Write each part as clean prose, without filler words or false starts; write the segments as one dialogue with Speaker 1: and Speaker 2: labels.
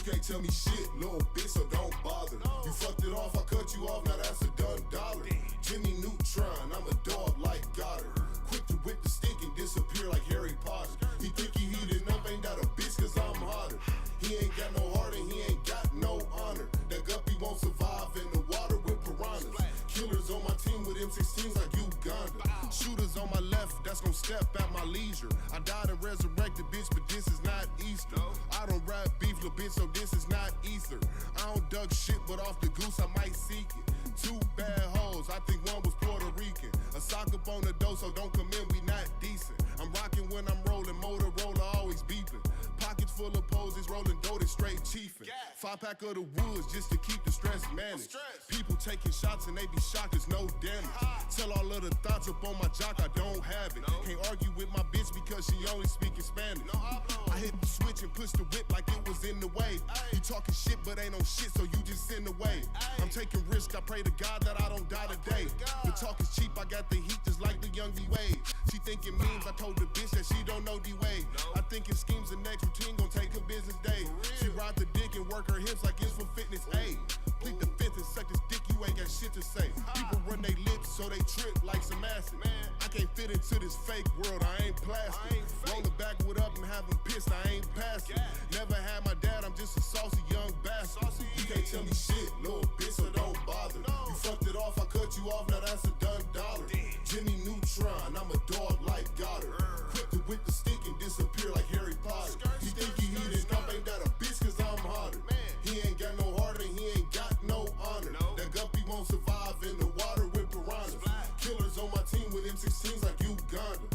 Speaker 1: You can't tell me shit, little bitch, so don't bother. You fucked it off, I cut you off, now that's a done dollar. Jimmy Neutron, I'm a dog like Goddard. Quick to whip the stick and disappear like Harry Potter. He think he heated up, ain't that a bitch, cause I'm hotter. He ain't got no heart and he ain't got no honor. That guppy won't survive in the water with piranhas. Killers on my team with M16s like Uganda. Shooters on my left, that's gon' step at my leisure. I died and resurrected, bitch, but this is not Easter. I don't rap beef, little bitch, so this is not Ether. I don't duck shit, but off the goose, I might seek it. Two bad hoes, I think one was Puerto Rican. A sock up on the door, so don't come in, we not decent. I'm rocking when I'm rolling, Motorola always beeping. Pockets full of poses, rolling dough, straight chiefin'. 5-pack of the woods just to keep the stress managed. People taking shots and they be shocked, there's no damage. Tell all of the thoughts up on my jock, I don't have it. Can't argue with my bitch because she only speaking Spanish. I hit the switch and push the whip like it was in the way. You talking shit but ain't no shit, so you just in the way. I'm taking risks, I pray to God that I don't die today. The talk is cheap, I got the heat just like the young D-Wade. She thinking memes, I told the bitch that she don't know D-Wade. I thinking schemes, the next routine gon' take a business day. She ride the dick and work her hips like it's for fitness aid. Plead the fifth and suck this dick, you ain't got shit to say. People run they lips so they trip like some acid. I can't fit into this fake world, I ain't plastic. Roll it backward up and have them pissed, I ain't passing. Never had my dad, I'm just a saucy young bastard. You can't tell me shit, little bitch, so don't bother. You fucked it off, I cut you off, now that's a done dollar. Jimmy Neutron, I'm a dog like Goddard. Quick to whip the stick and disappear like Harry Potter. You think he heated up, ain't that a bitch, cause I'm hotter. He ain't got no heart and he ain't got no honor. That guppy won't survive in the water with piranhas. Killers on my team with M16s like Uganda.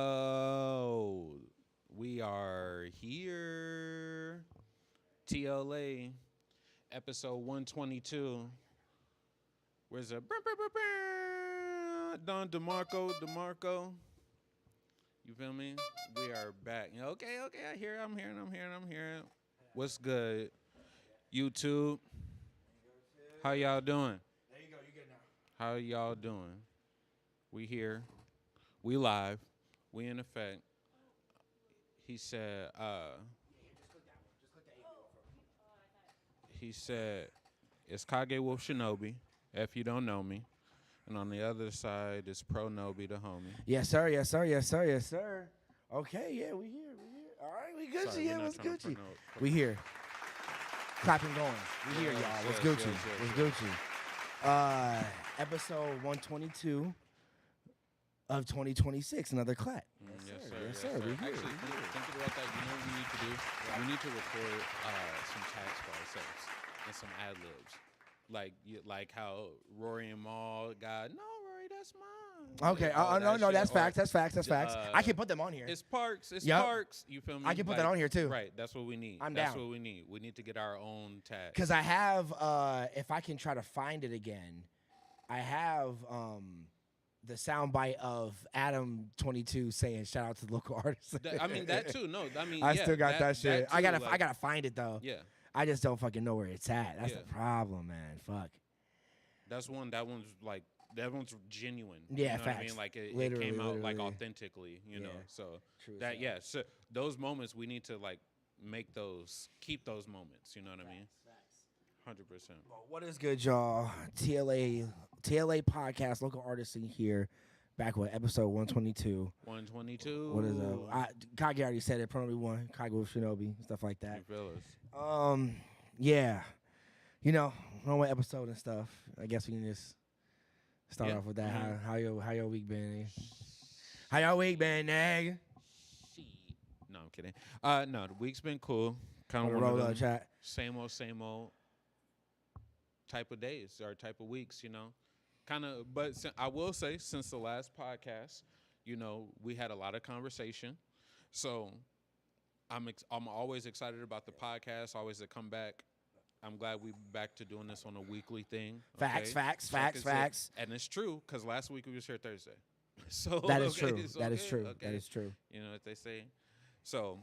Speaker 2: Yo, we are here. T.L.A. episode 122. Where's the Don DeMarco? You feel me? We are back. Okay, I'm hearing. What's good? YouTube. How y'all doing?
Speaker 3: There you go, you good now.
Speaker 2: How y'all doing? We here. We live. We in effect. He said,
Speaker 3: Just click that one. Just click the A.
Speaker 2: he said, it's KageWolfShinobi, if you don't know me. And on the other side is PROnobi, the homie.
Speaker 3: Yes, sir. Okay, yeah, we here. All right, we Gucci.
Speaker 2: Sorry,
Speaker 3: Yeah,
Speaker 2: we're
Speaker 3: what's
Speaker 2: not trying to
Speaker 3: Gucci?
Speaker 2: promote.
Speaker 3: We here. Clapping going. We here,
Speaker 2: Yes,
Speaker 3: y'all. What's
Speaker 2: yes,
Speaker 3: Gucci?
Speaker 2: yes,
Speaker 3: What's Gucci? Episode 122 of 2026. Another clap.
Speaker 2: Yes,
Speaker 3: Yes,
Speaker 2: sir.
Speaker 3: sir. We here.
Speaker 2: Actually, think about that. You know what we need to do? We need to record some tags for ourselves and some ad-libs. Like how Rory and Maul got, no, Rory, that's mine.
Speaker 3: Okay.
Speaker 2: All
Speaker 3: No,
Speaker 2: that
Speaker 3: that's
Speaker 2: shit.
Speaker 3: facts. That's facts.
Speaker 2: uh,
Speaker 3: I can put them on here.
Speaker 2: It's Parks.
Speaker 3: Yep.
Speaker 2: Parks. You feel me?
Speaker 3: I can put that on here, too.
Speaker 2: Right. That's what we need.
Speaker 3: I'm
Speaker 2: That's
Speaker 3: down.
Speaker 2: what we need. We need to get our own tag.
Speaker 3: Because I have, if I can try to find it again, I have the soundbite of Adam 22 saying shout out to the local artists.
Speaker 2: I mean that too. No, I mean
Speaker 3: I
Speaker 2: yeah,
Speaker 3: still got that shit.
Speaker 2: too,
Speaker 3: I gotta find it though.
Speaker 2: Yeah,
Speaker 3: I just don't fucking know where it's at. That's
Speaker 2: Yeah.
Speaker 3: the problem, man. Fuck.
Speaker 2: that's one. That one's genuine.
Speaker 3: Yeah,
Speaker 2: you know what I
Speaker 3: facts.
Speaker 2: mean? Like it
Speaker 3: Literally,
Speaker 2: came out like
Speaker 3: literally.
Speaker 2: authentically. You
Speaker 3: Yeah.
Speaker 2: know, so
Speaker 3: True as
Speaker 2: that
Speaker 3: hell.
Speaker 2: yeah. So those moments we need to like keep those moments. You know what I mean? 100%.
Speaker 3: Well, what is good, y'all? TLA Podcast, Local Artisan here. Back with episode 122.
Speaker 2: 122.
Speaker 3: What is Kage already said it. PROnobi1, KageWolfShinobi, stuff like that.
Speaker 2: You feel us?
Speaker 3: Yeah. You know, normal episode and stuff. I guess we can just start off with that.
Speaker 2: Mhm.
Speaker 3: How your week been? How your week been, nigga?
Speaker 2: Shit. No, I'm kidding. No, the week's been cool. Kind of
Speaker 3: Roll up, chat.
Speaker 2: same old type of days or type of weeks, you know. Kind of, but I will say since the last podcast, you know, we had a lot of conversation. So I'm always excited about the podcast, always to come back I'm glad we back to doing this on a weekly thing.
Speaker 3: Facts,
Speaker 2: okay?
Speaker 3: facts,
Speaker 2: Check
Speaker 3: facts,
Speaker 2: us
Speaker 3: facts.
Speaker 2: And it's true because last week we was here Thursday. So
Speaker 3: That is
Speaker 2: okay,
Speaker 3: true.
Speaker 2: it's
Speaker 3: That is
Speaker 2: okay,
Speaker 3: true.
Speaker 2: okay.
Speaker 3: That is true.
Speaker 2: You know what they say. So,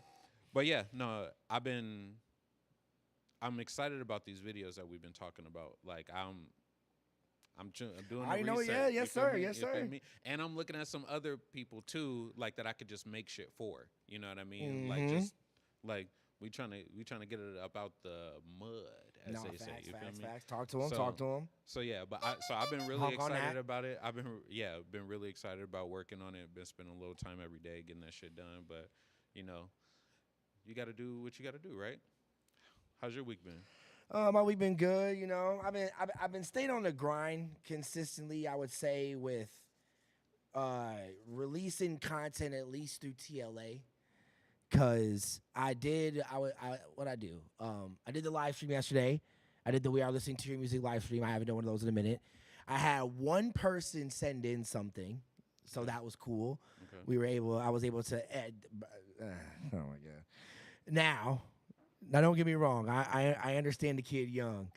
Speaker 2: but yeah, no, I'm excited about these videos that we've been talking about. Like I'm doing
Speaker 3: I
Speaker 2: the
Speaker 3: know,
Speaker 2: research.
Speaker 3: yeah,
Speaker 2: you
Speaker 3: yes,
Speaker 2: feel
Speaker 3: sir,
Speaker 2: me?
Speaker 3: yes,
Speaker 2: You feel
Speaker 3: sir.
Speaker 2: me? And I'm looking at some other people too, like that I could just make shit for. You know what I mean? Like
Speaker 3: Mhm.
Speaker 2: just like we trying to get it up out the mud, as
Speaker 3: No,
Speaker 2: they say.
Speaker 3: facts,
Speaker 2: You
Speaker 3: facts,
Speaker 2: feel me?
Speaker 3: facts. Talk to him.
Speaker 2: So-
Speaker 3: Talk to him.
Speaker 2: So yeah, but I've been really
Speaker 3: Honk on
Speaker 2: excited
Speaker 3: that.
Speaker 2: about it. I've been really excited about working on it. Been spending a little time every day getting that shit done. But you know, you got to do what you got to do, right? How's your week been?
Speaker 3: My week been good. You know, I've been staying on the grind consistently. I would say with releasing content at least through T.L.A. Cause I did the live stream yesterday. I did the We Are Listening to Your Music live stream. I haven't done one of those in a minute. I had one person send in something, so that was cool.
Speaker 2: Okay.
Speaker 3: I was able to add. Oh my god! Now don't get me wrong. I understand the kid young.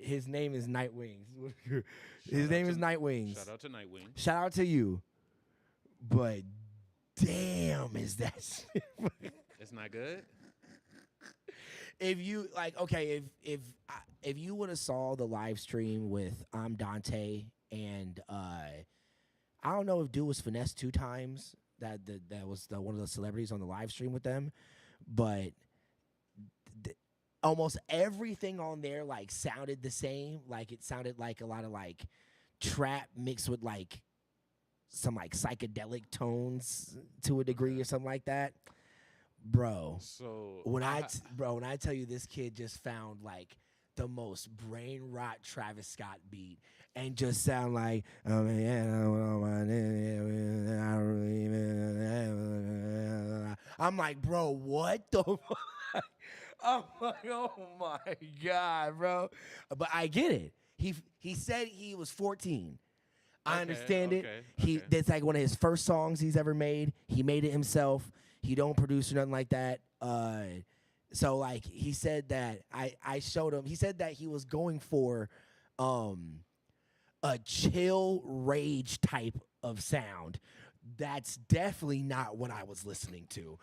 Speaker 3: His name is Nightwings. His name is Nightwings.
Speaker 2: Shout out to Nightwing.
Speaker 3: Shout out to you. But damn, is that shit?
Speaker 2: It's not good.
Speaker 3: If you like, okay, if you would have saw the live stream with I'm Dante and I don't know if dude was finessed 2 times. That was one of the celebrities on the live stream with them, but almost everything on there like sounded the same. Like it sounded like a lot of like trap mixed with like some like psychedelic tones to a degree or something like that. Bro,
Speaker 2: So
Speaker 3: when I tell you this kid just found like the most brain rot Travis Scott beat and just sound like I'm like, bro, what the fuck? I'm like, oh my god, bro. But I get it. He said he was 14. I understand it. That's like one of his first songs he's ever made. He made it himself. He don't produce or nothing like that. So like he said that I showed him. He said that he was going for a chill rage type of sound. That's definitely not what I was listening to.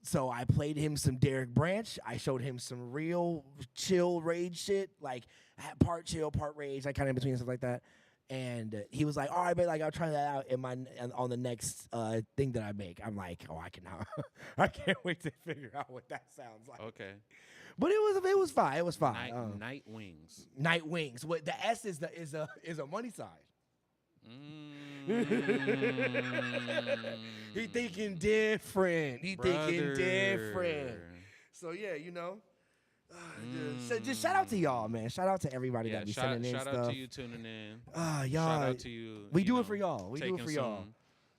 Speaker 3: So I played him some Derek Branch. I showed him some real chill rage shit, like part chill, part rage, like kind of in between and stuff like that. And he was like, all right, but like I'll try that out on the next thing that I make. I'm like, oh, I can't wait to figure out what that sounds like.
Speaker 2: Okay.
Speaker 3: But it was fine. It was fine.
Speaker 2: Night Wings.
Speaker 3: Night Wings. What the S is a money sign. He thinking different. Thinking different. So yeah, you know. Just shout out to y'all, man. Shout out to everybody that be sending in stuff.
Speaker 2: Shout out to you tuning in.
Speaker 3: Y'all.
Speaker 2: Shout out to you.
Speaker 3: We do it for y'all. We do it for y'all.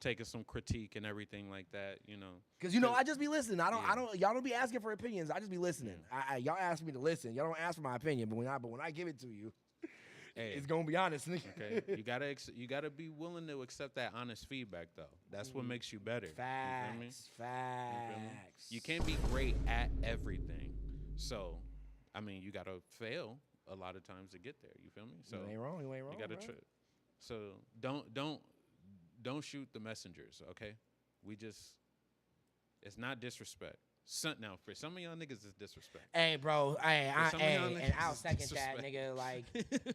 Speaker 2: Taking some critique and everything like that, you know.
Speaker 3: Cause I just be listening. Y'all don't be asking for opinions. I just be listening. Y'all ask me to listen. Y'all don't ask for my opinion, but when I give it to you, it's gonna be honest.
Speaker 2: Okay, you gotta be willing to accept that honest feedback though. That's what makes you better.
Speaker 3: Facts.
Speaker 2: You can't be great at everything. So, I mean, you gotta fail a lot of times to get there. You feel me? So
Speaker 3: you ain't wrong. You
Speaker 2: gotta try. So don't shoot the messengers. Okay, it's not disrespect. Now, for some of y'all niggas, it's disrespect.
Speaker 3: Hey, bro. And I'll second
Speaker 2: disrespect.
Speaker 3: that, nigga. Like,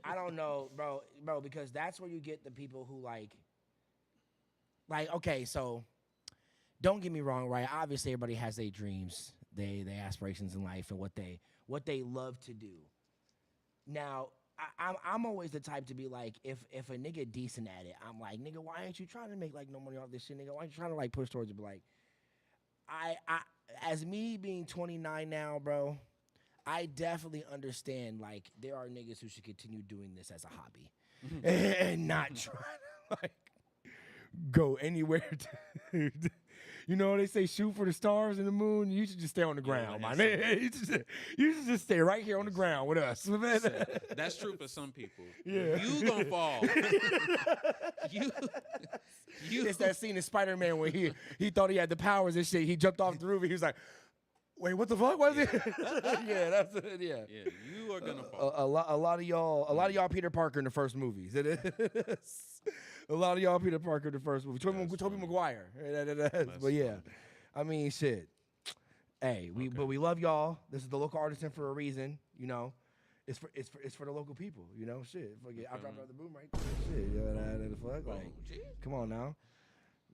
Speaker 3: I don't know, bro, because that's where you get the people who like, okay, so don't get me wrong, right? Obviously, everybody has their dreams, their aspirations in life, and what they love to do. Now, I'm always the type to be like, if a nigga decent at it, I'm like, nigga, why ain't you trying to make like no money off this shit, nigga? Why ain't you trying to like push towards it? But like, I as me being 29 now, bro, I definitely understand like there are niggas who should continue doing this as a hobby and not try to like go anywhere. You know, they say shoot for the stars and the moon. You should just stay on the ground, my nigga. You should just stay right here on the ground with us.
Speaker 2: That's true for some people.
Speaker 3: Yeah.
Speaker 2: You gonna fall. you.
Speaker 3: It's that scene in Spider-Man where he thought he had the powers and shit. He jumped off the roof and he was like, Wait, what the fuck was it? Yeah, that's it. Yeah.
Speaker 2: Yeah, you are gonna fall.
Speaker 3: A lot of y'all Peter Parker in the first movies. It is. A lot of y'all Peter Parker in the first movie. Tobey Maguire. But yeah,
Speaker 2: funny.
Speaker 3: I mean, shit. Hey, but we love y'all. This is the local artisan for a reason. You know, it's for the local people. You know, shit. I dropped out the boom right there. Shit, you know the fuck. Like, come on now.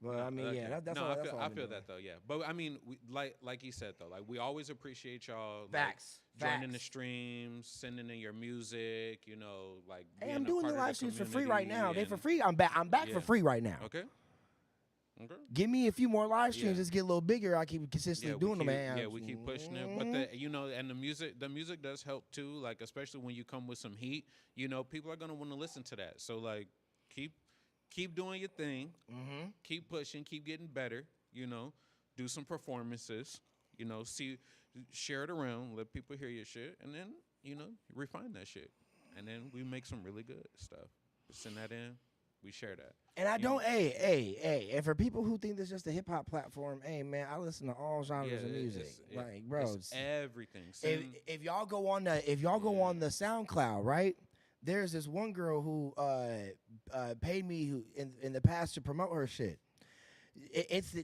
Speaker 3: But I mean, yeah, that's all.
Speaker 2: I feel that though, yeah. But I mean, like you said though, like we always appreciate y'all.
Speaker 3: Facts.
Speaker 2: Like, joining the streams, sending in your music. You know, like.
Speaker 3: Hey, I'm doing the live streams for free right now. They for free. I'm back
Speaker 2: Yeah.
Speaker 3: for free right now.
Speaker 2: Okay.
Speaker 3: Give me a few more live streams. Let's get a little bigger. I keep consistently doing them, man.
Speaker 2: Yeah, we keep pushing it. But and the music does help too. Like especially when you come with some heat, you know, people are gonna want to listen to that. So like, keep doing your thing. Keep pushing. Keep getting better. You know, do some performances. You know, share it around. Let people hear your shit, and then you know, refine that shit, and then we make some really good stuff. Send that in. We share that.
Speaker 3: And I don't, hey, and for people who think this is just a hip hop platform, hey man, I listen to all genres of music. Like, bro,
Speaker 2: it's everything.
Speaker 3: If y'all go on the SoundCloud, right? There's this one girl who paid me in the past to promote her shit.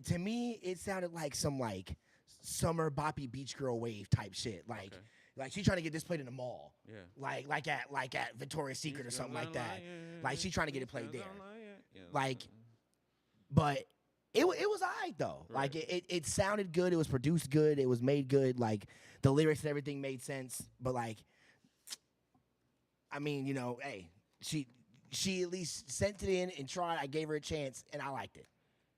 Speaker 3: To me, it sounded like some like summer boppy beach girl wave type shit. Like she's trying to get this played in the mall. Yeah. Like at Victoria's Secret or something like that. Like she's trying to get it played there. Like, but it was alright though. Right. Like it sounded good. It was produced good. It was made good. Like the lyrics and everything made sense. But like, I mean, you know, hey, she at least sent it in and tried. I gave her a chance and I liked it.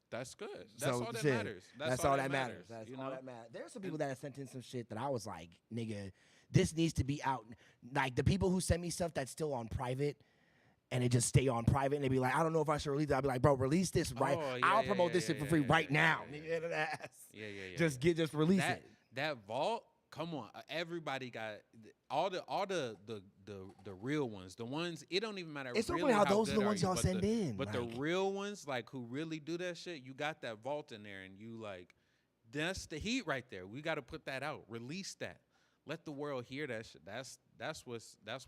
Speaker 2: That's good. That's all that matters.
Speaker 3: That's all that matters. That's all that matters. There's some people that have sent in some shit that I was like, nigga, this needs to be out. Like the people who send me stuff that's still on private and it just stay on private and they be like, I don't know if I should release it. I'll be like, bro, release this right. I'll promote this shit for free right now. Nigga, just release it.
Speaker 2: That vault, come on. Everybody got all the real ones. The ones, it don't even matter.
Speaker 3: It's
Speaker 2: really
Speaker 3: funny how those are the ones y'all send in.
Speaker 2: But the real ones, like who really do that shit, you got that vault in there and you like, that's the heat right there. We got to put that out. Release that. Let the world hear that shit. That's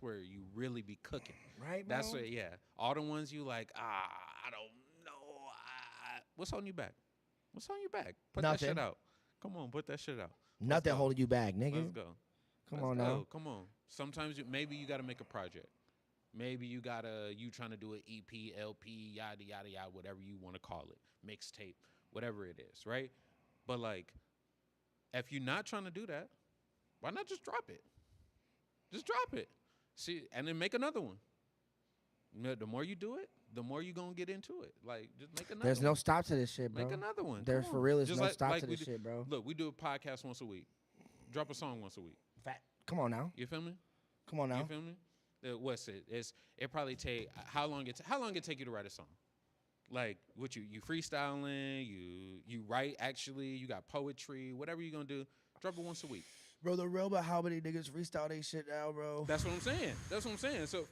Speaker 2: where you really be cooking.
Speaker 3: Right, bro?
Speaker 2: That's what, yeah. All the ones you like, I don't know. What's on your back? What's on your back? Put
Speaker 3: Nothing.
Speaker 2: that shit out. Come on, put that shit out.
Speaker 3: Nothing holding you back, nigga.
Speaker 2: Let's go.
Speaker 3: Come on now.
Speaker 2: Come on. Sometimes maybe you got to make a project. Maybe you trying to do an EP, LP, yada, yada, yada, whatever you want to call it. Mixtape, whatever it is, right? But like, if you're not trying to do that, why not just drop it? Just drop it. See, and then make another one. The more you do it, the more you're going to get into it. Like, just make another one.
Speaker 3: There's no stop to this shit, bro.
Speaker 2: Make another one.
Speaker 3: There's for real, there's no stop to this shit, bro.
Speaker 2: Look, we do a podcast once a week. Drop a song once a week.
Speaker 3: Come on now.
Speaker 2: You feel me?
Speaker 3: Come on now.
Speaker 2: You feel me? What's it? It probably take how long it take you to write a song? Like what you freestyling, you write actually, you got poetry, whatever you gonna do, drop it once a week.
Speaker 3: Bro, the real about how many niggas freestyle they shit now, bro.
Speaker 2: That's what I'm saying. So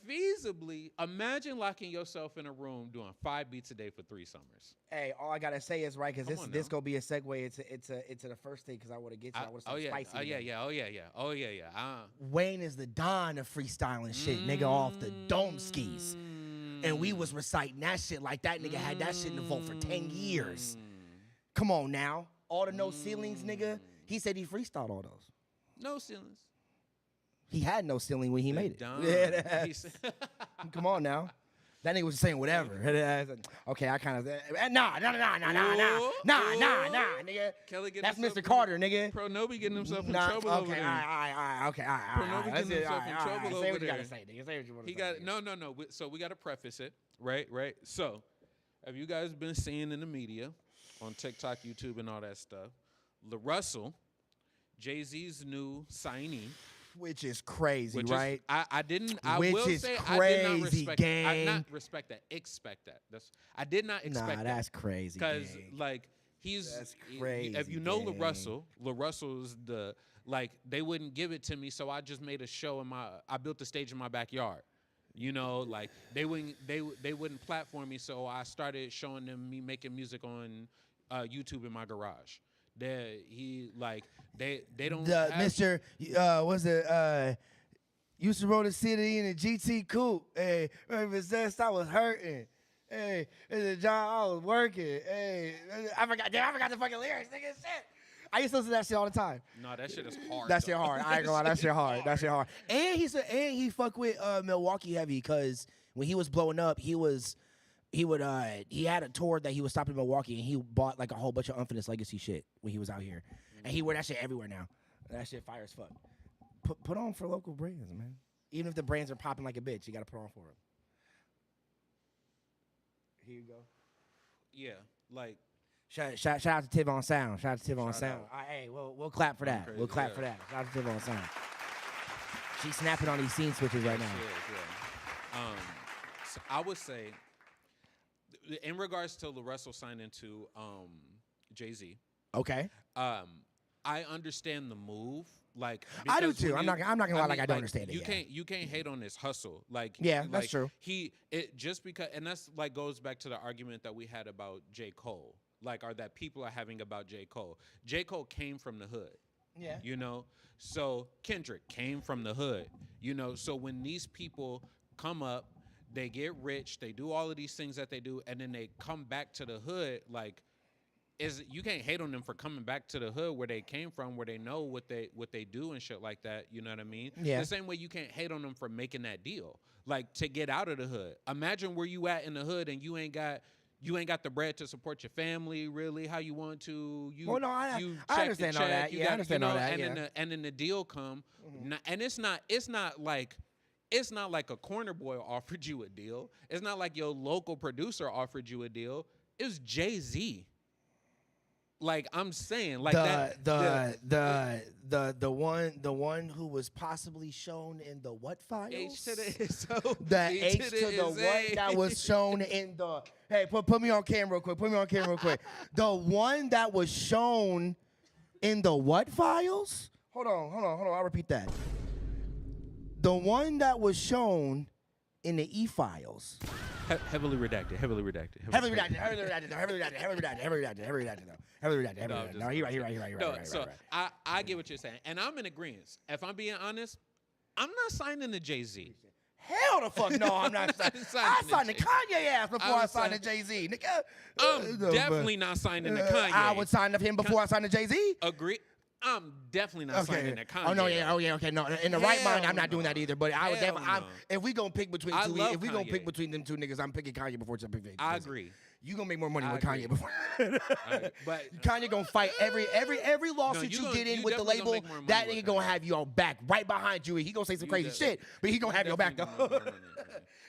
Speaker 2: feasibly, imagine locking yourself in a room doing 5 beats a day for 3 summers.
Speaker 3: Hey, all I gotta say is right, because this gonna be a segue into the first thing, because I want to get to. I want to start spicy.
Speaker 2: Oh yeah.
Speaker 3: Wayne is the don of freestyling shit, nigga, off the dome skis, and we was reciting that shit like that nigga had that shit in the vault for 10 years. Come on now, all the no ceilings, nigga. He said he freestyled all those.
Speaker 2: No ceilings.
Speaker 3: He had no ceiling when he made
Speaker 2: it.
Speaker 3: Come on now. That nigga was saying whatever. Okay, I kind of nah, nigga.
Speaker 2: Kelly
Speaker 3: that's Mr. Carter, nigga.
Speaker 2: PROnobi getting himself in trouble over there. PROnobi getting himself in trouble over there.
Speaker 3: Say what you gotta say, nigga. Say what you want to say.
Speaker 2: No. So we gotta preface it, right? So, have you guys been seeing in the media, on TikTok, YouTube, and all that stuff? LaRussell, Jay-Z's new signee.
Speaker 3: Which is crazy, right?
Speaker 2: I
Speaker 3: will say crazy,
Speaker 2: I did not respect
Speaker 3: gang.
Speaker 2: I did not respect that. Expect that. I did not expect that.
Speaker 3: Nah, that's crazy.
Speaker 2: Because like that's crazy. If you know LaRussell's they wouldn't give it to me, so I just made a show I built a stage in my backyard. You know, like they wouldn't platform me, so I started showing them me making music on YouTube in my garage. They don't
Speaker 3: The
Speaker 2: have,
Speaker 3: Mr. Used to roll the city in a GT coupe. Hey, possessed, I was hurting. Hey, it's a job I was working. Hey, I forgot the fucking lyrics. Nigga, shit. I used to listen to that shit all the time.
Speaker 2: No, that shit is hard.
Speaker 3: That shit
Speaker 2: though.
Speaker 3: hard. I ain't gonna lie. That shit hard. That shit hard. And he fuck with Milwaukee heavy because when he was blowing up, he had a tour that he was stopping in Milwaukee and he bought like a whole bunch of Unfinished Legacy shit when he was out here, and he wear that shit everywhere now. That shit fire as fuck. Put on for local brands, man. Even if the brands are popping like a bitch, you gotta put on for them. Here you go.
Speaker 2: Yeah, like
Speaker 3: Shout out to Tiv on Sound. Shout out to Tiv on Sound.
Speaker 2: out.
Speaker 3: All right, hey, we'll clap for that.
Speaker 2: Crazy,
Speaker 3: We'll clap
Speaker 2: yeah.
Speaker 3: for that. Shout out to Tiv on Sound. She's snapping on these scene switches right now.
Speaker 2: Yeah. So I would say, in regards to Russell signing to Jay-Z,
Speaker 3: Okay.
Speaker 2: I understand the move. Like
Speaker 3: I do
Speaker 2: because
Speaker 3: too.
Speaker 2: when
Speaker 3: I'm not gonna lie like I don't understand it.
Speaker 2: You can't hate on his hustle. Like
Speaker 3: Yeah, that's true.
Speaker 2: Just because, and that's like goes back to the argument that we had about J. Cole, like, or that people are having about J. Cole. J. Cole came from the hood.
Speaker 3: Yeah.
Speaker 2: You know, so Kendrick came from the hood. You know, so when these people come up, they get rich, they do all of these things that they do, and then they come back to the hood, like. You can't hate on them for coming back to the hood where they came from, where they know what they do and shit like that. You know what I mean?
Speaker 3: Yeah.
Speaker 2: The same way you can't hate on them for making that deal, like to get out of the hood. Imagine where you at in the hood and you ain't got the bread to support your family really how you want to.
Speaker 3: I
Speaker 2: check
Speaker 3: understand
Speaker 2: the
Speaker 3: all
Speaker 2: check,
Speaker 3: that.
Speaker 2: you
Speaker 3: Yeah, I understand all that.
Speaker 2: And then the deal come, and it's not like a corner boy offered you a deal. It's not like your local producer offered you a deal. It was Jay-Z. Like I'm saying, like
Speaker 3: the one who was possibly shown in the what files?
Speaker 2: H to the so
Speaker 3: The H to the one that was shown in the. Hey, put me on camera real quick. The one that was shown in the what files? Hold on. I'll repeat that. The one that was shown in the E files.
Speaker 2: heavily redacted. No, you're right. So I get what you're saying, and I'm in agreement. If I'm being honest, I'm not signing to Jay-Z.
Speaker 3: Hell the fuck no, I'm not signing. I signed the Kanye ass before I signed to Jay-Z. Nigga.
Speaker 2: I'm definitely not signing to Kanye.
Speaker 3: I would sign to him before I signed to Jay-Z.
Speaker 2: Agree. I'm definitely not signing to Kanye.
Speaker 3: Oh no, yeah, okay, no. In the right mind, I'm not doing that either. But I would definitely.
Speaker 2: No.
Speaker 3: If we gonna pick between
Speaker 2: I
Speaker 3: two,
Speaker 2: love
Speaker 3: if we gonna
Speaker 2: Kanye.
Speaker 3: pick between them two niggas, I'm picking Kanye before I pick Jay-Z.
Speaker 2: I agree.
Speaker 3: You gonna make more money
Speaker 2: I
Speaker 3: with
Speaker 2: agree.
Speaker 3: Kanye before.
Speaker 2: But
Speaker 3: Kanye gonna fight every lawsuit
Speaker 2: you
Speaker 3: you
Speaker 2: gonna-
Speaker 3: get in
Speaker 2: you
Speaker 3: with the
Speaker 2: definitely gonna
Speaker 3: label.
Speaker 2: make more money
Speaker 3: That
Speaker 2: with
Speaker 3: nigga gonna
Speaker 2: Kanye.
Speaker 3: have you on back, right behind you. He gonna say some crazy shit, but he gonna have your back though.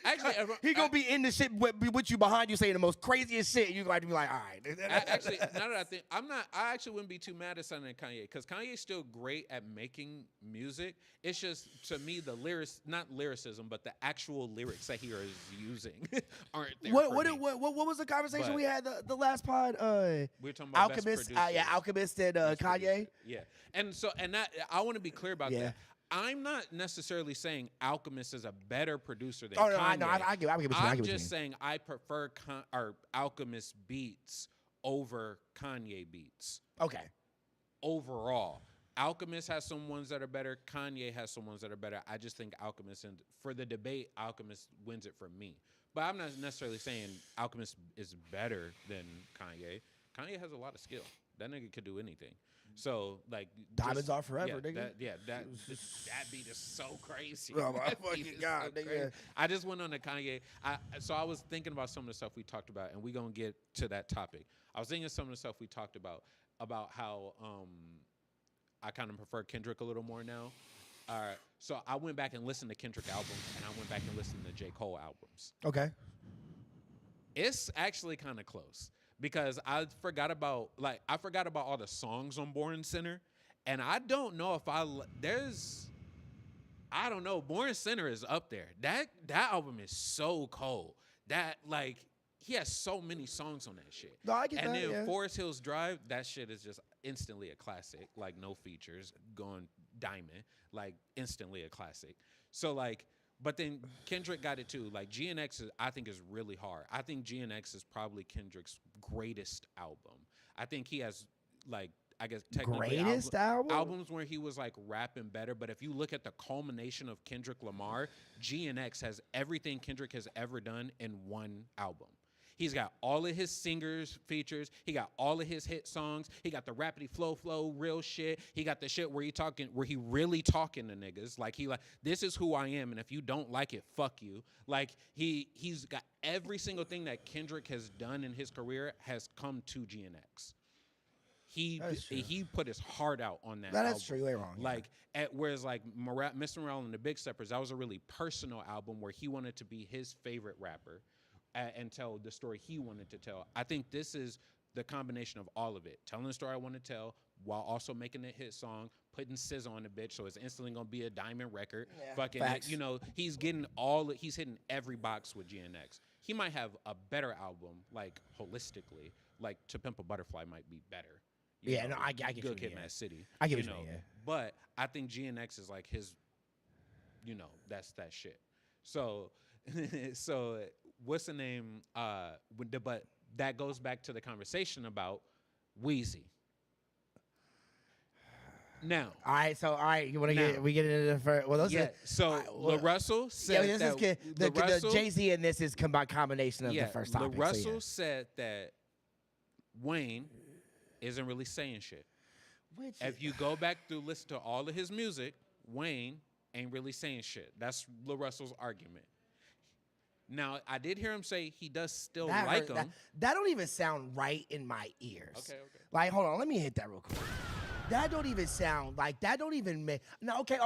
Speaker 2: Actually,
Speaker 3: He gonna be in the shit with you behind you saying the most craziest shit. You gonna have to be like, all right.
Speaker 2: Actually, now that I think, I actually wouldn't be too mad at signing Kanye because Kanye's still great at making music. It's just to me the lyrics, not lyricism, but the actual lyrics that he is using aren't there.
Speaker 3: What
Speaker 2: for me.
Speaker 3: was the conversation
Speaker 2: But-
Speaker 3: we had the last pod?
Speaker 2: We were talking about best
Speaker 3: Alchemist,
Speaker 2: producers.
Speaker 3: Alchemist and
Speaker 2: Best
Speaker 3: Kanye.
Speaker 2: producer. Yeah, and that I want to be clear about
Speaker 3: Yeah.
Speaker 2: that. I'm not necessarily saying Alchemist is a better producer than
Speaker 3: Oh no,
Speaker 2: Kanye.
Speaker 3: I know. I get what you.
Speaker 2: I'm just saying I prefer Alchemist beats over Kanye beats.
Speaker 3: Okay.
Speaker 2: Overall, Alchemist has some ones that are better. Kanye has some ones that are better. I just think Alchemist, and for the debate, Alchemist wins it for me. But I'm not necessarily saying Alchemist is better than Kanye. Kanye has a lot of skill. That nigga could do anything. So like
Speaker 3: Diamonds are forever, nigga.
Speaker 2: That beat is so crazy.
Speaker 3: Oh my
Speaker 2: That beat
Speaker 3: fucking
Speaker 2: is
Speaker 3: God,
Speaker 2: so
Speaker 3: nigga.
Speaker 2: crazy. I just went on to Kanye. So I was thinking about some of the stuff we talked about, and we gonna get to that topic. I was thinking of some of the stuff we talked about how I kind of prefer Kendrick a little more now. So I went back and listened to Kendrick albums, and I went back and listened to J. Cole albums.
Speaker 3: Okay.
Speaker 2: It's actually kind of close because I forgot about all the songs on Born Center, and I don't know if I don't know. Born Center is up there. That album is so cold. That like he has so many songs on that shit.
Speaker 3: No, I get
Speaker 2: and
Speaker 3: that,
Speaker 2: then
Speaker 3: yeah.
Speaker 2: Forest Hills Drive, that shit is just instantly a classic. Like no features, going diamond, like instantly a classic. So like, but then Kendrick got it too. Like GNX I think is really hard. I think GNX is probably Kendrick's greatest album. I think he has like I guess technically
Speaker 3: Greatest album?
Speaker 2: albums where he was like rapping better. But if you look at the culmination of Kendrick Lamar, GNX has everything Kendrick has ever done in one album. He's got all of his singers features. He got all of his hit songs. He got the rapidy flow, real shit. He got the shit where he really talking to niggas. Like this is who I am, and if you don't like it, fuck you. Like he's got every single thing that Kendrick has done in his career has come to GNX. He put his heart out on that.
Speaker 3: That's
Speaker 2: album.
Speaker 3: true. You're wrong.
Speaker 2: Like whereas like Mr. Morale and the Big Steppers, that was a really personal album where he wanted to be his favorite rapper. And tell the story he wanted to tell. I think this is the combination of all of it. Telling the story I want to tell while also making a hit song, putting SZA on the bitch, so it's instantly going to be a diamond record.
Speaker 3: Yeah,
Speaker 2: fucking,
Speaker 3: facts.
Speaker 2: he's hitting every box with GNX. He might have a better album, like, holistically. Like, To Pimp a Butterfly might be better.
Speaker 3: I get you.
Speaker 2: Good Kid, Mad City.
Speaker 3: I get what you mean, yeah.
Speaker 2: But I think GNX is like his, that's that shit. So, what's the name? But that goes back to the conversation about Wheezy. Now,
Speaker 3: all right. You want to we get into the first? Well,
Speaker 2: So LaRussell said
Speaker 3: the Jay-Z and this is combination of the first topic.
Speaker 2: LaRussell said that Wayne isn't really saying shit. If you go back to listen to all of his music, Wayne ain't really saying shit. That's LaRussell's argument. Now, I did hear him say he does still like him.
Speaker 3: That don't even sound right in my ears.
Speaker 2: Okay.
Speaker 3: Like, hold on, let me hit that real quick. That don't even sound like that. Don't even make no. Okay.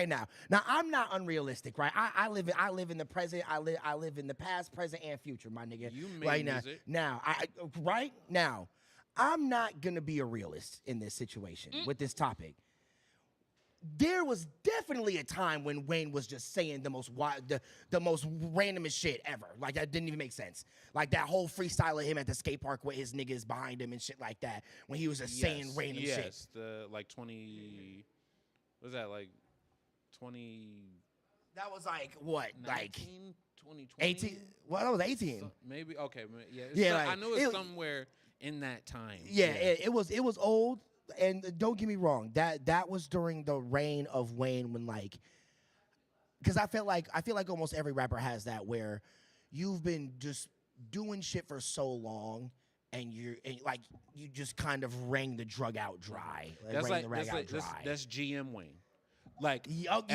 Speaker 3: Now I'm not unrealistic, right? I live in the present. I live in the past, present, and future, my nigga.
Speaker 2: You made music.
Speaker 3: Right now, I'm not gonna be a realist in this situation with this topic. There was definitely a time when Wayne was just saying the most randomest shit ever. Like, that didn't even make sense. Like, that whole freestyle of him at the skate park with his niggas behind him and shit like that, when he was just saying random shit.
Speaker 2: Yes, the, like, 20... What was that, like, 20...
Speaker 3: That was, like, what?
Speaker 2: 19,
Speaker 3: like...
Speaker 2: 2020?
Speaker 3: 18? Well, that was 18.
Speaker 2: So, maybe, okay.
Speaker 3: Yeah,
Speaker 2: I know it's somewhere in that time.
Speaker 3: Yeah, it was old. And don't get me wrong, that was during the reign of Wayne when, like, because I feel like almost every rapper has that, where you've been just doing shit for so long and you just kind of wring the drug out dry.
Speaker 2: That's GM Wayne. Like,
Speaker 3: all of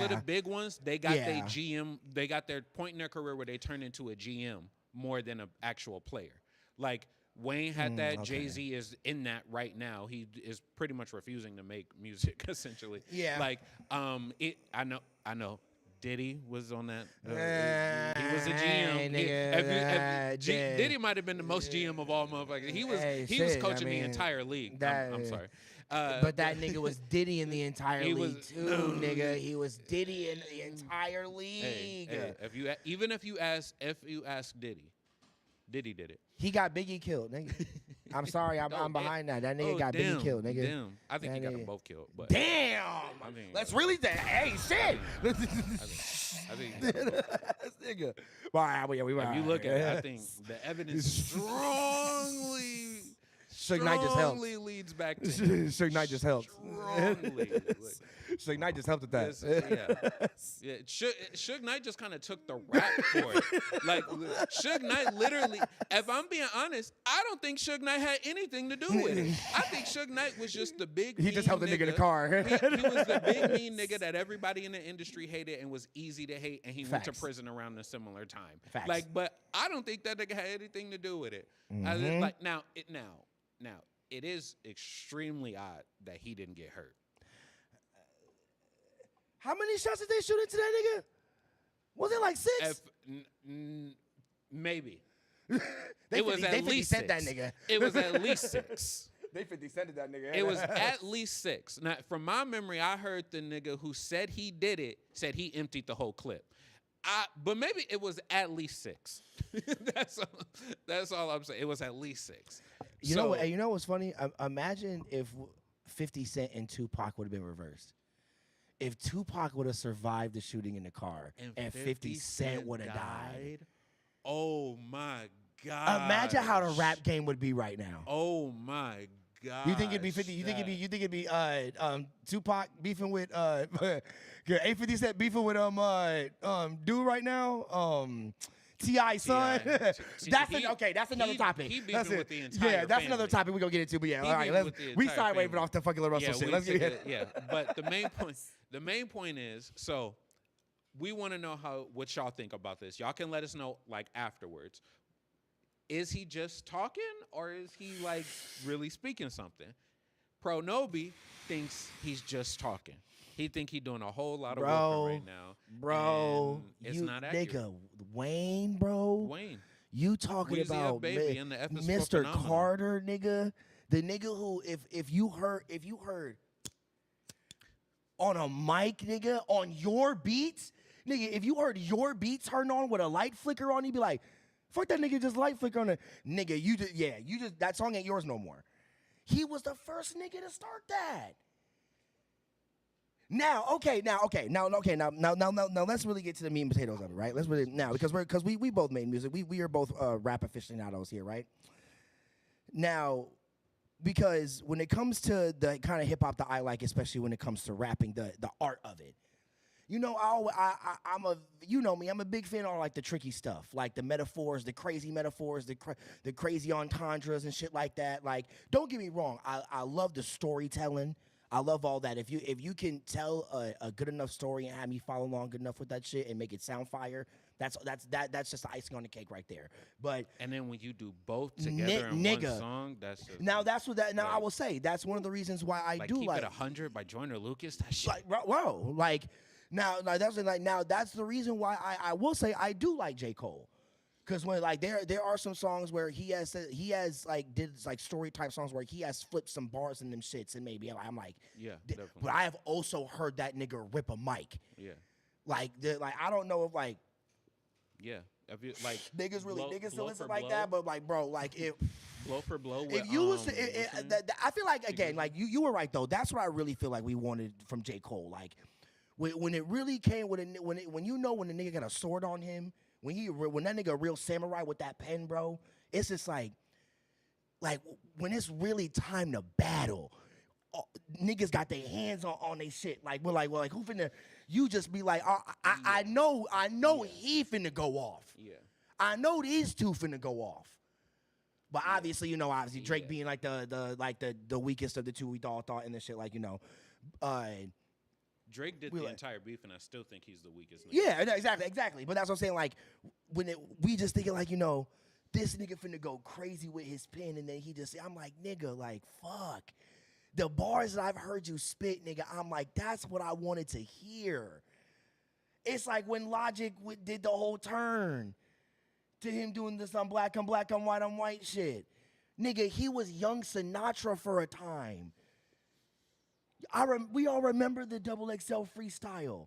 Speaker 3: the
Speaker 2: big ones, they got their GM, they got their point in their career where they turned into a GM more than an actual player. Like, Wayne had that. Okay. Jay-Z is in that right now. He is pretty much refusing to make music, essentially.
Speaker 3: Yeah.
Speaker 2: Like, I know. Diddy was on that. He was a GM. Diddy might have been the most GM of all motherfuckers. He was coaching the entire league. I'm sorry.
Speaker 3: But that nigga was Diddy in the entire league too, nigga. He was Diddy in the entire league.
Speaker 2: If you ask Diddy, Diddy did it.
Speaker 3: He got Biggie killed, nigga. I'm sorry, I'm behind that. That nigga got Biggie killed, nigga.
Speaker 2: Damn. I think he got them both killed. But
Speaker 3: damn. Let's really say, hey, shit.
Speaker 2: I think
Speaker 3: this nigga. Well,
Speaker 2: if you look at it, I think the evidence strongly leads back to
Speaker 3: Suge Knight just helped.
Speaker 2: Strongly.
Speaker 3: Suge Knight just helped with that.
Speaker 2: Yeah. Suge Knight just kind of took the rap for it. Like, Suge Knight literally, if I'm being honest, I don't think Suge Knight had anything to do with it. I think Suge Knight was just the big
Speaker 3: He just helped the nigga in the car.
Speaker 2: He was the big mean nigga that everybody in the industry hated and was easy to hate, and he went to prison around a similar time.
Speaker 3: Facts.
Speaker 2: Like, but I don't think that nigga had anything to do with it. Now, it is extremely odd that he didn't get hurt.
Speaker 3: How many shots did they shoot into that nigga? Was it like 6?
Speaker 2: Maybe.
Speaker 3: It was at least 6. That nigga.
Speaker 2: It was at least 6.
Speaker 3: They 50 cented that nigga.
Speaker 2: It was at least 6. Now, from my memory, I heard the nigga who said he did it said he emptied the whole clip. But maybe it was at least 6. That's all I'm saying. It was at least 6.
Speaker 3: You know what's funny? Imagine if 50 Cent and Tupac would have been reversed. If Tupac would have survived the shooting in the car and 50 Cent would have died.
Speaker 2: Oh my
Speaker 3: Imagine how the rap game would be right now.
Speaker 2: Oh my god.
Speaker 3: You think it'd be 50? You think it'd be Tupac beefing with 850 Cent beefing with dude right now? T.I. son. That's another topic.
Speaker 2: He beefing with the entire
Speaker 3: that's
Speaker 2: family.
Speaker 3: another topic we're gonna get into. But yeah, all right, we side waving off the fucking little Russell shit. Let's get it.
Speaker 2: Yeah, but the main point is, so we want to know what y'all think about this. Y'all can let us know like afterwards. Is he just talking or is he like really speaking something? PROnobi thinks he's just talking. He think he doing a whole lot of work right now.
Speaker 3: Bro,
Speaker 2: it's not accurate.
Speaker 3: Nigga, Wayne, bro.
Speaker 2: Wayne.
Speaker 3: You talking
Speaker 2: Weezy
Speaker 3: about
Speaker 2: baby in the episode
Speaker 3: Mr.
Speaker 2: phenomenal.
Speaker 3: Carter, nigga? The nigga who if you heard on a mic, nigga, on your beats, nigga, if you heard your beats turned on with a light flicker on, you'd be like, fuck that nigga, just light flicker on it. Nigga, you just that song ain't yours no more. He was the first nigga to start that. Now, let's really get to the meat and potatoes of it, right? Let's really because we both made music. We are both rap aficionados here, right? Now, because when it comes to the kind of hip hop that I like, especially when it comes to rapping, the art of it, you know, I'm a big fan of like the tricky stuff, like the metaphors, the crazy metaphors, the crazy entendres and shit like that. Like, don't get me wrong, I love the storytelling. I love all that. If you can tell a good enough story and have me follow along good enough with that shit and make it sound fire, that's just the icing on the cake right there. But
Speaker 2: and then when you do both together in one song, that's just,
Speaker 3: I will say that's one of the reasons why I do
Speaker 2: Keep
Speaker 3: like
Speaker 2: It 100 by Joyner Lucas. That shit.
Speaker 3: That's the reason why I will say I do like J. Cole. Because when like there are some songs where he has like did like story type songs where he has flipped some bars in them shits and maybe I'm like
Speaker 2: definitely.
Speaker 3: But I have also heard that nigga rip a mic.
Speaker 2: Yeah.
Speaker 3: Like I don't know if like
Speaker 2: if you like
Speaker 3: niggas still listen like that, but like bro, like if
Speaker 2: blow for blow.
Speaker 3: If you was I feel like again like you were right though. That's what I really feel like we wanted from J. Cole. Like when it really came when the nigga got a sword on him. When that nigga a real samurai with that pen, bro, it's just like when it's really time to battle, niggas got their hands on their shit. Like we're like who finna? You just be like, I know he finna go off. Yeah, I know these two finna go off. But obviously, Drake being like the weakest of the two, we all thought and the shit, like
Speaker 2: Drake did the entire beef, and I still think he's the weakest nigga.
Speaker 3: Yeah, exactly. But that's what I'm saying. Like, we just thinking like, this nigga finna go crazy with his pen, and then I'm like, nigga, like, fuck. The bars that I've heard you spit, nigga, I'm like, that's what I wanted to hear. It's like when Logic did the whole turn to him doing this on black, on white shit. Nigga, he was young Sinatra for a time. We all remember the XXL freestyle.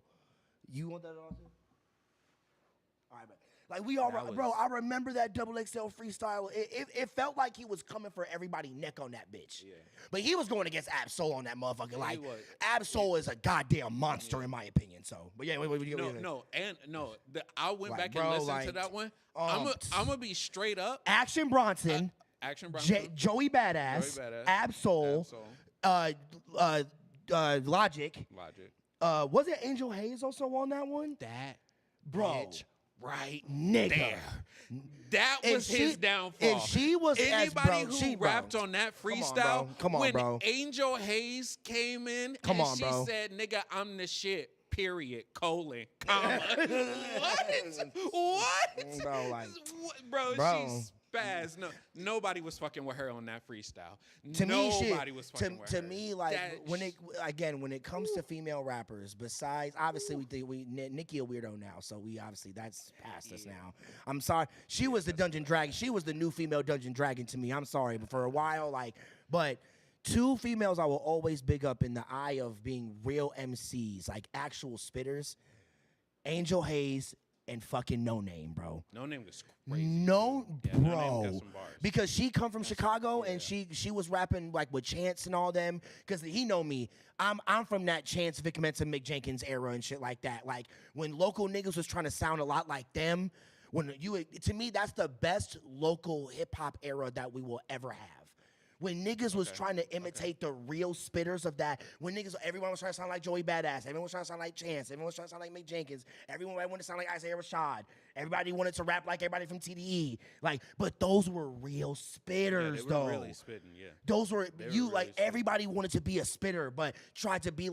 Speaker 3: You want that on too? All right, but like I remember that XXL freestyle. It felt like he was coming for everybody's neck on that bitch. Yeah. But he was going against Ab-Soul on that motherfucker. Yeah, like Ab-Soul is a goddamn monster in my opinion. So, but yeah, I went back and listened to that one. I'm gonna be straight up. Action Bronson. Joey Badass. Ab-Soul. Logic. Was it Angel Hayes also on that one?
Speaker 2: That
Speaker 3: bitch
Speaker 2: right
Speaker 3: nigga.
Speaker 2: There. That was his downfall.
Speaker 3: If she was
Speaker 2: anybody who rapped on that freestyle,
Speaker 3: come on, bro.
Speaker 2: Angel Hayes came in she said, "Nigga, I'm the shit." Period. Colon. Comma. What? Bro, she's spaz. No, nobody was fucking with her on that freestyle. Nobody was fucking with her.
Speaker 3: To me, like when it comes to female rappers, besides obviously Nicki a weirdo now, so we obviously that's past us now. I'm sorry. She was the Dungeon Dragon. She was the new female Dungeon Dragon to me. I'm sorry, but for a while, but two females I will always big up in the eye of being real MCs, like actual spitters, Angel Hayes and fucking No Name, bro.
Speaker 2: No Name was crazy.
Speaker 3: Bro.
Speaker 2: No Name got some bars.
Speaker 3: Because she come from Chicago and she was rapping like with Chance and all them. Because he know me. I'm from that Chance, Vic Mensa, Mick Jenkins era and shit like that. Like when local niggas was trying to sound a lot like them. To me, that's the best local hip hop era that we will ever have. When niggas was trying to imitate the real spitters of that, when everyone was trying to sound like Joey Badass, everyone was trying to sound like Chance, everyone was trying to sound like Mick Jenkins, everyone wanted to sound like Isaiah Rashad, everybody wanted to rap like everybody from TDE, but those were real spitters,
Speaker 2: they were really spitting, yeah.
Speaker 3: Those were
Speaker 2: really
Speaker 3: everybody wanted to be a spitter, but tried to be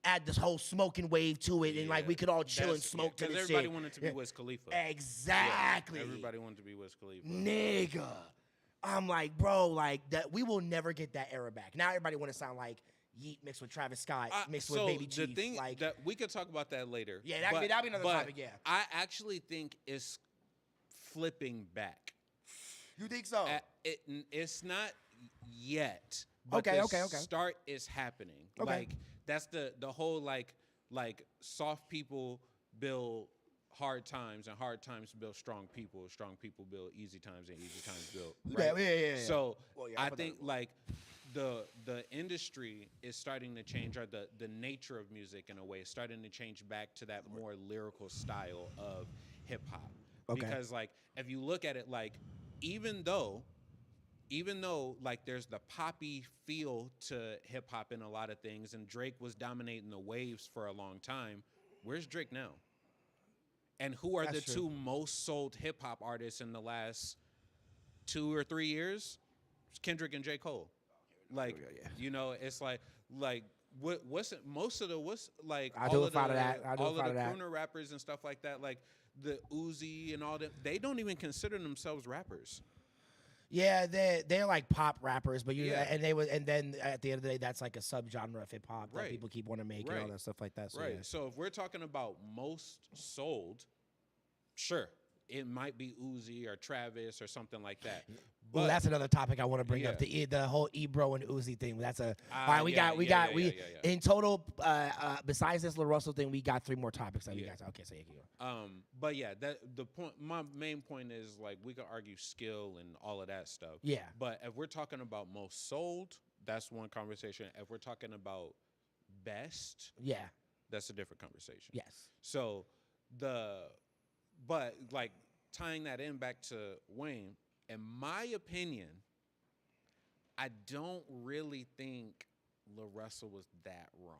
Speaker 3: add this whole smoking wave to it, and we could all chill and smoke to this shit.
Speaker 2: Because everybody wanted to be Wiz Khalifa.
Speaker 3: Exactly.
Speaker 2: Yeah, everybody wanted to be Wiz Khalifa.
Speaker 3: Nigga. I'm like, bro, that we will never get that era back. Now everybody want to sound like Yeet mixed with Travis Scott, mixed with Baby Chief.
Speaker 2: The thing that we could talk about that later.
Speaker 3: Yeah, that'd be another topic, yeah.
Speaker 2: I actually think it's flipping back.
Speaker 3: You think so?
Speaker 2: It's not yet. But
Speaker 3: okay.
Speaker 2: Start is happening.
Speaker 3: Okay.
Speaker 2: That's the whole soft people build hard times, and hard times build strong people. Strong people build easy times, and easy times build. Right?
Speaker 3: Yeah.
Speaker 2: So I think the industry is starting to change, or the nature of music in a way is starting to change back to that more lyrical style of hip hop.
Speaker 3: Okay.
Speaker 2: Because if you look at it, even though there's the poppy feel to hip hop in a lot of things, and Drake was dominating the waves for a long time, where's Drake now? And who are
Speaker 3: That's
Speaker 2: the
Speaker 3: true.
Speaker 2: two most sold hip hop artists in the last 2 or 3 years? It's Kendrick and J. Cole. It's what's most of the all of the crooner rappers and stuff like that, the Uzi and all that, they don't even consider themselves rappers.
Speaker 3: Yeah, they're like pop rappers, but and then at the end of the day, that's like a subgenre of hip hop that people keep wanting to make and all that stuff like that. So,
Speaker 2: right.
Speaker 3: Yeah.
Speaker 2: So if we're talking about most sold, sure, it might be Uzi or Travis or something like that.
Speaker 3: Well, that's another topic I want to bring up. The whole Ebro and Uzi thing. That's all right. We got in total. Besides this Lil Russell thing, we got 3 more topics that we got. Okay, so you can go.
Speaker 2: But yeah, the point. My main point is we could argue skill and all of that stuff.
Speaker 3: Yeah.
Speaker 2: But if we're talking about most sold, that's one conversation. If we're talking about best, that's a different conversation.
Speaker 3: Yes.
Speaker 2: So tying that in back to Wayne, in my opinion, I don't really think Lil Russell was that wrong.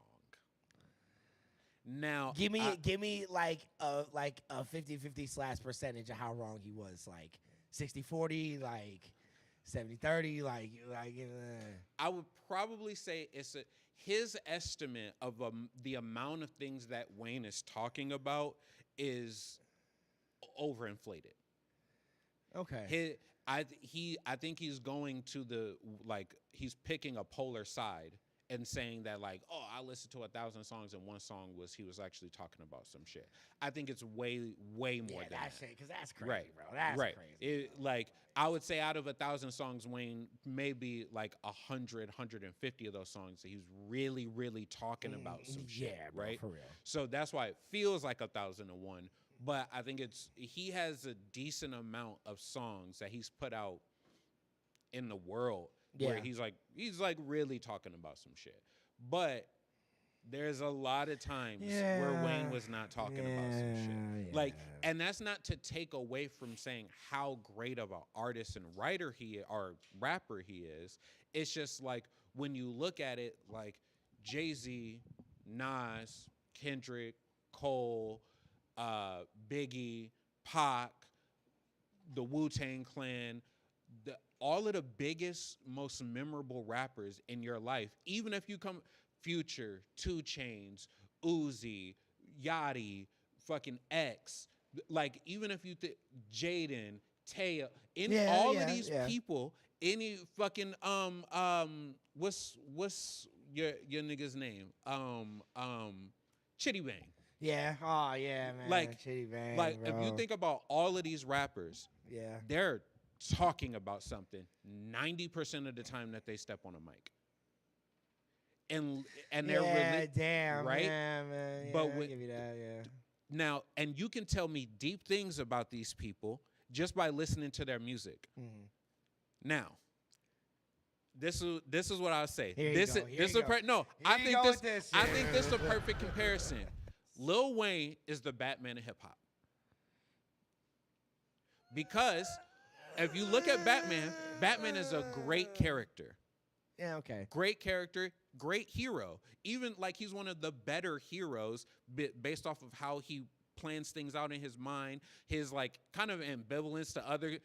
Speaker 2: Now,
Speaker 3: give me like a 50-50 / percentage of how wrong he was, 60-40, 70-30,
Speaker 2: I would probably say his estimate of the amount of things that Wayne is talking about is overinflated.
Speaker 3: Okay.
Speaker 2: I think he's going to he's picking a polar side and saying that I listened to 1,000 songs and one song he was actually talking about some shit. I think it's way more than that.
Speaker 3: Because that's crazy,
Speaker 2: right,
Speaker 3: bro. That's crazy.
Speaker 2: I would say out of 1,000 songs, Wayne, maybe 100, 150 of those songs that he's really, really talking about some shit.
Speaker 3: Yeah, bro,
Speaker 2: right?
Speaker 3: for real.
Speaker 2: So that's why it feels like 1,001. But I think he has a decent amount of songs that he's put out in the world where he's really talking about some shit. But there's a lot of times where Wayne was not talking about some shit. And that's not to take away from saying how great of an artist and writer or rapper he is. It's just when you look at it, Jay-Z, Nas, Kendrick, Cole, Biggie, Pac, the Wu-Tang Clan, all of the biggest, most memorable rappers in your life, even if you come Future, 2 Chainz, Uzi, Yachty, fucking X, even if you think Jaden, Taya, all of these people, any fucking what's your nigga's name? Chitty Bang.
Speaker 3: Yeah. Oh yeah, man. Chitty Bang, bro.
Speaker 2: If you think about all of these rappers, they're talking about something 90% of the time that they step on a mic. And they're really
Speaker 3: damn,
Speaker 2: right.
Speaker 3: Yeah, man.
Speaker 2: But
Speaker 3: I'll give you that,
Speaker 2: now, and you can tell me deep things about these people just by listening to their music.
Speaker 3: Mm-hmm.
Speaker 2: Now, this is what I'll say.
Speaker 3: I think this
Speaker 2: is the perfect comparison. Lil Wayne is the Batman of hip hop. Because if you look at Batman, Batman is a great character.
Speaker 3: Yeah, okay.
Speaker 2: Great character, great hero. Even like he's one of the better heroes based off of how he plans things out in his mind, his like kind of ambivalence to other.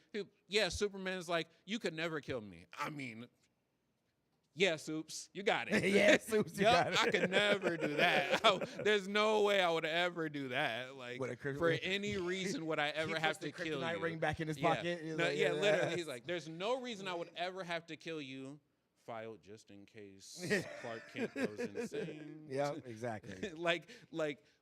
Speaker 2: Yeah, Superman's like, you could never kill me. I mean, yeah, Soups, you got it.
Speaker 3: Yeah, Soups, you got it.
Speaker 2: I could never do that. There's no way I would ever do that. Like, for any reason would I ever have to kill you.
Speaker 3: Kryptonite ring back in his pocket.
Speaker 2: Literally, he's like, there's no reason I would ever have to kill you. Filed just in case Clark Kent goes insane.
Speaker 3: Yeah, exactly.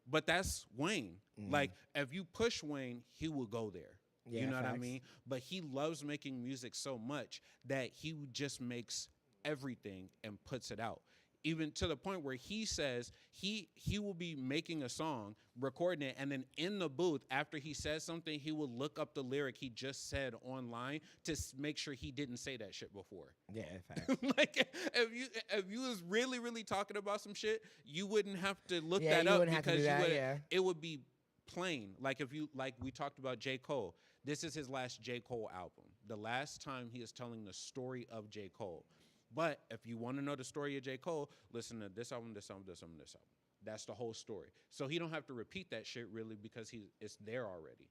Speaker 2: But that's Wayne. Like, if you push Wayne, he will go there.
Speaker 3: Yeah,
Speaker 2: you know
Speaker 3: facts.
Speaker 2: what I mean? But he loves making music so much that he just makes everything and puts it out. Even to the point where he says he will be making a song, recording it, and then in the booth, after he says something, he will look up the lyric he just said online to make sure he didn't say that shit before.
Speaker 3: Yeah, facts.
Speaker 2: Like, if you was really, really talking about some shit, you wouldn't have to look
Speaker 3: Yeah,
Speaker 2: that
Speaker 3: you
Speaker 2: up
Speaker 3: wouldn't have to
Speaker 2: because
Speaker 3: do that,
Speaker 2: it would be plain. Like, if you, like we talked about J. Cole, this is his last J. Cole album. The last time he is telling the story of J. Cole. But if you want to know the story of J. Cole, listen to this album, this album, this album, this album. That's the whole story. So he don't have to repeat that shit really because it's there already.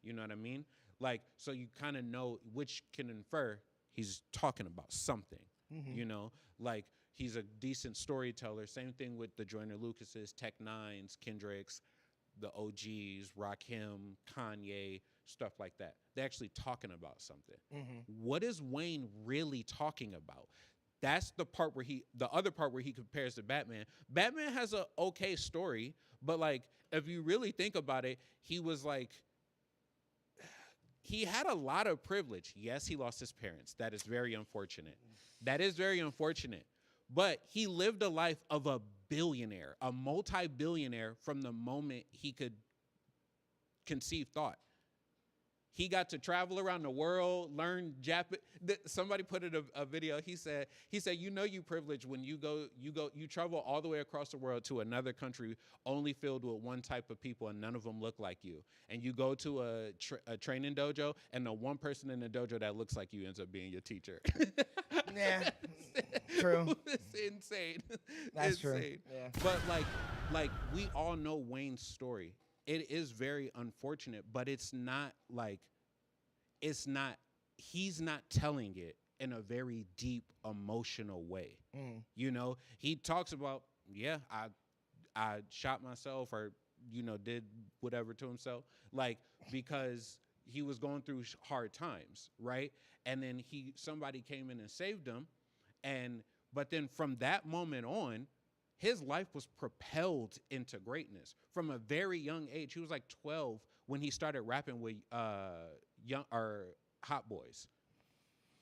Speaker 2: You know what I mean? Like, so you kind of know, which can infer he's talking about something. You know, like he's a decent storyteller. Same thing with the Joyner Lucases, Tech Nines, Kendricks, the OGs, Rakim, Kanye, stuff like that. They're actually talking about something. What is Wayne really talking about? That's the part where the other part where he compares to Batman. Batman has a okay story, but like, if you really think about it, he was like, he had a lot of privilege. Yes, he lost his parents. That is very unfortunate. That is very unfortunate. But he lived a life of a billionaire, a multi-billionaire from the moment he could conceive thought. He got to travel around the world, learn Japanese. Somebody put in a video. He said, you know, you privileged when you travel all the way across the world to another country only filled with one type of people and none of them look like you. And you go to a training dojo and the one person in the dojo that looks like you ends up being your teacher.
Speaker 3: Yeah, true.
Speaker 2: It's insane.
Speaker 3: That's
Speaker 2: insane.
Speaker 3: true. Yeah.
Speaker 2: But like we all know Wayne's story. It is very unfortunate, but it's not like, he's not telling it in a very deep emotional way. You know, he talks about, yeah, I shot myself or, you know, did whatever to himself, like, because he was going through hard times, right? And then somebody came in and saved him. But then from that moment on, his life was propelled into greatness from a very young age. He was like 12 when he started rapping with Hot Boys.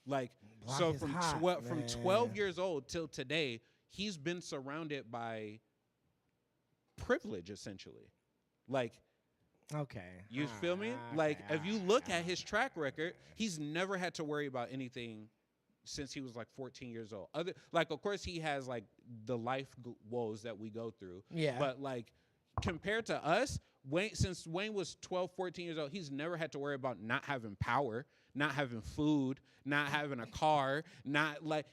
Speaker 2: Like,
Speaker 3: Block
Speaker 2: so
Speaker 3: is
Speaker 2: from
Speaker 3: hot,
Speaker 2: from
Speaker 3: man.
Speaker 2: 12 years old till today, he's been surrounded by privilege essentially. Like,
Speaker 3: okay.
Speaker 2: You feel me? Like, if you look at his track record, he's never had to worry about anything since he was like 14 years old. Of course, he has like the life woes that we go through.
Speaker 3: Yeah.
Speaker 2: But like, compared to us, since Wayne was 12, 14 years old, he's never had to worry about not having power, not having food, not having a car,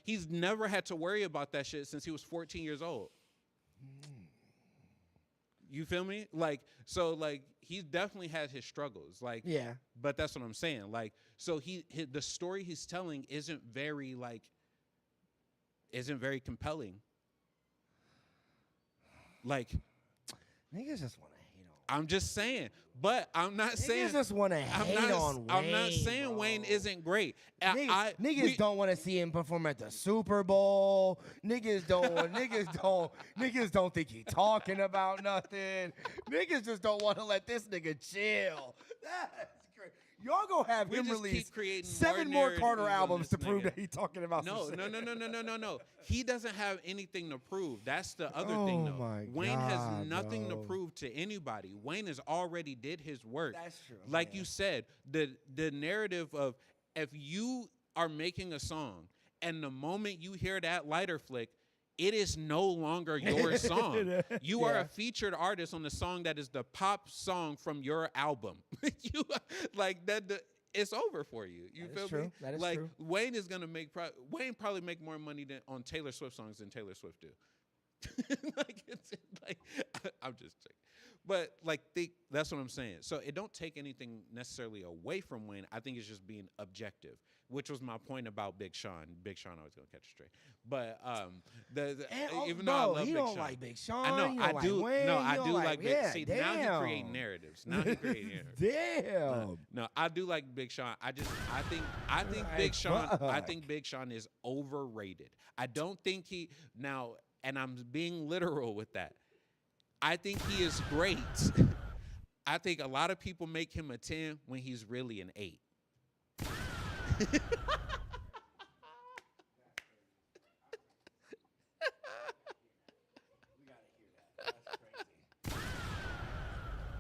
Speaker 2: he's never had to worry about that shit since he was 14 years old. You feel me? Like, so like, he definitely had his struggles. Like,
Speaker 3: yeah.
Speaker 2: But that's what I'm saying. Like, so the story he's telling isn't very compelling. Like,
Speaker 3: Niggas just want to hate on.
Speaker 2: I'm just saying, but I'm not saying.
Speaker 3: Niggas just want to hate on Wayne.
Speaker 2: I'm not saying
Speaker 3: bro.
Speaker 2: Wayne isn't great.
Speaker 3: Niggas don't want to see him perform at the Super Bowl. Niggas don't think he talking about nothing. Niggas just don't want to let this nigga chill. That's great. Y'all gonna have him release 7 more Carter albums to prove that he talking about some shit.
Speaker 2: No. He doesn't have anything to prove. That's the other thing, though.
Speaker 3: My
Speaker 2: Wayne has
Speaker 3: God,
Speaker 2: nothing
Speaker 3: bro.
Speaker 2: to prove to anybody. Wayne has already did his work.
Speaker 3: That's true.
Speaker 2: Like
Speaker 3: yeah.
Speaker 2: you said, the narrative of if you are making a song and the moment you hear that lighter flick, it is no longer your song. You are a featured artist on the song that is the pop song from your album. You like that. it's over for you. You
Speaker 3: That is
Speaker 2: feel me?
Speaker 3: true. That is
Speaker 2: like
Speaker 3: true.
Speaker 2: Wayne is gonna Wayne probably make more money on Taylor Swift songs than Taylor Swift do. Like it's like I'm just checking. But like that's what I'm saying. So it don't take anything necessarily away from Wayne. I think it's just being objective, which was my point about Big Sean. Big Sean always gonna catch a stray. But even though I love
Speaker 3: he
Speaker 2: Big
Speaker 3: don't
Speaker 2: Sean,
Speaker 3: like Big Sean.
Speaker 2: I know
Speaker 3: he
Speaker 2: I
Speaker 3: don't
Speaker 2: do.
Speaker 3: Like Wayne,
Speaker 2: No,
Speaker 3: he
Speaker 2: I
Speaker 3: don't
Speaker 2: do like Big.
Speaker 3: yeah,
Speaker 2: See,
Speaker 3: damn.
Speaker 2: now he create narratives. Now he create narratives.
Speaker 3: Damn.
Speaker 2: No, I do like Big Sean. I think
Speaker 3: Like,
Speaker 2: Big Sean. I
Speaker 3: fuck.
Speaker 2: think Big Sean is overrated. I don't think he now, and I'm being literal with that. I think he is great. I think a lot of people make him a 10 when he's really an 8.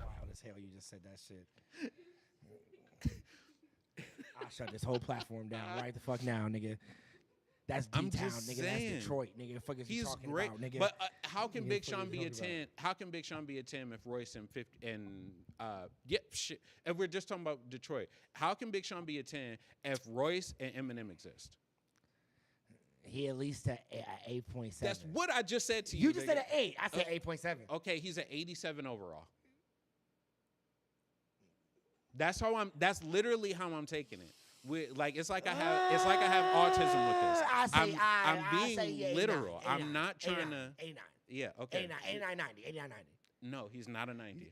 Speaker 3: Wild as hell you just said that shit. I'll shut this whole platform down right the fuck now, nigga. That's
Speaker 2: I'm
Speaker 3: D-Town,
Speaker 2: just
Speaker 3: nigga.
Speaker 2: saying.
Speaker 3: That's Detroit, nigga. Fuck is you
Speaker 2: He's
Speaker 3: talking
Speaker 2: great,
Speaker 3: about, nigga?
Speaker 2: but how can
Speaker 3: Nigga,
Speaker 2: Big
Speaker 3: fuck
Speaker 2: Sean
Speaker 3: is
Speaker 2: be
Speaker 3: you
Speaker 2: a
Speaker 3: talking
Speaker 2: 10? How can Big Sean be a 10 if Royce and 50 and shit? If we're just talking about Detroit, how can Big Sean be a 10 if Royce and Eminem exist?
Speaker 3: He at least at 8.7.
Speaker 2: That's what I just said to you.
Speaker 3: You just said
Speaker 2: nigga.
Speaker 3: an 8. I said 8.7.
Speaker 2: Okay, he's an 87 overall. That's literally how I'm taking it. It's like I have autism with this. I'm being literal. I'm not trying to.
Speaker 3: 89.
Speaker 2: Yeah. Okay.
Speaker 3: 89, 90. 89, 90.
Speaker 2: No, he's not a 90.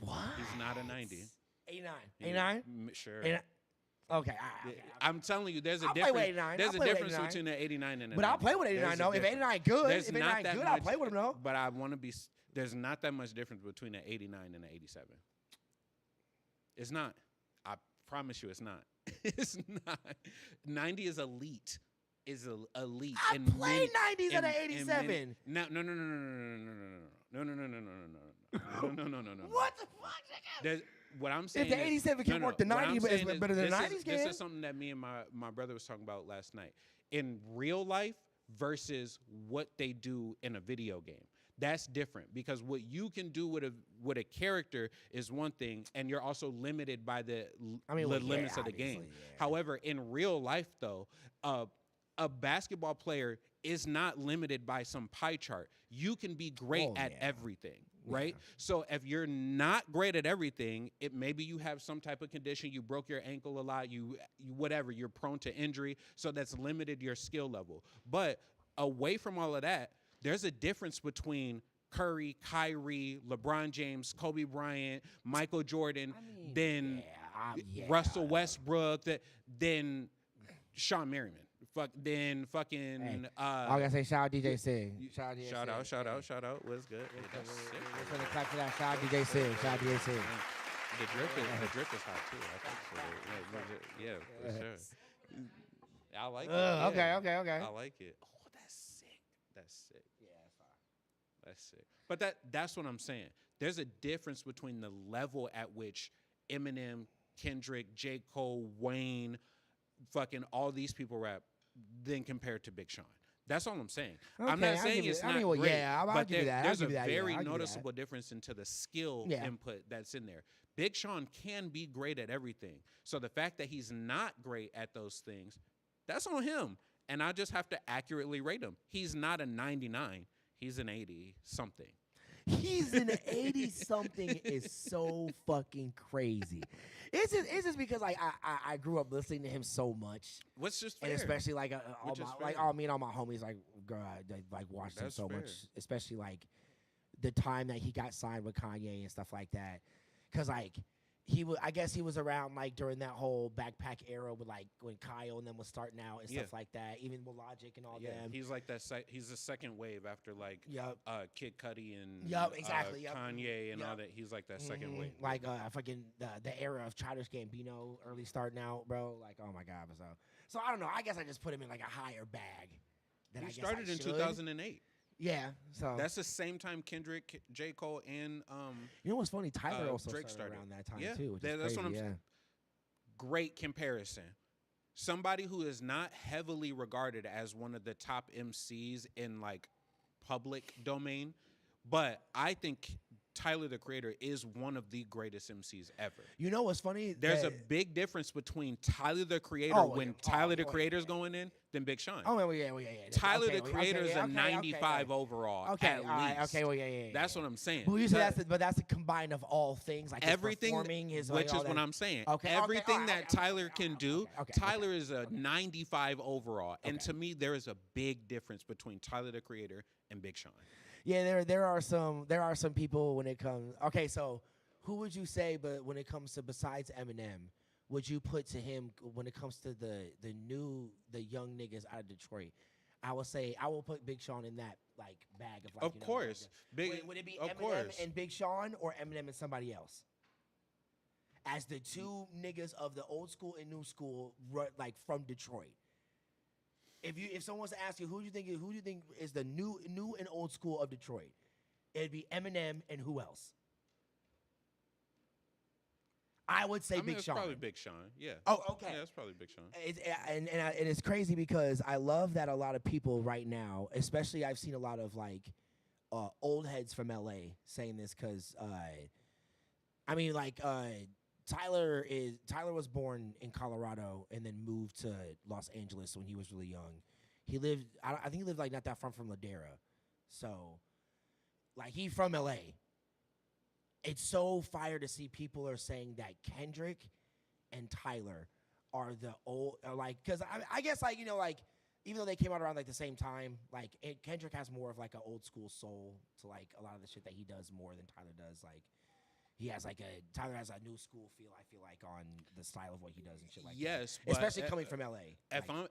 Speaker 3: What?
Speaker 2: He's not a 90.
Speaker 3: 89.
Speaker 2: He-
Speaker 3: 89?
Speaker 2: Sure.
Speaker 3: 89. Okay, all right. Okay.
Speaker 2: I'm telling you, there's a
Speaker 3: I'll play with
Speaker 2: difference.
Speaker 3: 89.
Speaker 2: There's
Speaker 3: I'll
Speaker 2: a
Speaker 3: play with
Speaker 2: difference
Speaker 3: 89.
Speaker 2: between an 89 and a
Speaker 3: But I'll
Speaker 2: 90.
Speaker 3: play with 89
Speaker 2: There's a
Speaker 3: though. If
Speaker 2: difference.
Speaker 3: 89 good,
Speaker 2: There's
Speaker 3: if
Speaker 2: not
Speaker 3: 89
Speaker 2: that
Speaker 3: good,
Speaker 2: much,
Speaker 3: I'll play with him though.
Speaker 2: But I want to be. There's not that much difference between an 89 and an 87. It's not. I promise you, it's not. It's not. 90 is elite. Elite.
Speaker 3: I played 90s at an 87.
Speaker 2: No.
Speaker 3: What the fuck?
Speaker 2: There's, what I'm saying
Speaker 3: If the 87 can work, the
Speaker 2: what
Speaker 3: 90
Speaker 2: I'm
Speaker 3: is
Speaker 2: saying
Speaker 3: better than the
Speaker 2: this
Speaker 3: 90s
Speaker 2: This
Speaker 3: can.
Speaker 2: is something that me and my brother was talking about last night. In real life versus what they do in a video game. That's different because what you can do with a character is one thing, and you're also limited by the limits of the game.
Speaker 3: Yeah.
Speaker 2: However, in real life, though, a basketball player is not limited by some pie chart. You can be great at everything, right? So if you're not great at everything, maybe you have some type of condition, you broke your ankle a lot, you whatever, you're prone to injury, so that's limited your skill level. But away from all of that, there's a difference between Curry, Kyrie, LeBron James, Kobe Bryant, Michael Jordan, then Russell Westbrook, then Sean Merriman. Then fucking.
Speaker 3: Hey, I gotta say, shout out DJ Sig.
Speaker 2: Shout out. What's good? Yeah, that's sick.
Speaker 3: Let's send a clap for that. Shout out DJ Sig. Shout out DJ Sig.
Speaker 2: The drip is hot too. I think so. Yeah, for sure. I like it.
Speaker 3: Okay.
Speaker 2: I like it. Oh, that's sick.
Speaker 3: Yeah, that's fine.
Speaker 2: That's sick. But that's what I'm saying. There's a difference between the level at which Eminem, Kendrick, J. Cole, Wayne, fucking all these people rap than compared to Big Sean. That's all I'm saying. I'm not saying it's not great, but there's a very noticeable difference into the skill input that's in there. Big Sean can be great at everything. So the fact that he's not great at those things, that's on him. And I just have to accurately rate him. He's not a 99. He's an 80-something.
Speaker 3: He's an 80-something is so fucking crazy. It's just because like I grew up listening to him so much.
Speaker 2: What's just fair?
Speaker 3: And especially like me and all my homies like watched him
Speaker 2: That's
Speaker 3: so
Speaker 2: fair.
Speaker 3: much, especially like the time that he got signed with Kanye and stuff like that. Cause like I guess he was around like during that whole backpack era with like when Kyle and them was starting out and stuff like that, even with Logic and all them.
Speaker 2: He's like that. He's the second wave after like Kid Cudi and Kanye and all that. He's like that second wave.
Speaker 3: Like fucking the era of Childish Gambino early starting out, bro. Like oh my god, so I don't know. I guess I just put him in like a higher bag.
Speaker 2: He started in 2008.
Speaker 3: Yeah, so
Speaker 2: that's the same time Kendrick, J. Cole, and
Speaker 3: you know what's funny? Tyler also
Speaker 2: Drake
Speaker 3: started around that time
Speaker 2: yeah,
Speaker 3: too. Which is
Speaker 2: that's
Speaker 3: crazy,
Speaker 2: what I'm saying. Great comparison. Somebody who is not heavily regarded as one of the top MCs in like public domain, but I think Tyler the Creator is one of the greatest MCs ever.
Speaker 3: You know what's funny?
Speaker 2: There's a big difference between Tyler the Creator Tyler the Creator's going in than Big Sean.
Speaker 3: Oh, yeah.
Speaker 2: Tyler the Creator is a 95 overall.
Speaker 3: Okay,
Speaker 2: at least.
Speaker 3: Okay,
Speaker 2: That's what I'm saying.
Speaker 3: But you say that's a combine of all things, like
Speaker 2: everything,
Speaker 3: his
Speaker 2: which
Speaker 3: like,
Speaker 2: is what I'm saying.
Speaker 3: Okay,
Speaker 2: everything that Tyler can do, Tyler is a 95 overall, and to me, there is a big difference between Tyler the Creator and Big Sean.
Speaker 3: Yeah, there are some people when it comes. Okay, so who would you say? But when it comes to besides Eminem, would you put to him when it comes to the young niggas out of Detroit? I will put Big Sean in that like bag of like.
Speaker 2: Of course,
Speaker 3: would it be Eminem and Big Sean or Eminem and somebody else? As the two niggas of the old school and new school, like from Detroit. If someone was to ask you who do you think is the new and old school of Detroit, it'd be Eminem and who else? I would say Big Sean.
Speaker 2: Probably Big Sean. Yeah.
Speaker 3: Oh, okay.
Speaker 2: Yeah, that's probably Big Sean.
Speaker 3: And it's crazy because I love that a lot of people right now, especially I've seen a lot of like old heads from LA saying this because Tyler was born in Colorado and then moved to Los Angeles when he was really young. I think he lived like not that far from Ladera. So, like he from LA. It's so fire to see people are saying that Kendrick and Tyler are the old, because I guess like, like even though they came out around like the same time, like Kendrick has more of like an old school soul to like a lot of the shit that he does more than Tyler does. Like, Tyler has a new school feel, I feel like, on the style of what he does and shit like that.
Speaker 2: Yes,
Speaker 3: especially coming from LA.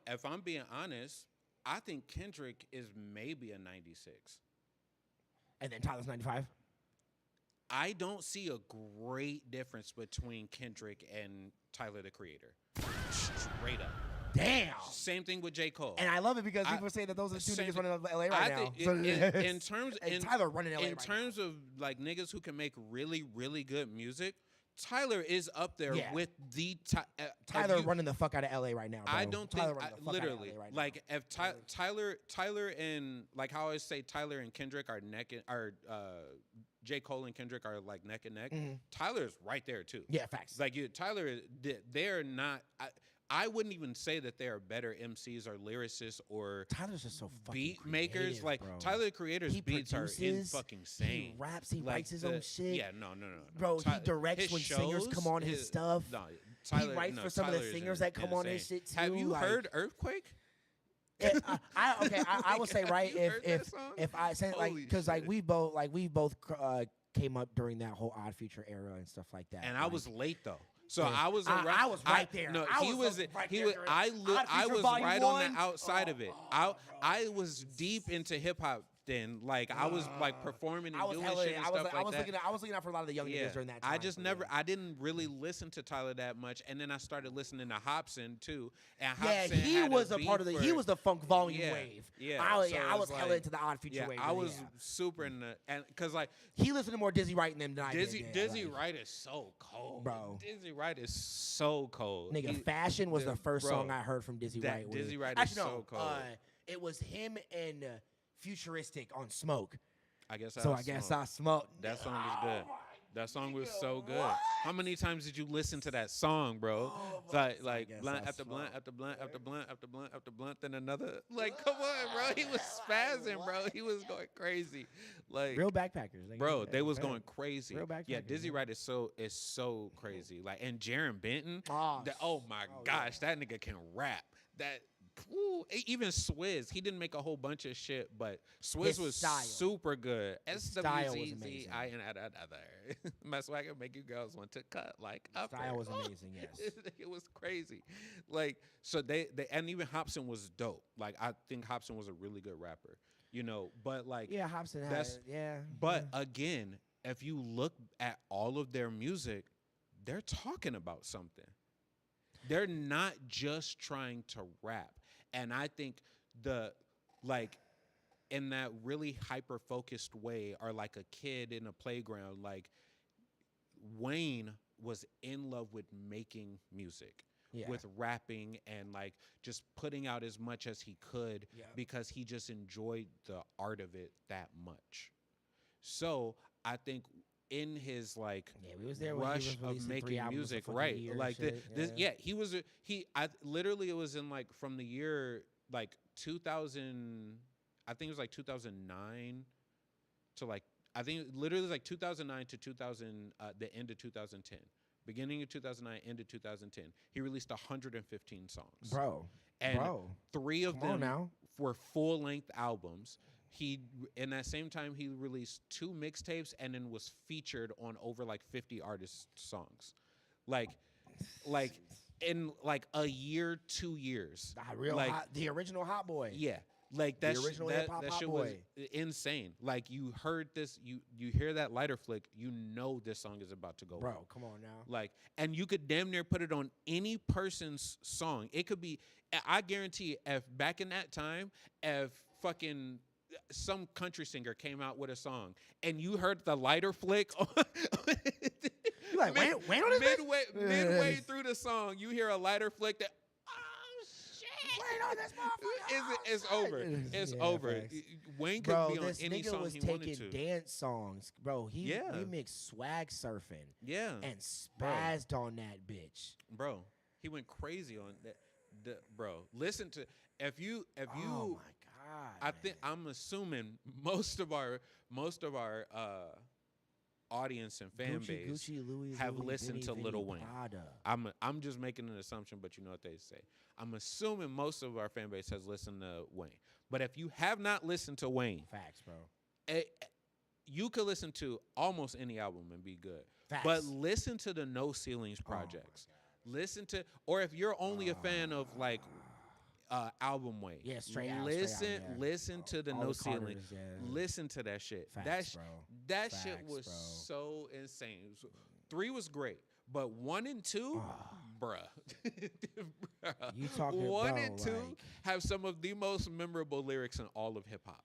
Speaker 2: If I'm being honest, I think Kendrick is maybe a 96.
Speaker 3: And then Tyler's 95?
Speaker 2: I don't see a great difference between Kendrick and Tyler the Creator. Straight up.
Speaker 3: Damn.
Speaker 2: Same thing with J. Cole.
Speaker 3: And I love it because people say that those are two niggas running LA right now.
Speaker 2: In terms
Speaker 3: Tyler running LA
Speaker 2: in terms of like niggas who can make really, really good music, Tyler is up there with the
Speaker 3: Tyler running the fuck out of LA right now, bro.
Speaker 2: I don't
Speaker 3: Tyler
Speaker 2: think literally
Speaker 3: right
Speaker 2: like
Speaker 3: now.
Speaker 2: if Tyler and like how I always say Tyler and Kendrick are J. Cole and Kendrick are like neck and neck. Mm-hmm. Tyler's right there too.
Speaker 3: Yeah, facts.
Speaker 2: Like Tyler, they're not. I wouldn't even say that they are better MCs or lyricists or
Speaker 3: Tyler's just so fucking
Speaker 2: beat makers.
Speaker 3: creative,
Speaker 2: like
Speaker 3: bro.
Speaker 2: Tyler the Creator's beats
Speaker 3: produces,
Speaker 2: are in fucking insane.
Speaker 3: He raps, he writes his own shit.
Speaker 2: Yeah, no.
Speaker 3: Bro, he directs when singers come on his stuff.
Speaker 2: No, Tyler,
Speaker 3: he writes for some of the singers that come on his shit too.
Speaker 2: Have you heard Earthquake?
Speaker 3: I will say right if I say like because like we both came up during that whole Odd Future era and stuff like that.
Speaker 2: And I was late though. So I was around.
Speaker 3: I was right there.
Speaker 2: No,
Speaker 3: he was.
Speaker 2: I was right on the outside of it. I was deep into hip hop then. Like I was like performing and doing shit and stuff like that.
Speaker 3: I was looking out for a lot of the young niggas during that time.
Speaker 2: I didn't really listen to Tyler that much, and then I started listening to Hobson too. And
Speaker 3: he was a part of the. He was the funk volume wave.
Speaker 2: Yeah,
Speaker 3: I was hella into the Odd Future wave.
Speaker 2: I was super in the and because like
Speaker 3: he listened to more Dizzy Wright than I did.
Speaker 2: Dizzy Wright is so cold,
Speaker 3: bro.
Speaker 2: Dizzy Wright is so cold.
Speaker 3: Nigga, Fashion was the first song I heard from Dizzy Wright.
Speaker 2: Dizzy Wright is so cold.
Speaker 3: It was him and Futuristic on Smoke.
Speaker 2: I guess
Speaker 3: I smoked.
Speaker 2: That song was good. That song was so good. How many times did you listen to that song, bro? Like blunt after blunt after blunt after blunt after blunt after blunt, then another. Like, come on, bro. He was spazzing, bro. He was going crazy. Like
Speaker 3: real backpackers,
Speaker 2: bro. They was going crazy.
Speaker 3: Real backpackers.
Speaker 2: Yeah, Dizzy Wright is so crazy. Like, and Jaron Benton. Oh my gosh, that nigga can rap. That. Ooh, even Swizz, he didn't make a whole bunch of shit, but Swizz was super good. SWZZ, I and other. My swagger make you girls want to cut like up.
Speaker 3: Style was amazing, yes.
Speaker 2: It was crazy. Like, so they and even Hobson was dope. Like, I think Hobson was a really good rapper, but like.
Speaker 3: Yeah, Hobson
Speaker 2: But again, if you look at all of their music, they're talking about something. They're not just trying to rap. And I think in that really hyper-focused way, or like a kid in a playground, like Wayne was in love with making music, with rapping and like just putting out as much as he could because he just enjoyed the art of it that much. So I think in his like
Speaker 3: we was there when he
Speaker 2: rush
Speaker 3: was
Speaker 2: of
Speaker 3: releasing 3
Speaker 2: making
Speaker 3: albums a
Speaker 2: music,
Speaker 3: fucking
Speaker 2: right?
Speaker 3: year
Speaker 2: Like
Speaker 3: and shit.
Speaker 2: he was I literally it was in like from the year like 2000, I think it was like 2009 to like I think literally like 2009 to 2000 the end of 2010. Beginning of 2009, end of 2010, he released 115 songs.
Speaker 3: Bro.
Speaker 2: And
Speaker 3: Bro.
Speaker 2: 3 of
Speaker 3: Come on
Speaker 2: them
Speaker 3: now.
Speaker 2: were full-length albums. He in that same time he released 2 mixtapes and then was featured on over like 50 artist songs. Like in like a year, 2 years.
Speaker 3: The original Hot Boy.
Speaker 2: Yeah. Like that,
Speaker 3: The original
Speaker 2: that,
Speaker 3: hip-hop
Speaker 2: that
Speaker 3: Hot
Speaker 2: shit
Speaker 3: Boy.
Speaker 2: was insane. Like you heard this, you hear that lighter flick, you know this song is about to go.
Speaker 3: Bro,
Speaker 2: on.
Speaker 3: come on now.
Speaker 2: Like, and you could damn near put it on any person's song. It could be, I guarantee, if back in that time, if fucking some country singer came out with a song and you heard the lighter flick.
Speaker 3: You like, Wayne on this bitch?
Speaker 2: midway through the song, you hear a lighter flick that.
Speaker 3: Wayne on this motherfucker.
Speaker 2: It's over. It's over.
Speaker 3: Facts.
Speaker 2: Wayne could
Speaker 3: Bro,
Speaker 2: be on
Speaker 3: this
Speaker 2: any
Speaker 3: nigga
Speaker 2: song
Speaker 3: was
Speaker 2: he wanted
Speaker 3: taking
Speaker 2: to.
Speaker 3: dance songs. Bro, he mixed swag surfing
Speaker 2: Yeah.
Speaker 3: and spazzed on that bitch.
Speaker 2: Bro, he went crazy on that. Bro, listen to if you
Speaker 3: Oh my God.
Speaker 2: I'm assuming most of our audience and fan base have listened to Lil Wayne. I'm just making an assumption, but you know what they say. I'm assuming most of our fan base has listened to Wayne. But if you have not listened to Wayne,
Speaker 3: Facts, bro.
Speaker 2: You could listen to almost any album and be good.
Speaker 3: Facts.
Speaker 2: But listen to the No Ceilings projects. Listen to, or if you're only a fan of like album Wayne,
Speaker 3: Yeah, straight out,
Speaker 2: listen to the
Speaker 3: All
Speaker 2: No
Speaker 3: the
Speaker 2: Ceiling.
Speaker 3: Carters, yeah.
Speaker 2: Listen to that shit.
Speaker 3: Facts, bro.
Speaker 2: That
Speaker 3: Facts,
Speaker 2: shit was
Speaker 3: bro.
Speaker 2: so insane. 3 was great, but 1 and 2, bruh.
Speaker 3: You talking,
Speaker 2: 1
Speaker 3: bro,
Speaker 2: and 2
Speaker 3: like-
Speaker 2: have some of the most memorable lyrics in all of hip hop.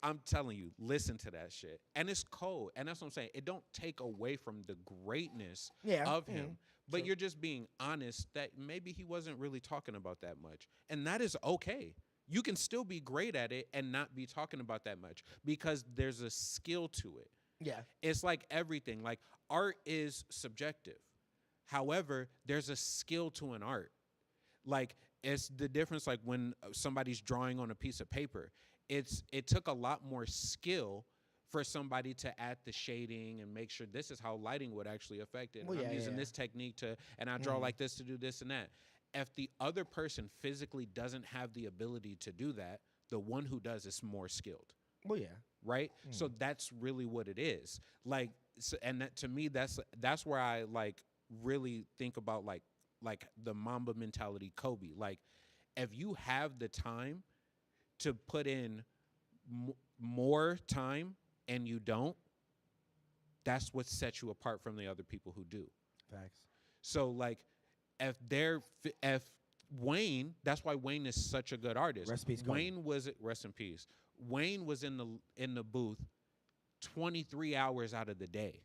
Speaker 2: I'm telling you, listen to that shit, and it's cold, and that's what I'm saying. It don't take away from the greatness of him, but you're just being honest that maybe he wasn't really talking about that much, and that is okay. You can still be great at it and not be talking about that much because there's a skill to it.
Speaker 3: Yeah.
Speaker 2: It's like everything. Like art is subjective. However, there's a skill to an art. Like it's the difference like when somebody's drawing on a piece of paper. It took a lot more skill for somebody to add the shading and make sure this is how lighting would actually affect it. I'm using this technique and I draw like this to do this and that. If the other person physically doesn't have the ability to do that, the one who does is more skilled.
Speaker 3: Well, yeah.
Speaker 2: Right? So that's really what it is. Like, and that, to me, that's where I like really think about like the Mamba mentality, Kobe. Like, if you have the time to put in more time and you don't, that's what sets you apart from the other people who do.
Speaker 3: Facts.
Speaker 2: So like, if Wayne, that's why Wayne is such a good artist.
Speaker 3: Rest in peace,
Speaker 2: Wayne was rest in peace. Wayne was in the booth 23 hours out of the day.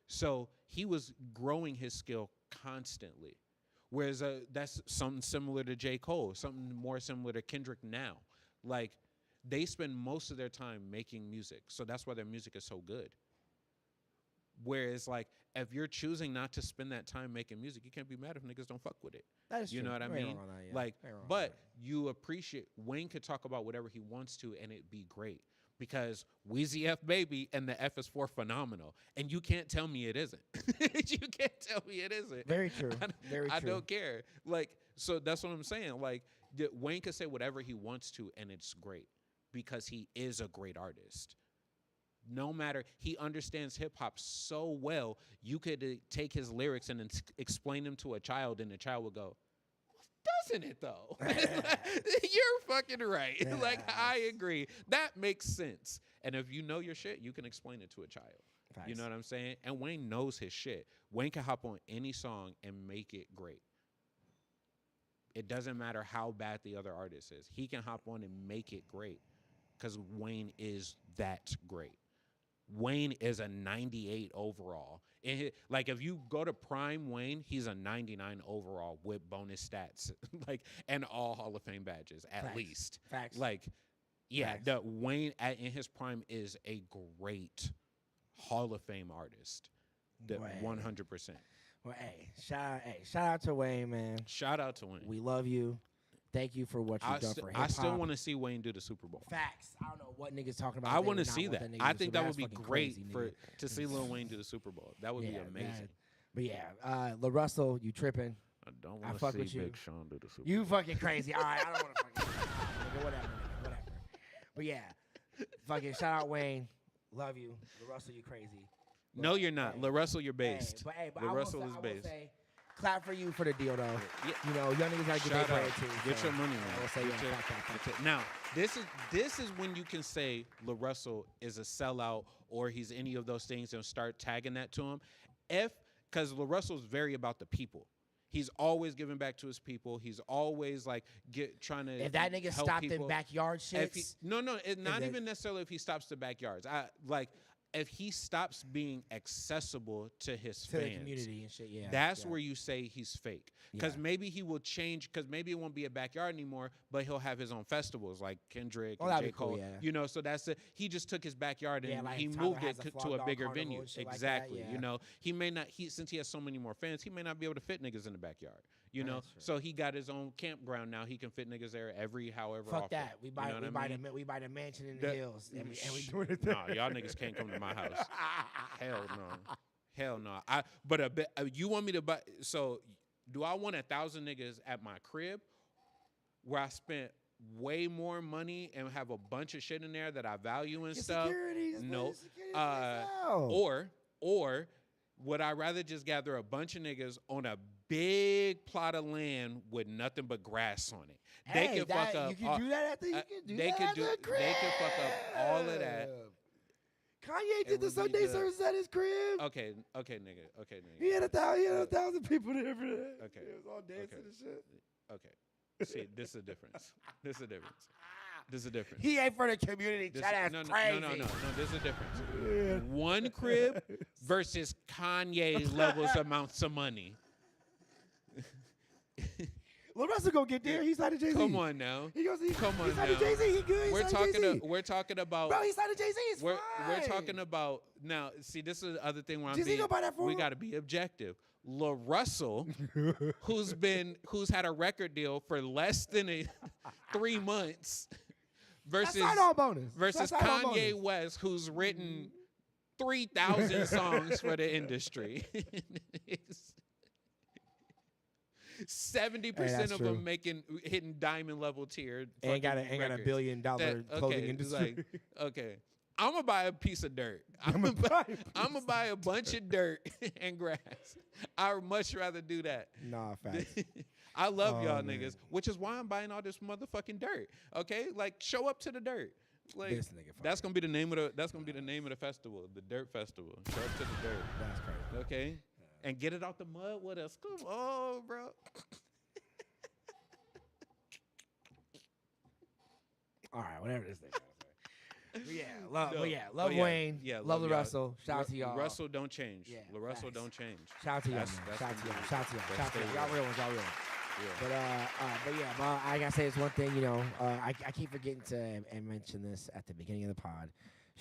Speaker 2: So he was growing his skill constantly. Whereas that's something similar to J. Cole, something more similar to Kendrick now. Like, they spend most of their time making music. So that's why their music is so good. Whereas, like, if you're choosing not to spend that time making music, you can't be mad if niggas don't fuck with it.
Speaker 3: That is
Speaker 2: you
Speaker 3: true.
Speaker 2: know what I
Speaker 3: You ain't
Speaker 2: mean?
Speaker 3: wrong on that, yeah.
Speaker 2: Like,
Speaker 3: You ain't wrong on
Speaker 2: but
Speaker 3: that.
Speaker 2: you appreciate, Wayne could talk about whatever he wants to and it be great. Because Wheezy F Baby and the F is for phenomenal. And you can't tell me it isn't. You can't tell me it isn't.
Speaker 3: Very true. Very
Speaker 2: I
Speaker 3: true.
Speaker 2: don't care. Like, so that's what I'm saying. Like, Wayne could say whatever he wants to and it's great. Because he is a great artist. No matter, he understands hip hop so well, you could take his lyrics and explain them to a child, and the child would go, doesn't it though? You're fucking right.
Speaker 3: Yeah.
Speaker 2: Like, I agree. That makes sense. And if you know your shit, you can explain it to a child.
Speaker 3: Facts.
Speaker 2: You know what I'm saying? And Wayne knows his shit. Wayne can hop on any song and make it great. It doesn't matter how bad the other artist is. He can hop on and make it great because Wayne is that great. Wayne is a 98 overall. Like, if you go to Prime Wayne, he's a 99 overall with bonus stats, like, and all Hall of Fame badges, at
Speaker 3: Facts.
Speaker 2: least.
Speaker 3: Facts.
Speaker 2: Like, Yeah,
Speaker 3: Facts.
Speaker 2: the Wayne in his prime is a great Hall of Fame artist.
Speaker 3: Boy.
Speaker 2: 100%.
Speaker 3: Well, shout out to Wayne, man.
Speaker 2: Shout out to Wayne.
Speaker 3: We love you. Thank you for what you've done for hip hop.
Speaker 2: I still want to see Wayne do the Super Bowl.
Speaker 3: Facts. I don't know what niggas talking about.
Speaker 2: I want to see that. I think that would be great to see Lil Wayne do the Super Bowl. That would be amazing.
Speaker 3: Man. But yeah, Lil Russell, you tripping?
Speaker 2: I don't want to see Big Sean do the Super Bowl.
Speaker 3: You fucking crazy. All right, I don't want to fucking whatever. But yeah, fucking shout out Wayne. Love you. Lil Russell, you crazy. But,
Speaker 2: no, you're not. Lil Russell, you're based.
Speaker 3: But
Speaker 2: Lil Russell is
Speaker 3: I will
Speaker 2: based.
Speaker 3: say, clap for you for the deal, though.
Speaker 2: Yeah.
Speaker 3: You know, young niggas gotta get their bread too.
Speaker 2: Get your money, man.
Speaker 3: I will say, clap.
Speaker 2: Now, this is when you can say Lil Russell is a sellout or he's any of those things and start tagging that to him. Because Lil Russell's very about the people. He's always giving back to his people. He's always like trying to.
Speaker 3: If that nigga
Speaker 2: help
Speaker 3: stopped
Speaker 2: people.
Speaker 3: in backyard shits.
Speaker 2: Not even necessarily if he stops the backyards. If he stops being accessible to his fans,
Speaker 3: the community and shit, yeah.
Speaker 2: That's where you say he's fake. Because
Speaker 3: Yeah.
Speaker 2: maybe he will change, because maybe it won't be a backyard anymore, but he'll have his own festivals like Kendrick and
Speaker 3: that'd
Speaker 2: J.
Speaker 3: be cool,
Speaker 2: Cole.
Speaker 3: yeah.
Speaker 2: You know, so that's it. He just took his backyard and
Speaker 3: like
Speaker 2: he
Speaker 3: Tyler
Speaker 2: moved
Speaker 3: has
Speaker 2: it
Speaker 3: a
Speaker 2: to a
Speaker 3: Flog
Speaker 2: bigger
Speaker 3: Dog
Speaker 2: venue.
Speaker 3: Carnival and shit like that,
Speaker 2: Exactly.
Speaker 3: yeah.
Speaker 2: You know, he may not, since he has so many more fans, he may not be able to fit niggas in the backyard. You know,
Speaker 3: That's true.
Speaker 2: so he got his own campground now. He can fit niggas there however
Speaker 3: Fuck
Speaker 2: often.
Speaker 3: that. We buy
Speaker 2: You know what I mean?
Speaker 3: we buy the mansion in the hills and we
Speaker 2: Shh.
Speaker 3: doing it there.
Speaker 2: Nah, y'all niggas can't come to my house. Hell no. You want me to buy? So, do I want 1,000 niggas at my crib where I spent way more money and have a bunch of shit in there that I value and
Speaker 3: Get
Speaker 2: stuff?
Speaker 3: securities, man.
Speaker 2: No.
Speaker 3: Securities out.
Speaker 2: Or would I rather just gather a bunch of niggas on a big plot of land with nothing but grass on it? They can fuck up.
Speaker 3: You can do that at the. You can do
Speaker 2: they
Speaker 3: that
Speaker 2: could
Speaker 3: at
Speaker 2: do.
Speaker 3: the crib.
Speaker 2: They can fuck up all of that.
Speaker 3: Kanye
Speaker 2: It
Speaker 3: did the
Speaker 2: would be
Speaker 3: Sunday
Speaker 2: the-
Speaker 3: service at his crib.
Speaker 2: Okay, nigga.
Speaker 3: He had 1,000 people there for that.
Speaker 2: Okay.
Speaker 3: It was all dancing and shit.
Speaker 2: Okay. See, this is a difference. This is a difference.
Speaker 3: He ain't for the community. That's crazy.
Speaker 2: No. There's a difference. Yeah. One crib versus Kanye levels amounts of money.
Speaker 3: Lil Russell go get there. He's signed to Jay-Z.
Speaker 2: Come on now.
Speaker 3: Come
Speaker 2: on
Speaker 3: signed to
Speaker 2: now.
Speaker 3: Jay-Z. He good.
Speaker 2: We're talking about.
Speaker 3: Bro, he signed to Jay-Z. It's
Speaker 2: we're
Speaker 3: fine.
Speaker 2: talking about now. See, this is the other thing where
Speaker 3: Jay-Z gonna buy that for
Speaker 2: we
Speaker 3: him?
Speaker 2: got to be objective. Lil Russell, who's had a record deal for less than 3 months, versus
Speaker 3: That's sign-on bonus.
Speaker 2: versus
Speaker 3: That's sign-on
Speaker 2: Kanye
Speaker 3: bonus.
Speaker 2: West, who's written 3,000 songs for the industry. 70%
Speaker 3: that's
Speaker 2: of
Speaker 3: true.
Speaker 2: them hitting diamond level tier.
Speaker 3: Ain't got a
Speaker 2: fucking
Speaker 3: $1
Speaker 2: records.
Speaker 3: billion
Speaker 2: That-
Speaker 3: clothing
Speaker 2: okay,
Speaker 3: industry.
Speaker 2: Like, okay, I'm gonna buy a piece of dirt. I'm gonna buy a bunch of dirt and grass. I would much rather do that.
Speaker 3: Nah, facts.
Speaker 2: I love y'all
Speaker 3: man.
Speaker 2: niggas, which is why I'm buying all this motherfucking dirt. Okay, like show up to the dirt. Like
Speaker 3: This nigga
Speaker 2: that's gonna be the name of the festival, the Dirt Festival. Show up to the dirt.
Speaker 3: That's crazy.
Speaker 2: Okay, and get it out the mud with us. Come on, bro.
Speaker 3: All right, whatever this thing. Love
Speaker 2: Oh, yeah.
Speaker 3: Wayne.
Speaker 2: Yeah,
Speaker 3: love the
Speaker 2: y'all.
Speaker 3: Russell. Shout out to y'all.
Speaker 2: Russell don't change.
Speaker 3: Yeah,
Speaker 2: Russell
Speaker 3: facts.
Speaker 2: don't change.
Speaker 3: Shout out to y'all, man.
Speaker 2: That's
Speaker 3: Shout out to
Speaker 2: the
Speaker 3: y'all.
Speaker 2: dude.
Speaker 3: Shout out to y'all.
Speaker 2: That's
Speaker 3: Shout out to
Speaker 2: the
Speaker 3: y'all. Y'all
Speaker 2: dude.
Speaker 3: real ones. Y'all real ones.
Speaker 2: Yeah.
Speaker 3: But yeah, I gotta say it's one thing. You know, I keep forgetting to mention this at the beginning of the pod.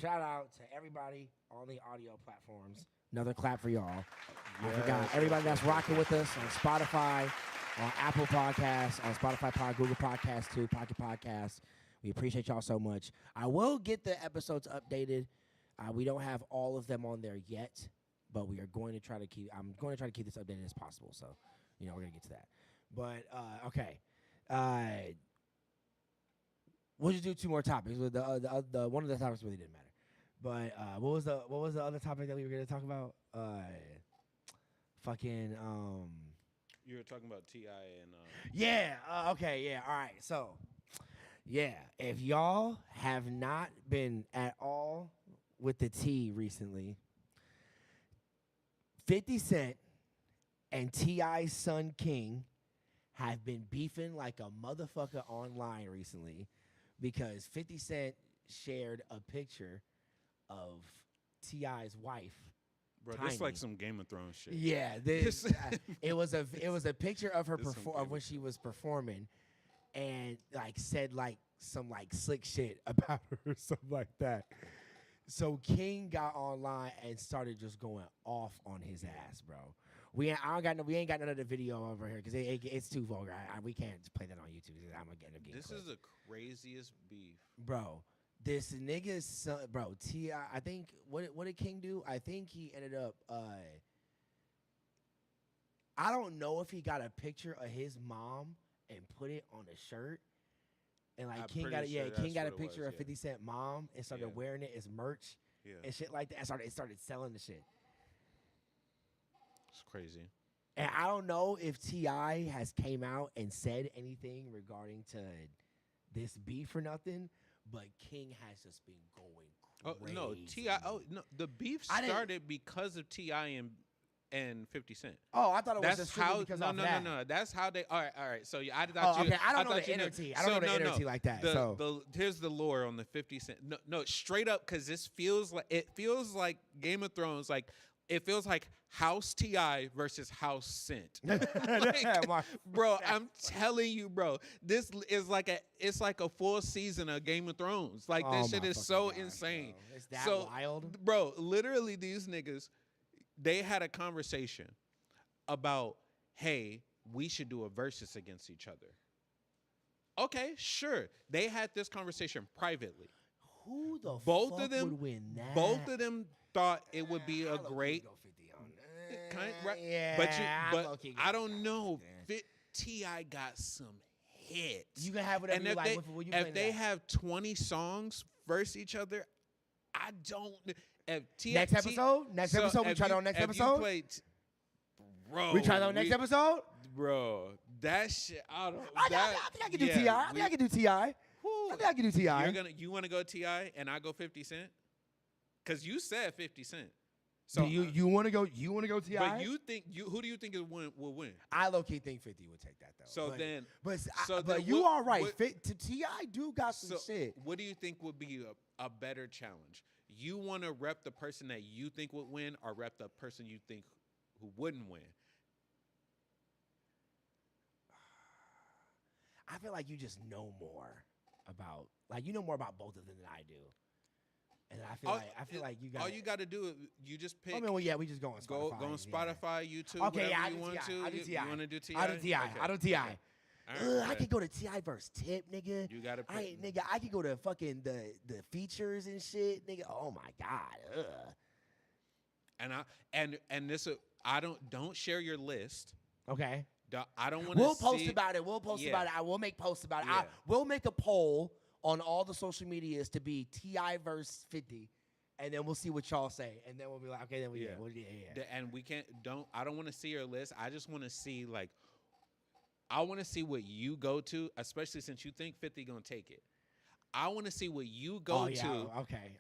Speaker 3: Shout out to everybody on the audio platforms. Another clap for y'all. I forgot everybody that's rocking with us on Spotify, on Apple Podcasts, on Spotify Pod, Google Podcasts too, Pocket Podcasts. We appreciate y'all so much. I will get the episodes updated. We don't have all of them on there yet, but we are going to try to keep. I'm going to try to keep this updated as possible. So, you know, we're gonna get to that. But okay, we'll just do 2 more topics. With the one of the topics really didn't matter. But what was the other topic that we were gonna talk about? Fucking
Speaker 2: You were talking about T.I. and
Speaker 3: yeah. Okay. Yeah. All right. So. Yeah, if y'all have not been at all with the T recently, 50 Cent and T.I.'s son King have been beefing like a motherfucker online recently because 50 Cent shared a picture of T.I.'s wife.
Speaker 2: bro,
Speaker 3: Tiny.
Speaker 2: this like some Game of Thrones shit.
Speaker 3: Yeah, this it was a picture of her
Speaker 2: This some
Speaker 3: of when she was performing, and like said like some like slick shit about her or something like that. So King got online and started just going off on his ass, bro. We ain't got none of the video over here because it's too vulgar. We can't play that on YouTube. I'm gonna get
Speaker 2: This is the craziest beef,
Speaker 3: bro. This nigga's son, bro. T.I. I think what did King do? I think he ended up. I don't know if he got a picture of his mom and put it on a shirt. And like King got a picture of 50 Cent mom and started wearing it as merch and shit like that. And started selling the shit.
Speaker 2: It's crazy.
Speaker 3: And I don't know if T.I. has came out and said anything regarding to this beef or nothing, but King has just been going crazy.
Speaker 2: Oh no, T.I. Oh no, the beef started because of T.I. and 50 Cent.
Speaker 3: Oh, I thought it was just because of that.
Speaker 2: No. That's how they. All right. So I thought you.
Speaker 3: Okay. I don't know the inner T. I don't know the inner T like that.
Speaker 2: Here's the lore on the 50 Cent. No, straight up, because this feels like Game of Thrones. Like it feels like House T.I. versus House Cent. Bro, I'm telling you, bro. This is like a full season of Game of Thrones. Like this shit is so insane.
Speaker 3: Bro. Is that wild,
Speaker 2: bro? Literally, these niggas. They had a conversation about, hey, we should do a versus against each other. Okay, sure. They had this conversation privately.
Speaker 3: Who the fuck would win that?
Speaker 2: Both of them thought it would be a great. Right? Yeah, but I don't know. T.I. got some hits.
Speaker 3: You can have whatever you like.
Speaker 2: If they have 20 songs versus each other, I don't. Next
Speaker 3: episode, we try that on next episode. We try that on next episode,
Speaker 2: bro. That shit, I think
Speaker 3: I can do T.I. I think I can do T.I. I think I can do T.I.
Speaker 2: You want to go T.I. and I go 50 Cent? Because you said 50 Cent. So
Speaker 3: you want to go? You want to go T.I.?
Speaker 2: But who do you think will win?
Speaker 3: I low key think 50 would take that though.
Speaker 2: But
Speaker 3: you are right. T.I. do got some shit.
Speaker 2: What do you think would be a better challenge? You want to rep the person that you think would win, or rep the person you think who wouldn't win?
Speaker 3: I feel like you just know more about, you know more about both of them than I do. And I feel like you got.
Speaker 2: All you got to do is you just pick.
Speaker 3: I mean, we just go on Spotify.
Speaker 2: Go on Spotify, YouTube.
Speaker 3: Okay,
Speaker 2: yeah,
Speaker 3: you want to.
Speaker 2: You want to do T.I.?
Speaker 3: I do T.I.
Speaker 2: Okay.
Speaker 3: I do T.I.
Speaker 2: Okay. Right,
Speaker 3: I could go to T.I. versus Tip, nigga.
Speaker 2: You gotta pick.
Speaker 3: I could go to fucking the features and shit, nigga. Oh my god.
Speaker 2: And this don't share your list.
Speaker 3: Okay.
Speaker 2: I don't want to.
Speaker 3: We'll post about it. We'll post about it. I will make posts about it.
Speaker 2: Yeah.
Speaker 3: We'll make a poll on all the social medias to be T.I. versus 50. And then we'll see what y'all say, and then we'll be like, okay, then yeah.
Speaker 2: And we can't. I don't want to see your list. I just want to see I want to see what you go to, especially since you think 50 gonna take it. I want to see what you go to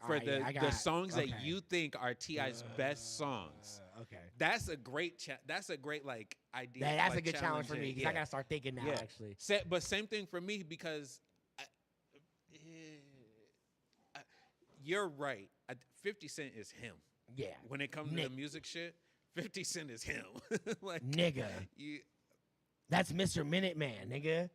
Speaker 2: for the songs that you think are T.I.'s best songs.
Speaker 3: Okay,
Speaker 2: that's a great idea.
Speaker 3: That's a good challenge for me because I gotta start thinking now. Actually,
Speaker 2: but same thing for me because you're right. 50 Cent is him.
Speaker 3: Yeah.
Speaker 2: When it comes to the music shit, 50 Cent is him.
Speaker 3: Nigga. That's Mr. Minuteman, nigga.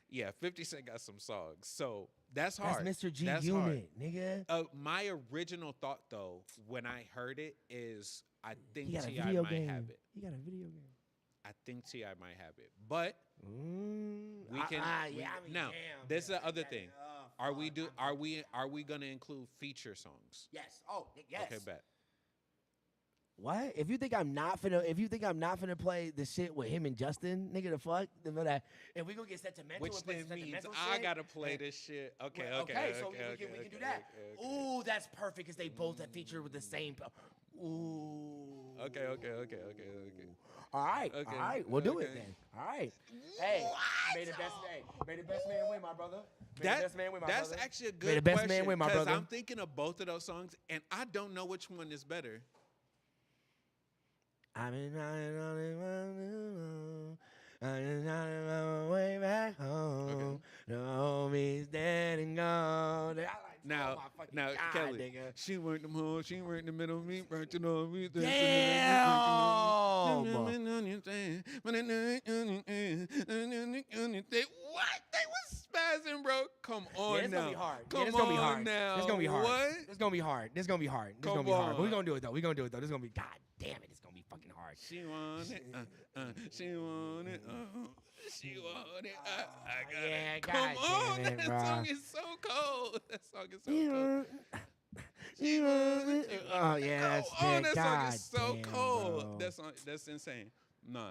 Speaker 2: Yeah, 50 Cent got some songs. So that's hard.
Speaker 3: That's Mr. G Unit, nigga.
Speaker 2: My original thought, though, when I heard it, is I think T.I. might have it.
Speaker 3: He got a video game.
Speaker 2: I think T.I. might have it. But we can. Now, this is the other thing. Are we gonna include feature songs?
Speaker 3: Yes. Oh, yes.
Speaker 2: Okay, bet.
Speaker 3: What? If you think I'm not finna play the shit with him and Justin, nigga, the fuck? If we gonna get sentimental,
Speaker 2: which then means I gotta play this shit. Okay, we can
Speaker 3: do that. Ooh, that's perfect because they both have featured with the same. Ooh.
Speaker 2: Okay.
Speaker 3: All right. We'll do it then. All right. Hey, may the best man win, my brother.
Speaker 2: That's actually a good question. May the best man win, my brother. Because I'm thinking of both of those songs, and I don't know which one is better.
Speaker 3: I've been on my way back home. The homie's dead and gone. I like
Speaker 2: Now,
Speaker 3: my fucking
Speaker 2: now,
Speaker 3: God,
Speaker 2: Kelly,
Speaker 3: nigga.
Speaker 2: she worked them whole. She worked the middle meat, burnt it on me.
Speaker 3: Damn.
Speaker 2: What? They was spazzing, bro. Come on
Speaker 3: It's
Speaker 2: now.
Speaker 3: gonna be hard.
Speaker 2: Come
Speaker 3: It's gonna be
Speaker 2: on
Speaker 3: hard.
Speaker 2: now.
Speaker 3: It's gonna be hard.
Speaker 2: What?
Speaker 3: It's gonna be hard. It's gonna be hard. It's gonna be
Speaker 2: Come
Speaker 3: hard. But we're
Speaker 2: on.
Speaker 3: gonna do it though. We're gonna do it though. This is gonna be. God damn it. It's gonna be fucking hard.
Speaker 2: She want it. She want it. She want it. I got
Speaker 3: Yeah,
Speaker 2: it.
Speaker 3: God
Speaker 2: Come on.
Speaker 3: damn it,
Speaker 2: That
Speaker 3: bro.
Speaker 2: song is so cold. That song is so cold.
Speaker 3: Oh yeah, that's
Speaker 2: Oh,
Speaker 3: it.
Speaker 2: that
Speaker 3: God
Speaker 2: song is so
Speaker 3: damn,
Speaker 2: cold.
Speaker 3: bro.
Speaker 2: That's insane. Nah.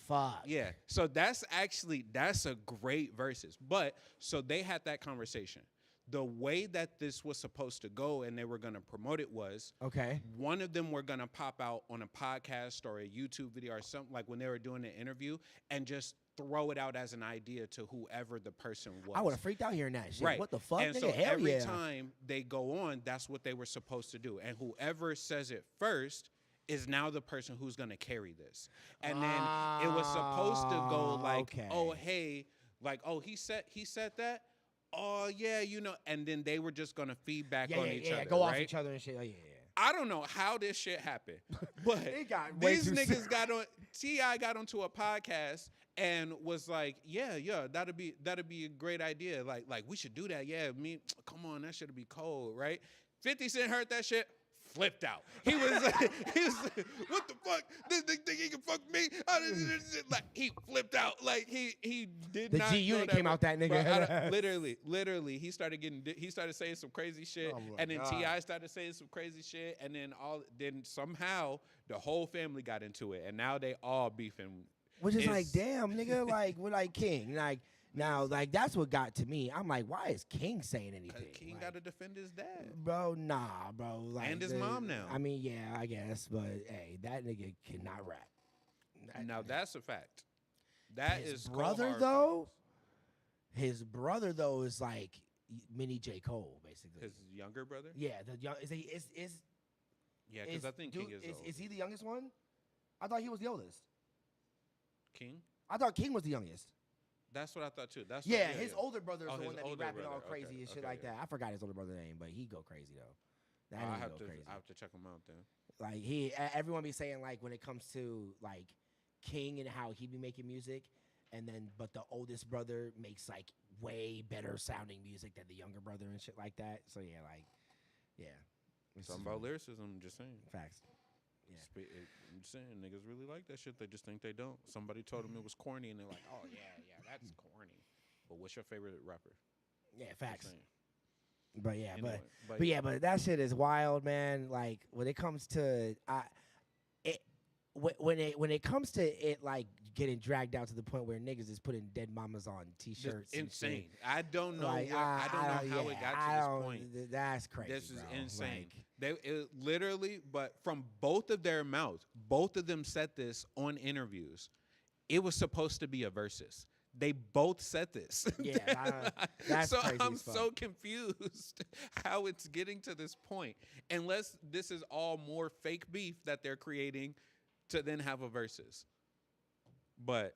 Speaker 3: Fuck.
Speaker 2: Yeah. So that's a great versus. But so they had that conversation. The way that this was supposed to go and they were going to promote it was
Speaker 3: Okay.
Speaker 2: one of them were going to pop out on a podcast or a YouTube video or something like when they were doing an interview and just throw it out as an idea to whoever the person was.
Speaker 3: I would have freaked out hearing that shit.
Speaker 2: Right.
Speaker 3: What the fuck,
Speaker 2: And
Speaker 3: nigga?
Speaker 2: so
Speaker 3: Hell
Speaker 2: every
Speaker 3: yeah.
Speaker 2: time they go on, that's what they were supposed to do. And whoever says it first is now the person who's going to carry this. And then it was supposed to go like,
Speaker 3: okay.
Speaker 2: oh, hey, like, oh, he said that. Oh, yeah, you know. And then they were just going to feedback on each other.
Speaker 3: Go
Speaker 2: right?
Speaker 3: off each other and shit. Oh, yeah.
Speaker 2: I don't know how this shit happened, but
Speaker 3: It got way
Speaker 2: these
Speaker 3: too
Speaker 2: niggas got on. T.I. got onto a podcast and was like, "Yeah, that'd be a great idea. Like we should do that. Yeah, come on, that should be cold, right?" 50 Cent heard that shit, flipped out. He was like, "What the fuck? This nigga think he can fuck me?" Like he flipped out. Like he did
Speaker 3: The
Speaker 2: not.
Speaker 3: G
Speaker 2: know
Speaker 3: Unit
Speaker 2: that,
Speaker 3: came out that
Speaker 2: bro.
Speaker 3: nigga.
Speaker 2: Literally, he started saying some crazy shit,
Speaker 3: Oh my
Speaker 2: and then
Speaker 3: God.
Speaker 2: T.I. started saying some crazy shit, and then somehow the whole family got into it, and now they all beefing.
Speaker 3: Which is
Speaker 2: It's-
Speaker 3: like, damn, nigga, like, we're like King. Like, now, like, that's what got to me. I'm like, why is King saying anything?
Speaker 2: King
Speaker 3: Like,
Speaker 2: got to defend his dad.
Speaker 3: Bro, nah, bro. Like,
Speaker 2: And his mom now.
Speaker 3: I mean, yeah, I guess, but hey, that nigga cannot rap.
Speaker 2: Now that's a fact. That
Speaker 3: his
Speaker 2: is
Speaker 3: brother
Speaker 2: cold hard
Speaker 3: though. His brother though is like mini J. Cole, basically.
Speaker 2: facts. His younger brother.
Speaker 3: Yeah, the young is
Speaker 2: Yeah, because I think King
Speaker 3: is he the youngest one? I thought he was the oldest.
Speaker 2: King.
Speaker 3: I thought King was the youngest.
Speaker 2: That's what I thought too. That's
Speaker 3: Yeah,
Speaker 2: what,
Speaker 3: his older brother is
Speaker 2: Oh,
Speaker 3: the
Speaker 2: his
Speaker 3: one that be
Speaker 2: older
Speaker 3: rapping all
Speaker 2: brother.
Speaker 3: crazy
Speaker 2: Okay,
Speaker 3: and shit
Speaker 2: okay,
Speaker 3: like
Speaker 2: yeah.
Speaker 3: that. I forgot his older brother's name, but he go crazy though. That
Speaker 2: I
Speaker 3: nigga
Speaker 2: have
Speaker 3: go
Speaker 2: to.
Speaker 3: crazy.
Speaker 2: I have to check him out then.
Speaker 3: Like everyone be saying like when it comes to like King and how he be making music, and then but the oldest brother makes like way better sounding music than the younger brother and shit like that. So yeah, like yeah. It's
Speaker 2: Something about lyricism. I'm just saying.
Speaker 3: facts. Yeah.
Speaker 2: I'm just saying, niggas really like that shit. They just think they don't. Somebody told them it was corny, and they're like, "Oh yeah, that's corny." But what's your favorite rapper?
Speaker 3: Yeah,
Speaker 2: Just
Speaker 3: facts.
Speaker 2: saying.
Speaker 3: But yeah,
Speaker 2: Anyway,
Speaker 3: but yeah, but that shit is wild, man. Like when it comes to when it comes to it like getting dragged out to the point where niggas is putting dead mamas on
Speaker 2: just
Speaker 3: t-shirts. and shit.
Speaker 2: insane. I don't know.
Speaker 3: Like,
Speaker 2: I don't know how
Speaker 3: yeah,
Speaker 2: it got
Speaker 3: I
Speaker 2: to this
Speaker 3: don't-
Speaker 2: point.
Speaker 3: That's crazy.
Speaker 2: This is
Speaker 3: bro.
Speaker 2: insane.
Speaker 3: Like,
Speaker 2: It literally, but from both of their mouths, both of them said this on interviews. It was supposed to be a versus. They both said this.
Speaker 3: Yeah, that's
Speaker 2: so
Speaker 3: crazy
Speaker 2: I'm
Speaker 3: as fuck.
Speaker 2: so confused how it's getting to this point. Unless this is all more fake beef that they're creating to then have a versus. But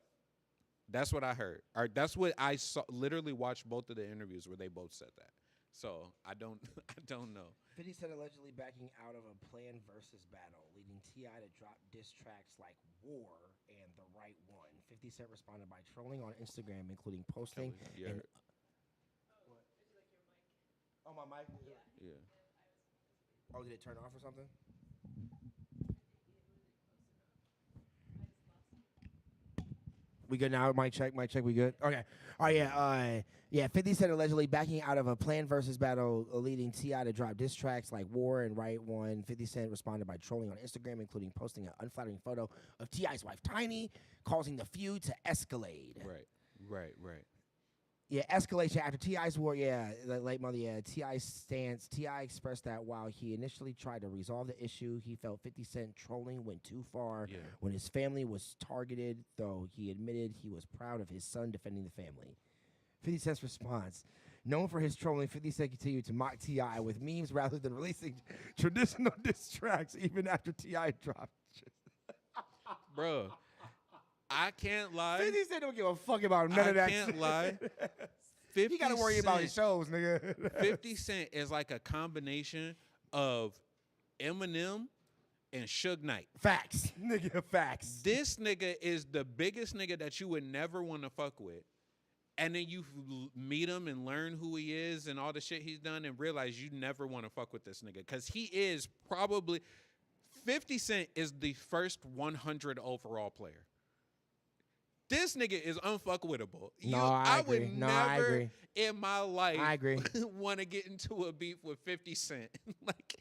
Speaker 2: that's what I heard. Or that's what I saw. Literally watched both of the interviews where they both said that. So I don't know.
Speaker 3: 50 Cent allegedly backing out of a planned versus battle, leading T.I. to drop diss tracks like War and The Right One. 50 Cent responded by trolling on Instagram, including posting.
Speaker 2: Yeah.
Speaker 3: and- Oh, my mic?
Speaker 2: Yeah.
Speaker 3: Oh, did it turn off or something? We good now? Mic check, we good? Okay. All right, yeah. 50 Cent allegedly backing out of a planned versus battle, leading T.I. to drop diss tracks like War and Right One. 50 Cent responded by trolling on Instagram, including posting an unflattering photo of T.I.'s wife, Tiny, causing the feud to escalate.
Speaker 2: Right.
Speaker 3: Yeah, escalation after T.I.'s war. Yeah, the late mother. Yeah, T.I.'s stance. T.I. expressed that while he initially tried to resolve the issue, he felt 50 Cent trolling went too far
Speaker 2: Yeah.
Speaker 3: when his family was targeted, though he admitted he was proud of his son defending the family. 50 Cent's response. Known for his trolling, 50 Cent continued to mock T.I. with memes rather than releasing traditional diss tracks even after T.I. dropped.
Speaker 2: Bro, I can't lie.
Speaker 3: 50 Cent don't give a fuck about none of that
Speaker 2: I can't
Speaker 3: shit.
Speaker 2: lie. 50
Speaker 3: He got to worry about his shows, nigga.
Speaker 2: 50 Cent is like a combination of Eminem and Suge Knight.
Speaker 3: Facts. Nigga, facts.
Speaker 2: This nigga is the biggest nigga that you would never want to fuck with. And then you meet him and learn who he is and all the shit he's done and realize you never want to fuck with this nigga. Because he is probably... 50 Cent is the first 100 overall player. This nigga is unfuckwittable.
Speaker 3: I agree.
Speaker 2: Would
Speaker 3: No,
Speaker 2: never
Speaker 3: I agree.
Speaker 2: in my life
Speaker 3: I agree.
Speaker 2: want to get into a beef with 50 Cent. Like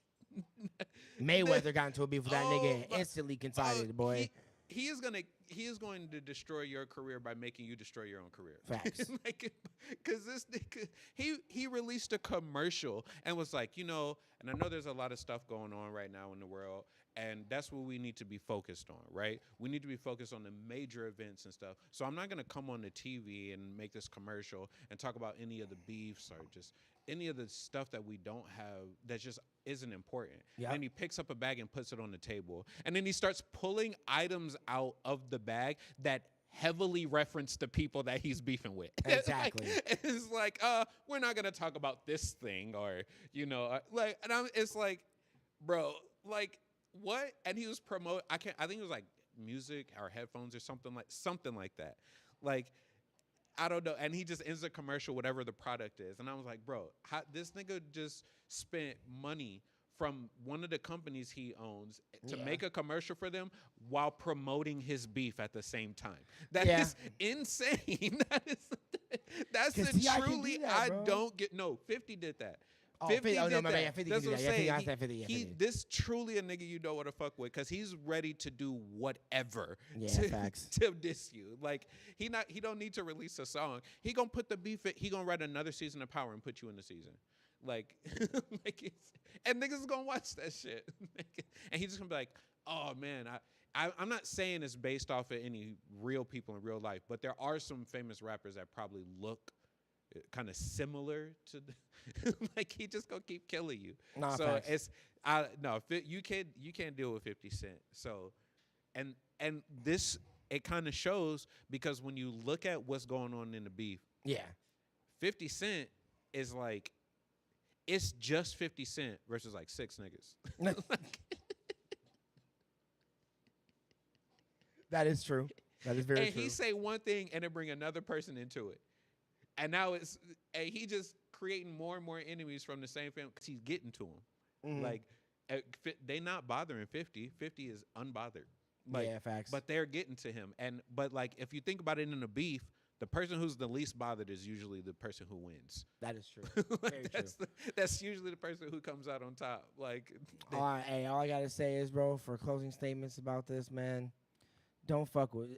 Speaker 3: Mayweather got into a beef with that nigga and
Speaker 2: my-
Speaker 3: instantly consolidated, boy.
Speaker 2: He is going to destroy your career by making you destroy your own career.
Speaker 3: Facts.
Speaker 2: Like, because this nigga, he released a commercial and was like, and I know there's a lot of stuff going on right now in the world, and that's what we need to be focused on, right? We need to be focused on the major events and stuff. So I'm not going to come on the TV and make this commercial and talk about any of the beefs or just any of the stuff that we don't have that just isn't important.
Speaker 3: Yep.
Speaker 2: And he picks up a bag and puts it on the table. And then he starts pulling items out of the bag that heavily reference the people that he's beefing with.
Speaker 3: Exactly.
Speaker 2: It's like, we're not going to talk about this thing or, it's like, bro, like, what? And he was promoting, I think it was like music or headphones or something like that. Like, I don't know. And he just ends the commercial, whatever the product is. And I was like, bro, this nigga just spent money from one of the companies he owns to make a commercial for them while promoting his beef at the same time. That is insane. That's the truly, I don't get, no, 50 did that.
Speaker 3: Oh,
Speaker 2: 50
Speaker 3: no,
Speaker 2: did
Speaker 3: my
Speaker 2: that.
Speaker 3: bad. 50
Speaker 2: That's
Speaker 3: did
Speaker 2: what I'm
Speaker 3: that.
Speaker 2: saying.
Speaker 3: I said 50.
Speaker 2: This truly a nigga you don't want to fuck with because he's ready to do whatever
Speaker 3: facts.
Speaker 2: to diss you. Like he don't need to release a song. He gonna put the beef. He gonna write another season of Power and put you in the season. Like, and niggas is gonna watch that shit. And he's just gonna be like, oh man, I'm not saying it's based off of any real people in real life, but there are some famous rappers that probably look kind of similar to like he just gonna keep killing you.
Speaker 3: Nah,
Speaker 2: so
Speaker 3: facts.
Speaker 2: you can't deal with 50 Cent. So and this it kind of shows because when you look at what's going on in the beef, 50 Cent is like it's just 50 Cent versus like 6 niggas.
Speaker 3: That is true. That is very true.
Speaker 2: And he say one thing and then bring another person into it. And now he just creating more and more enemies from the same family because he's getting to them.
Speaker 3: Mhm.
Speaker 2: Like, they not bothering 50. 50 is unbothered. Like,
Speaker 3: Facts.
Speaker 2: But they're getting to him. But like, if you think about it in a beef, the person who's the least bothered is usually the person who wins.
Speaker 3: That is true.
Speaker 2: Like,
Speaker 3: Very true.
Speaker 2: That's usually the person who comes out on top. Like,
Speaker 3: All I gotta say is, bro, for closing statements about this, man, don't fuck with.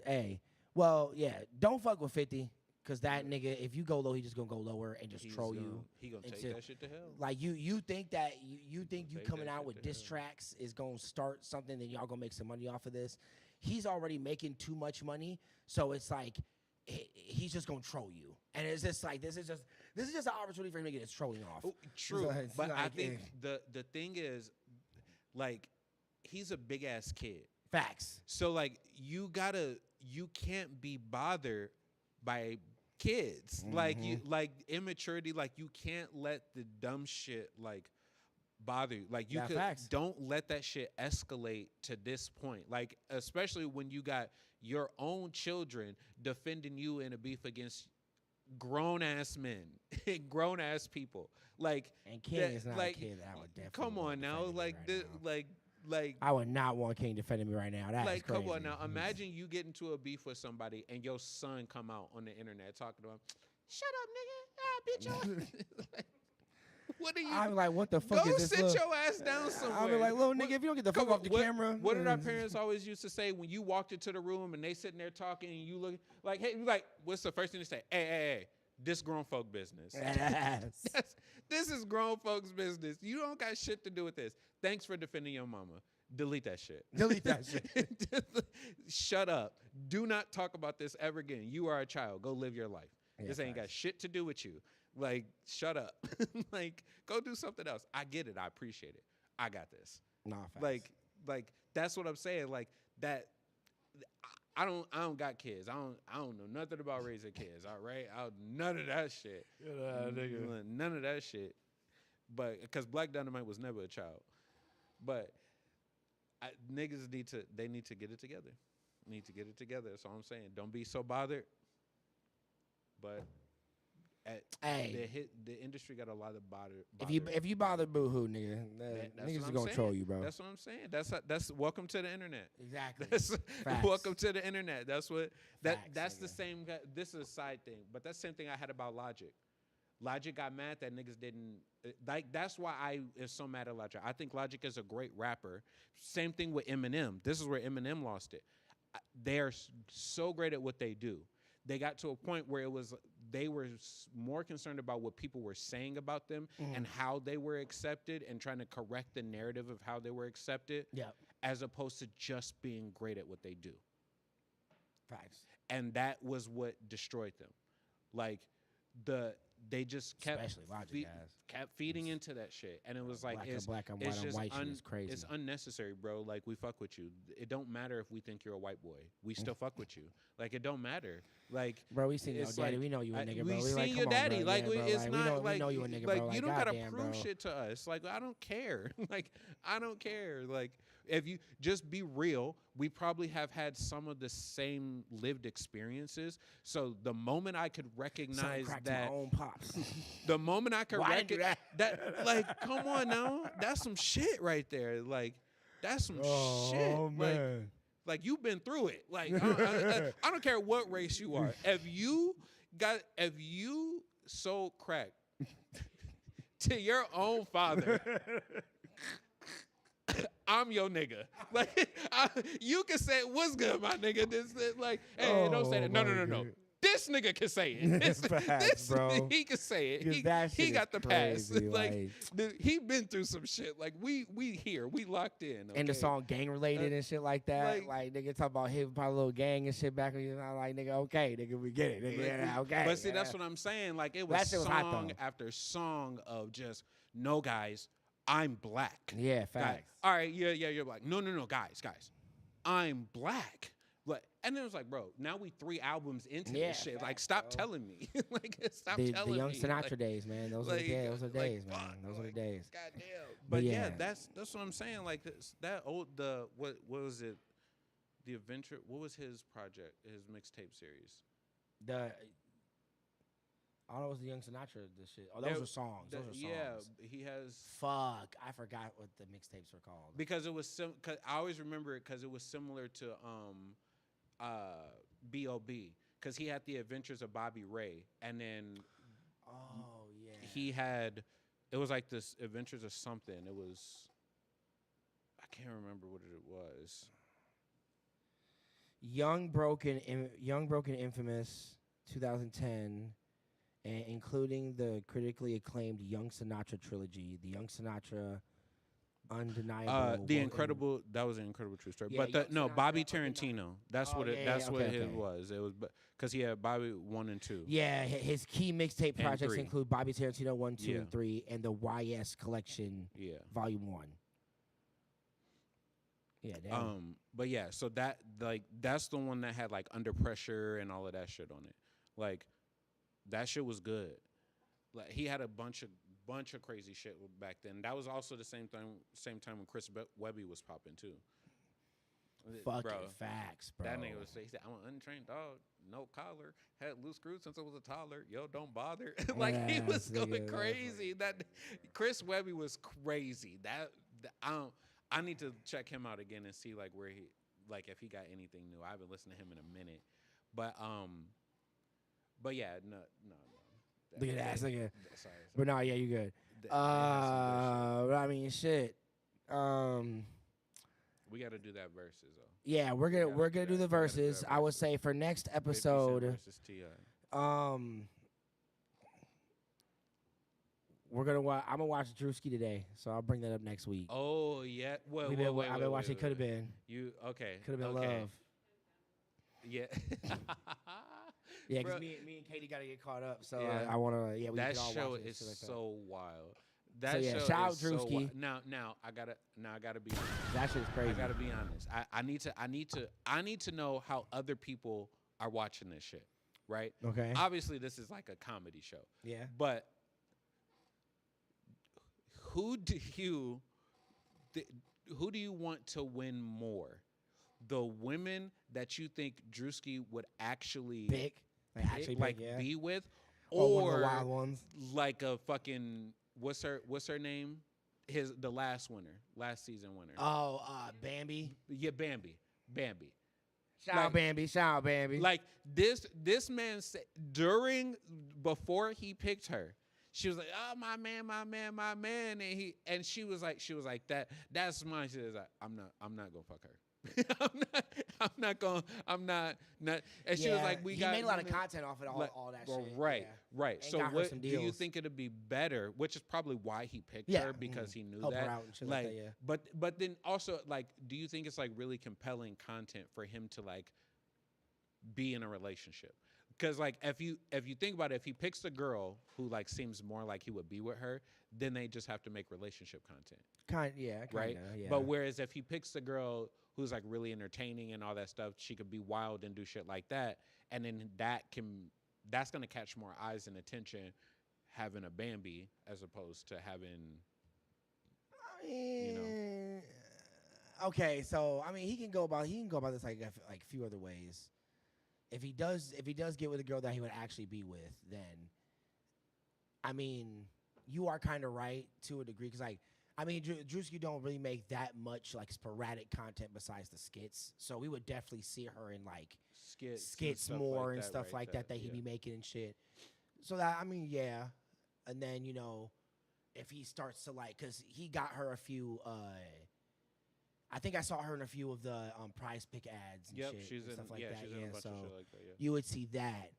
Speaker 3: Don't fuck with 50. Cause that nigga, if you go low, he just gonna go lower and just troll you.
Speaker 2: He gonna take that shit to hell.
Speaker 3: Like you think that you think you
Speaker 2: take
Speaker 3: coming
Speaker 2: that
Speaker 3: out
Speaker 2: shit
Speaker 3: with
Speaker 2: to
Speaker 3: diss
Speaker 2: hell.
Speaker 3: tracks is gonna start something, then y'all gonna make some money off of this. He's already making too much money, so it's like he's just gonna troll you, and it's just like this is just an opportunity for him to get his trolling off.
Speaker 2: Oh, true,
Speaker 3: So it's
Speaker 2: but I
Speaker 3: like,
Speaker 2: think the thing is, like, he's a big ass kid.
Speaker 3: Facts.
Speaker 2: So like you can't be bothered by kids. Like immaturity, like you can't let the dumb shit like bother you. Like you don't let that shit escalate to this point. Like especially when you got your own children defending you in a beef against grown ass men, grown ass people. Like
Speaker 3: And King is not a kid that I would definitely.
Speaker 2: Come on now, like this, like
Speaker 3: I would not want King defending me right now. That's
Speaker 2: like,
Speaker 3: crazy.
Speaker 2: come on now. Imagine you get into a beef with somebody and your son come out on the internet talking to him. Shut up, nigga. Like, what are you?
Speaker 3: I'm like, what the fuck
Speaker 2: Go
Speaker 3: is this?
Speaker 2: sit your ass down somewhere.
Speaker 3: I'll be like, little nigga, if you don't get the fuck off the camera.
Speaker 2: What did our parents always used to say when you walked into the room and they sitting there talking and you look like, hey, like, what's the first thing to say? Hey, this grown folk business.
Speaker 3: Yes.
Speaker 2: This is grown folks business. You don't got shit to do with this. Thanks for defending your mama. Delete that shit.
Speaker 3: Delete that shit.
Speaker 2: Shut up. Do not talk about this ever again. You are a child. Go live your life.
Speaker 3: Yeah,
Speaker 2: this ain't got shit to do with you. Like, shut up. Like, go do something else. I get it. I appreciate it. I got this.
Speaker 3: Nah, facts.
Speaker 2: Like that's what I'm saying. Like that. I don't got kids. I don't know nothing about raising kids. All right, none of that shit. None of that shit. But because Black Dynamite was never a child, but niggas need to get it together. Need to get it together. That's all I'm saying. Don't be so bothered. But the industry got a lot of bother.
Speaker 3: If you bother boohoo, nigga, niggas are gonna troll you, bro.
Speaker 2: That's what I'm saying. That's welcome to the internet.
Speaker 3: Exactly.
Speaker 2: Welcome to the internet. That's what that's
Speaker 3: nigga.
Speaker 2: the same. This is a side thing, but that's the same thing I had about Logic. Logic got mad that niggas didn't like. That's why I is so mad at Logic. I think Logic is a great rapper. Same thing with Eminem. This is where Eminem lost it. They are so great at what they do. They got to a point where they were more concerned about what people were saying about them and how they were accepted and trying to correct the narrative of how they were accepted, as opposed to just being great at what they do.
Speaker 3: Facts.
Speaker 2: And that was what destroyed them. Like they just kept
Speaker 3: Especially Logic
Speaker 2: kept feeding into that shit, and it was like
Speaker 3: black and white on white shit is crazy.
Speaker 2: It's unnecessary, bro. Like, we fuck with you. It don't matter if we think you're a white boy. We still fuck with you. Like, it don't matter. Like,
Speaker 3: bro, we seen your daddy. We know you a nigga, bro.
Speaker 2: We seen your daddy. Like, it's not like
Speaker 3: we know you a nigga,
Speaker 2: like
Speaker 3: bro.
Speaker 2: you don't gotta
Speaker 3: goddamn,
Speaker 2: prove
Speaker 3: bro.
Speaker 2: shit to us. Like, I don't care. Like, I don't care. Like, if you just be real, we probably have had some of the same lived experiences. So the moment I could recognize that,
Speaker 3: my own pops.
Speaker 2: the moment I could recognize
Speaker 3: that,
Speaker 2: like, come on now, that's some shit right there. Like, that's some shit.
Speaker 3: Oh man.
Speaker 2: Like you've been through it. Like, I don't care what race you are. If you sold crack to your own father, I'm your nigga. Like, you can say, what's good, my nigga? This like, hey, don't say that. No. This nigga can say it. This
Speaker 3: bro.
Speaker 2: He can say it. He got the
Speaker 3: crazy,
Speaker 2: pass. Like, he been through some shit. Like, we here. We locked in. Okay?
Speaker 3: And the song gang related and shit like that. Like nigga talk about hip hop little gang and shit back when you know, like nigga, okay, nigga, we get it. Nigga, okay.
Speaker 2: But see, that's what I'm saying. Like, it was song after song of just, no, guys, I'm black.
Speaker 3: Yeah, facts.
Speaker 2: Guys, all right, yeah, you're black. No, guys, I'm black. Like, and then it was like, bro, now we 3 albums into this shit.
Speaker 3: Facts,
Speaker 2: like, stop
Speaker 3: bro.
Speaker 2: telling me. Like, stop telling me.
Speaker 3: The young Sinatra
Speaker 2: like,
Speaker 3: days, man. Those are the days, man. Those are the days.
Speaker 2: Goddamn. But yeah, that's what I'm saying. Like, what was it? The Adventure. What was his project? His mixtape series.
Speaker 3: All it was the young Sinatra, this shit. Oh, those were songs. Those were songs.
Speaker 2: Yeah, he has.
Speaker 3: Fuck, I forgot what the mixtapes were called.
Speaker 2: Because it was cause I always remember it because it was similar to B.O.B. Because he had the Adventures of Bobby Ray, and then he had, it was like this Adventures of something. It was, I can't remember what it was.
Speaker 3: Young Broken Infamous, 2010. And including the critically acclaimed Young Sinatra trilogy, the Young Sinatra, Undeniable.
Speaker 2: That was an incredible true story.
Speaker 3: Yeah,
Speaker 2: But Bobby Tarantino. That's what his
Speaker 3: okay.
Speaker 2: was. It was because he had Bobby 1 and 2.
Speaker 3: Yeah, his key mixtape projects
Speaker 2: 3.
Speaker 3: include Bobby Tarantino 1, 2, and 3, and the YS Collection, Volume 1. Yeah, damn.
Speaker 2: But yeah, so that's the one that had like Under Pressure and all of that shit on it. Like, that shit was good. Like, he had a bunch of crazy shit back then. That was also the same time when Chris Webby was popping too.
Speaker 3: Fucking facts, bro.
Speaker 2: That nigga would say, he said, I'm an untrained dog, no collar, had loose screws since I was a toddler. Yo, don't bother. Like, he was going crazy. That Chris Webby was crazy. I need to check him out again and see like where if he got anything new. I haven't listened to him in a minute, but yeah, no.
Speaker 3: Look at that,
Speaker 2: Sorry.
Speaker 3: But no, yeah, you good. But I mean, shit.
Speaker 2: We got to do that verses though.
Speaker 3: Yeah, we're gonna do the verses. I would say for next episode.
Speaker 2: Versus T.I.
Speaker 3: We're gonna I'm gonna watch Drewski today, so I'll bring that up next week.
Speaker 2: Oh yeah,
Speaker 3: I've been watching. Could have been.
Speaker 2: You okay?
Speaker 3: Could have been love.
Speaker 2: Yeah.
Speaker 3: Yeah, because me and Katie got to get caught up, so I want to. Yeah, we
Speaker 2: that
Speaker 3: can all
Speaker 2: show
Speaker 3: watch
Speaker 2: is so wild. That
Speaker 3: So, yeah,
Speaker 2: show
Speaker 3: shout out
Speaker 2: is so
Speaker 3: Drewski.
Speaker 2: now I gotta be honest.
Speaker 3: That shit's crazy.
Speaker 2: I gotta be honest. I need to know how other people are watching this shit. Right?
Speaker 3: Okay.
Speaker 2: Obviously, this is like a comedy show.
Speaker 3: Yeah.
Speaker 2: But who do you want to win more? The women that you think Drewski would actually
Speaker 3: Pick.
Speaker 2: be with,
Speaker 3: Or one of
Speaker 2: or
Speaker 3: the wild ones.
Speaker 2: like a fucking what's her name? The last season winner.
Speaker 3: Oh, Bambi.
Speaker 2: Yeah, Bambi.
Speaker 3: Shout out Bambi.
Speaker 2: Like this man said before he picked her, she was like, "Oh, my man," and she was like that's mine. She was like, I'm not gonna fuck her. I'm not. And she was like, he
Speaker 3: made a lot of content off of all that shit.
Speaker 2: Right,
Speaker 3: yeah.
Speaker 2: right.
Speaker 3: And
Speaker 2: So
Speaker 3: got her
Speaker 2: what
Speaker 3: some
Speaker 2: do you
Speaker 3: deals.
Speaker 2: think it'd be better? Which is probably why he picked
Speaker 3: Yeah.
Speaker 2: her, because he knew
Speaker 3: Help her
Speaker 2: that.
Speaker 3: out and shit like that, yeah.
Speaker 2: But then also, like, do you think it's like really compelling content for him to like be in a relationship? Because like if you think about it, if he picks a girl who like seems more like he would be with her, then they just have to make relationship content. Right?
Speaker 3: Yeah.
Speaker 2: But whereas if he picks a girl who's like really entertaining and all that stuff, she could be wild and do shit like that, and then that's gonna catch more eyes and attention having a Bambi as opposed to having, you know.
Speaker 3: Okay, so I mean, he can go about this like a few other ways. If he does get with a girl that he would actually be with, then I mean, you are kind of right to a degree, because like, I mean, Drewski don't really make that much like sporadic content besides the skits, so we would definitely see her in like skits more and stuff like that he be making and shit. So that, I mean, yeah. And then, you know, if he starts to like, because he got her a few, I think I saw her in a few of the Prize Pick ads and shit
Speaker 2: she's
Speaker 3: and stuff like that.
Speaker 2: she's in a bunch
Speaker 3: so
Speaker 2: of shit like that. Yeah.
Speaker 3: you would see that.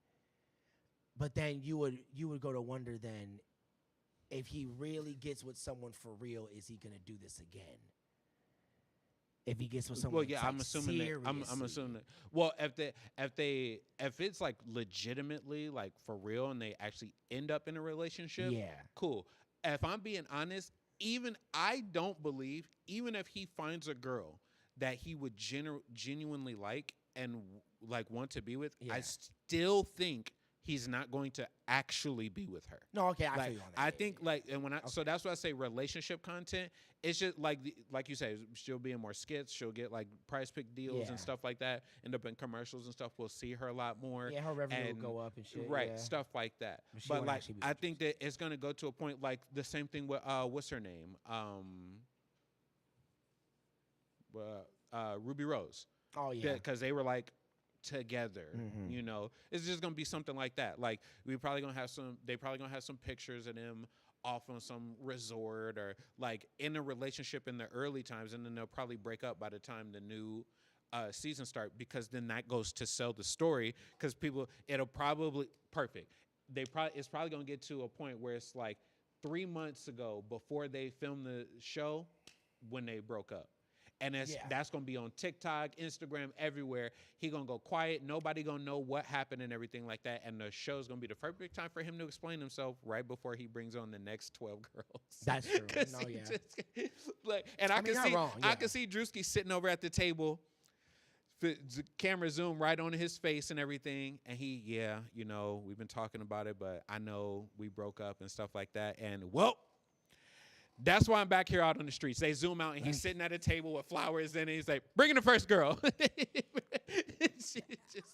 Speaker 3: But then you would go to wonder then, if he really gets with someone for real, is he gonna do this again? If he gets with someone,
Speaker 2: well, yeah, I'm assuming that. I'm assuming that. Well, if it's like legitimately like for real and they actually end up in a relationship,
Speaker 3: yeah,
Speaker 2: cool. If I'm being honest, I don't believe, even if he finds a girl that he would genuinely like and like want to be with, I still think he's not going to actually be with her.
Speaker 3: No, okay, I
Speaker 2: like,
Speaker 3: feel you on that.
Speaker 2: I think like, and so that's why I say relationship content. It's just like you said, she'll be in more skits. She'll get like Prize Pick deals and stuff like that. End up in commercials and stuff. We'll see her a lot more.
Speaker 3: Yeah, her revenue will go up and shit.
Speaker 2: Right,
Speaker 3: yeah.
Speaker 2: stuff like that. But like, I think that it's gonna go to a point like the same thing with what's her name? Ruby Rose.
Speaker 3: Oh yeah,
Speaker 2: because they were like together. You know, it's just gonna be something like that. Like they probably gonna have some pictures of them off on some resort or like in a relationship in the early times, and then they'll probably break up by the time the new season start, because then that goes to sell the story, because it'll probably it's probably gonna get to a point where it's like 3 months ago before they filmed the show when they broke up. And that's going to be on TikTok, Instagram, everywhere. He going to go quiet. Nobody going to know what happened and everything like that. And the show's going to be the perfect time for him to explain himself right before he brings on the next 12 girls.
Speaker 3: That's true. No, yeah.
Speaker 2: I can see Drewski sitting over at the table, camera zoom right on his face and everything. And you know, we've been talking about it, but I know we broke up and stuff like that. And, that's why I'm back here out on the streets. They zoom out and he's sitting at a table with flowers in it. He's like, bring in the first girl.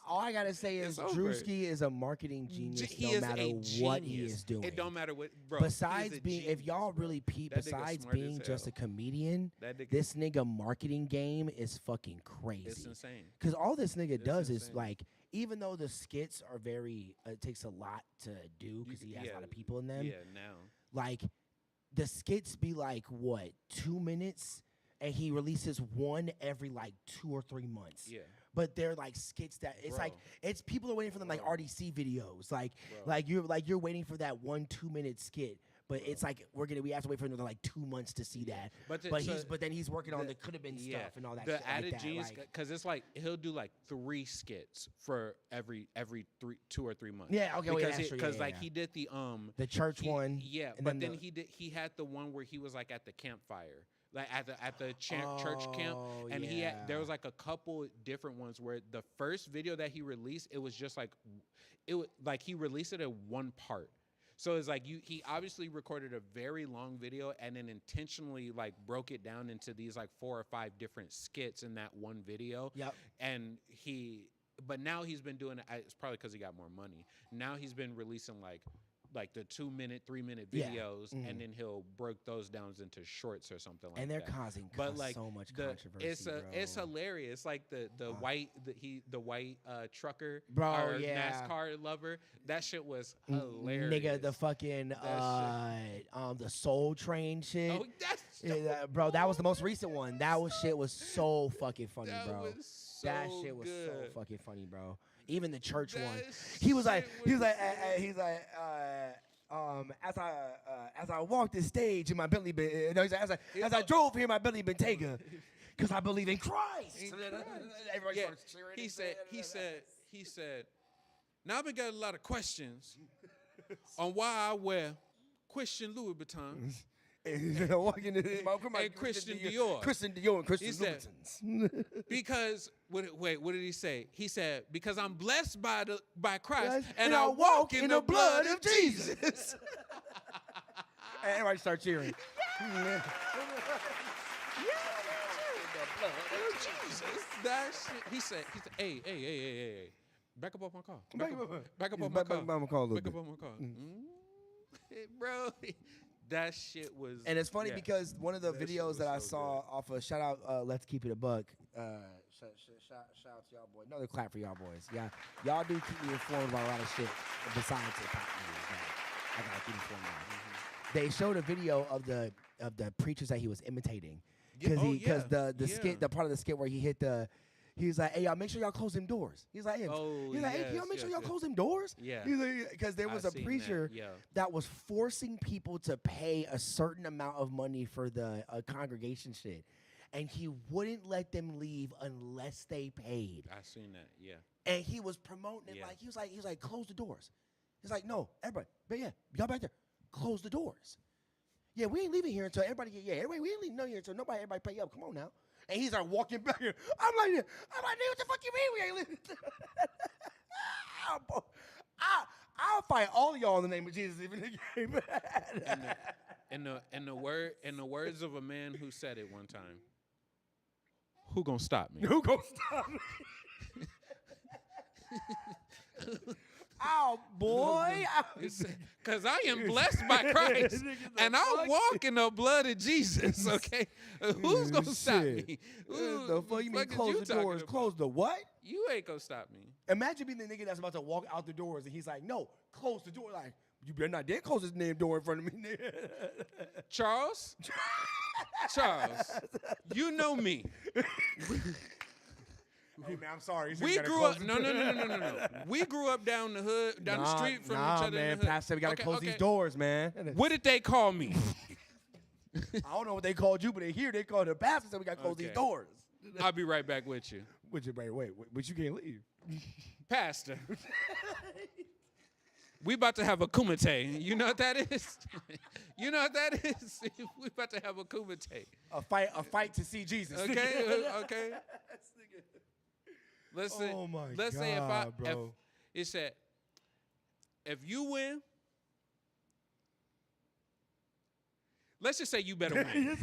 Speaker 3: All I got to say is Drewski is a marketing genius no matter what he is doing.
Speaker 2: It don't matter what, bro.
Speaker 3: Besides being, if y'all really peep, besides being just a comedian, this nigga marketing game is fucking crazy.
Speaker 2: It's insane.
Speaker 3: Because all this nigga does is like, even though the skits are it takes a lot to do because he has a lot of people in them.
Speaker 2: Yeah, now.
Speaker 3: Like, the skits be like, what, 2 minutes? And he releases one every like 2 or 3 months.
Speaker 2: Yeah.
Speaker 3: But they're like skits that it's people are waiting for them like RDC videos. Like you're waiting for that 1 2 minute skit. But it's like we have to wait for another like 2 months to see that. But then he's working on the could have been stuff and all that.
Speaker 2: The
Speaker 3: shit
Speaker 2: added
Speaker 3: like
Speaker 2: genius, because it's like he'll do like 3 skits for every 2 or 3 months.
Speaker 3: Yeah, okay,
Speaker 2: because he did the
Speaker 3: church one.
Speaker 2: Yeah, but then he had the one where he was like at the campfire. Like at the church camp, and there was like a couple different ones where the first video that he released, it was just like he released it in one part. So it's like he obviously recorded a very long video and then intentionally like broke it down into these like 4 or 5 different skits in that one video.
Speaker 3: Yep.
Speaker 2: And but now he's been doing it. It's probably because he got more money. Now he's been releasing like the 2-minute, 3-minute videos, and then he'll break those down into shorts or something like that.
Speaker 3: And they're causing so much controversy.
Speaker 2: It's hilarious. Like the white trucker,
Speaker 3: bro,
Speaker 2: or NASCAR lover. That shit was hilarious.
Speaker 3: Nigga, the fucking the Soul Train shit.
Speaker 2: Oh,
Speaker 3: bro, that was the most recent one. That shit was so fucking funny, bro. That shit was
Speaker 2: good.
Speaker 3: so fucking funny, bro. Even the church one, he was like, as I walked the stage in my Bentley, as I drove here, my Bentley been taken, because I believe in Christ. Everybody starts cheering.
Speaker 2: He said, now I've been getting a lot of questions on why I wear Christian Louis Vuittons.
Speaker 3: And
Speaker 2: Christian Dior.
Speaker 3: Christian Dior and Christian Louboutins.
Speaker 2: Because what did he say? He said, because I'm blessed by Christ,
Speaker 3: and I walk in the blood of Jesus. And everybody start cheering.
Speaker 2: That shit. He said, hey. Back up off my car. Back up off my car. Bro. That shit was,
Speaker 3: and it's funny because one of the videos that I saw off of shout out Let's Keep It a Buck. Shout out to y'all boys. Another clap for y'all boys. Yeah, y'all do keep me informed about a lot of shit besides the pop music. I gotta keep informed about. They showed a video of the preachers that he was imitating because the part of the skit where he hit the. He's like, hey, y'all, make sure y'all close them doors. He's like, hey, can y'all make sure y'all close them doors?
Speaker 2: Yeah.
Speaker 3: Because there was a preacher that was forcing people to pay a certain amount of money for the congregation shit. And he wouldn't let them leave unless they paid.
Speaker 2: I seen that, yeah.
Speaker 3: And he was promoting it like, he was like, close the doors. He's like, no, everybody, but y'all back there, close the doors. Yeah, we ain't leaving here until everybody, we ain't leaving here until everybody pay up. Come on now. And he's like walking back here. I'm like, nigga, what the fuck you mean we ain't living? I'll fight all of y'all in the name of Jesus if it ain't bad.
Speaker 2: In the words of a man who said it one time, who gonna stop me?
Speaker 3: Who gonna stop me? Ow, boy.
Speaker 2: Because I am blessed by Christ, and I walk in the blood of Jesus, okay? Who's going to stop me?
Speaker 3: The fuck you mean close the doors? Close the what?
Speaker 2: You ain't going to stop me.
Speaker 3: Imagine being the nigga that's about to walk out the doors, and he's like, no, close the door. Like, you better not dare close this damn door in front of me, nigga.
Speaker 2: Charles, you know me.
Speaker 3: Hey man, I'm sorry.
Speaker 2: We grew up. No. We grew up down the hood, down the street from each other.
Speaker 3: Man,
Speaker 2: in the hood.
Speaker 3: Pastor, we gotta close these doors, man.
Speaker 2: What did they call me?
Speaker 3: I don't know what they called you, but here they called the pastor. Said we gotta close these doors.
Speaker 2: I'll be right back with you.
Speaker 3: Wait, but you can't leave,
Speaker 2: Pastor. We about to have a kumite. You know what that is? You know what that is? We about to have a kumite.
Speaker 3: A fight to see Jesus.
Speaker 2: Okay. Let's say,
Speaker 3: bro.
Speaker 2: If it said, if you win, let's just say you better win.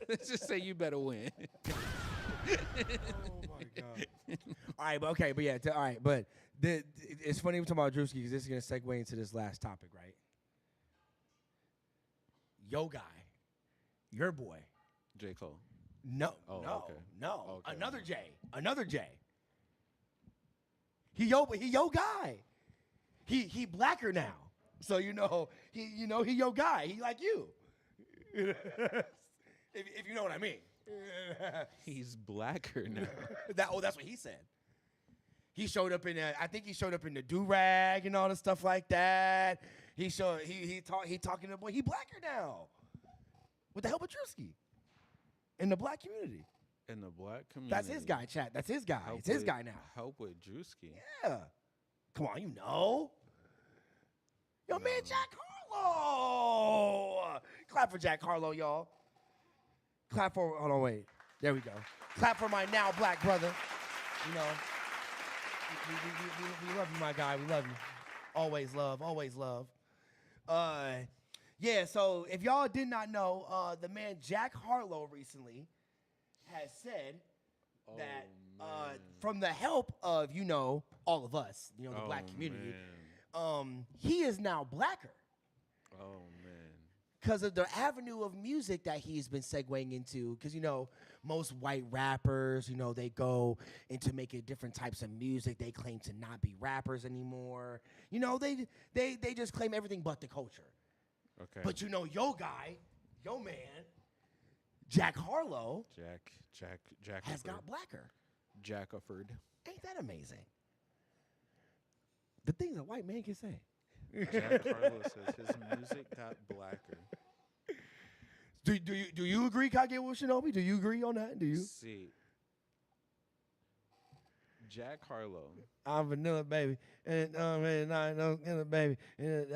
Speaker 2: Let's just say you better win.
Speaker 3: Oh my God. All right, but it's funny we're talking about Drewski because this is gonna segue into this last topic, right? Yo guy, your boy,
Speaker 2: J. Cole.
Speaker 3: No.
Speaker 2: Okay.
Speaker 3: Another J. He yo guy. He blacker now. So he yo guy. He like you. if you know what I mean.
Speaker 2: He's blacker now.
Speaker 3: That's what he said. He showed up in I think he showed up in the do-rag and all the stuff like that. He talking to the boy. He blacker now. With the help of Drewski. In the black community.
Speaker 2: In the black community.
Speaker 3: That's his guy, chat. That's his guy. It's his guy now.
Speaker 2: Help with Drewski.
Speaker 3: Yeah. Come on, you know. Yo, man, Jack Harlow. Clap for Jack Harlow, y'all. Clap for, hold on, wait. There we go. Clap for my now black brother. You know, we love you, my guy. We love you. Always love, always love. Yeah, so if y'all did not know, the man Jack Harlow recently has said that from the help of, you know, all of us, you know, the black community, he is now blacker.
Speaker 2: Oh, man.
Speaker 3: Because of the avenue of music that he's been segueing into. Because, you know, most white rappers, you know, they go into making different types of music. They claim to not be rappers anymore. You know, they just claim everything but the culture.
Speaker 2: Okay.
Speaker 3: But, you know, yo man, Jack Harlow
Speaker 2: Jack
Speaker 3: has got blacker.
Speaker 2: Jackiford.
Speaker 3: Ain't that amazing? The things a white man can say.
Speaker 2: Jack Harlow says his music got blacker.
Speaker 3: Do you agree, KageWolfShinobi? Do you agree on that? Do you?
Speaker 2: See, Jack Harlow.
Speaker 3: I'm vanilla baby, and vanilla baby. And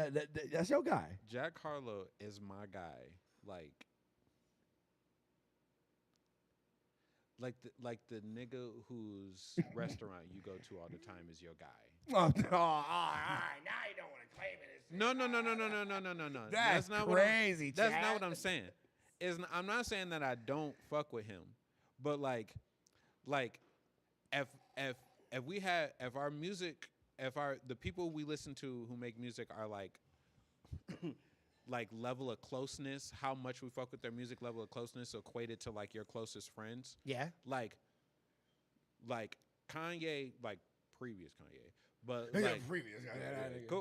Speaker 3: that's your guy.
Speaker 2: Jack Harlow is my guy. Like the nigga whose restaurant you go to all the time is your guy.
Speaker 3: Oh, all right. Now you don't want to claim it.
Speaker 2: No.
Speaker 3: That's not crazy.
Speaker 2: That's not what I'm saying. I'm not saying that I don't fuck with him, but like if our music, the people we listen to who make music are like like level of closeness, how much we fuck with their music level of closeness equated to like your closest friends.
Speaker 3: Yeah.
Speaker 2: Like Kanye, like previous Kanye. But
Speaker 3: Yeah,
Speaker 2: like
Speaker 3: previous.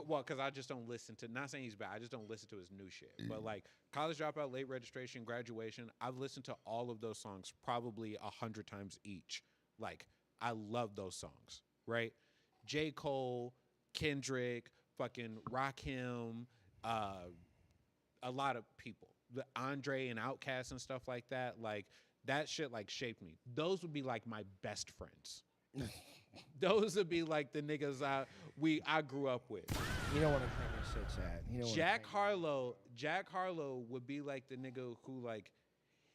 Speaker 2: well, because I just don't listen to. Not saying he's bad. I just don't listen to his new shit. But like College Dropout, Late Registration, Graduation, I've listened to all of those songs probably 100 times each. Like I love those songs, right? J. Cole, Kendrick, fucking Rakim, a lot of people, the Andre and Outkast and stuff like that. Like that shit like shaped me. Those would be like my best friends. Those would be like the niggas I grew up with.
Speaker 3: You don't want to claim that shit, Chad. You don't
Speaker 2: Jack Harlow would be like the nigga who like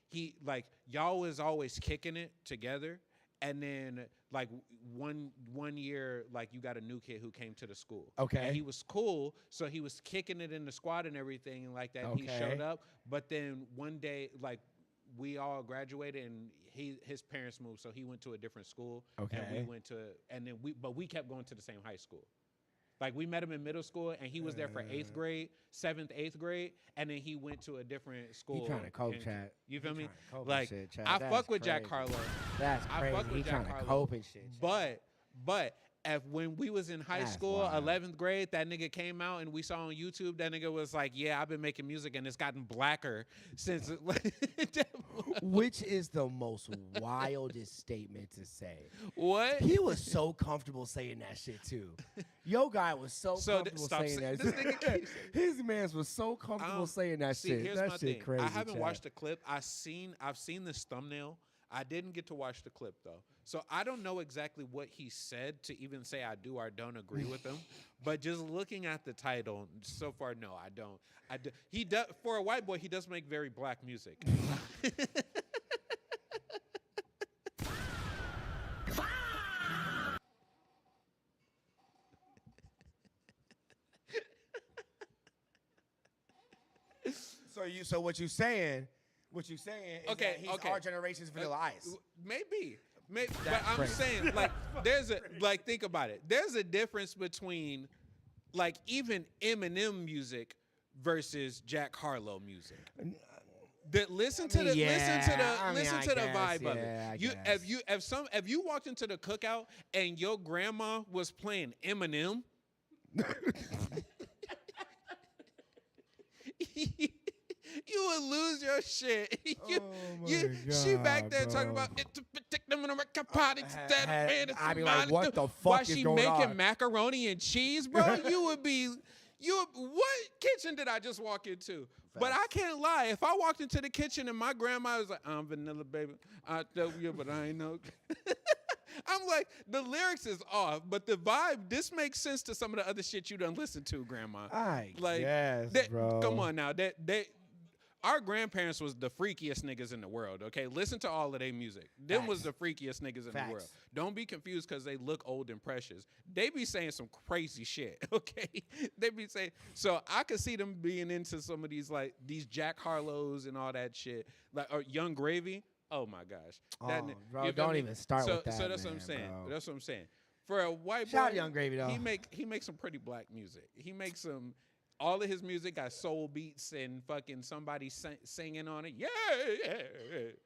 Speaker 2: he like y'all was always kicking it together, and then like one year like you got a new kid who came to the school.
Speaker 3: Okay.
Speaker 2: And he was cool, so he was kicking it in the squad and everything and like that.
Speaker 3: Okay.
Speaker 2: He showed up, but then one day like we all graduated and his parents moved, so he went to a different school.
Speaker 3: Okay.
Speaker 2: And we kept going to the same high school. Like we met him in middle school and he was there for 8th grade, 7th, 8th grade, and then he went to a different school.
Speaker 3: He trying to cope, Chad.
Speaker 2: You feel me?
Speaker 3: Like
Speaker 2: Shit, I fuck with Jack Harlow.
Speaker 3: That's crazy.
Speaker 2: I fuck with
Speaker 3: He
Speaker 2: Jack
Speaker 3: trying to
Speaker 2: Harlow.
Speaker 3: cope and shit. Chad.
Speaker 2: But when we was in high
Speaker 3: That's
Speaker 2: school,
Speaker 3: wild.
Speaker 2: 11th grade, that nigga came out and we saw on YouTube, that nigga was like, yeah, I've been making music and it's gotten blacker since.
Speaker 3: Which is the most wildest statement to say.
Speaker 2: What?
Speaker 3: He was so comfortable saying that shit too. Yo guy was so comfortable saying that.
Speaker 2: This nigga keeps
Speaker 3: His mans was so comfortable saying that shit.
Speaker 2: Here's
Speaker 3: That
Speaker 2: my
Speaker 3: shit
Speaker 2: thing.
Speaker 3: crazy.
Speaker 2: I haven't
Speaker 3: Chad.
Speaker 2: watched the clip. I've seen this thumbnail. I didn't get to watch the clip though, so I don't know exactly what he said to even say I do or don't agree with him. But just looking at the title, so far, no, I don't. He does, for a white boy, he does make very black music.
Speaker 3: So what you saying is
Speaker 2: Okay,
Speaker 3: that he's
Speaker 2: okay.
Speaker 3: our generation's Vanilla Ice.
Speaker 2: Maybe. But
Speaker 3: That's
Speaker 2: I'm
Speaker 3: crazy.
Speaker 2: saying, think about it. There's a difference between, like, even Eminem music versus Jack Harlow music. Listen to the vibe of it. If you walked into the cookout and your grandma was playing Eminem, you would lose your shit. She back there talking about it to protect them in a party.
Speaker 3: I'd be like, what the fuck
Speaker 2: While
Speaker 3: is
Speaker 2: she
Speaker 3: going
Speaker 2: making
Speaker 3: on?
Speaker 2: macaroni and cheese, bro, you would be What kitchen did I just walk into? But I can't lie. If I walked into the kitchen and my grandma was like, I'm vanilla, baby. I love you, but I ain't no. I'm like, the lyrics is off, but the vibe, this makes sense to some of the other shit you done listen to, Grandma.
Speaker 3: Yes, bro.
Speaker 2: Come on now. Our grandparents was the freakiest niggas in the world, okay? Listen to all of their music. Them was the freakiest niggas in the world. Don't be confused because they look old and precious. They be saying some crazy shit, okay? They be saying, so I could see them being into some of these, like, these Jack Harlows and all that shit. Like, or Young Gravy. Oh, my gosh.
Speaker 3: Bro, don't even start with that,
Speaker 2: So that's what I'm saying.
Speaker 3: Bro.
Speaker 2: That's what I'm saying. For a white boy,
Speaker 3: Shout out Young Gravy, though.
Speaker 2: He makes some pretty black music. He makes some... All of his music got soul beats and fucking somebody singing on it. Yeah.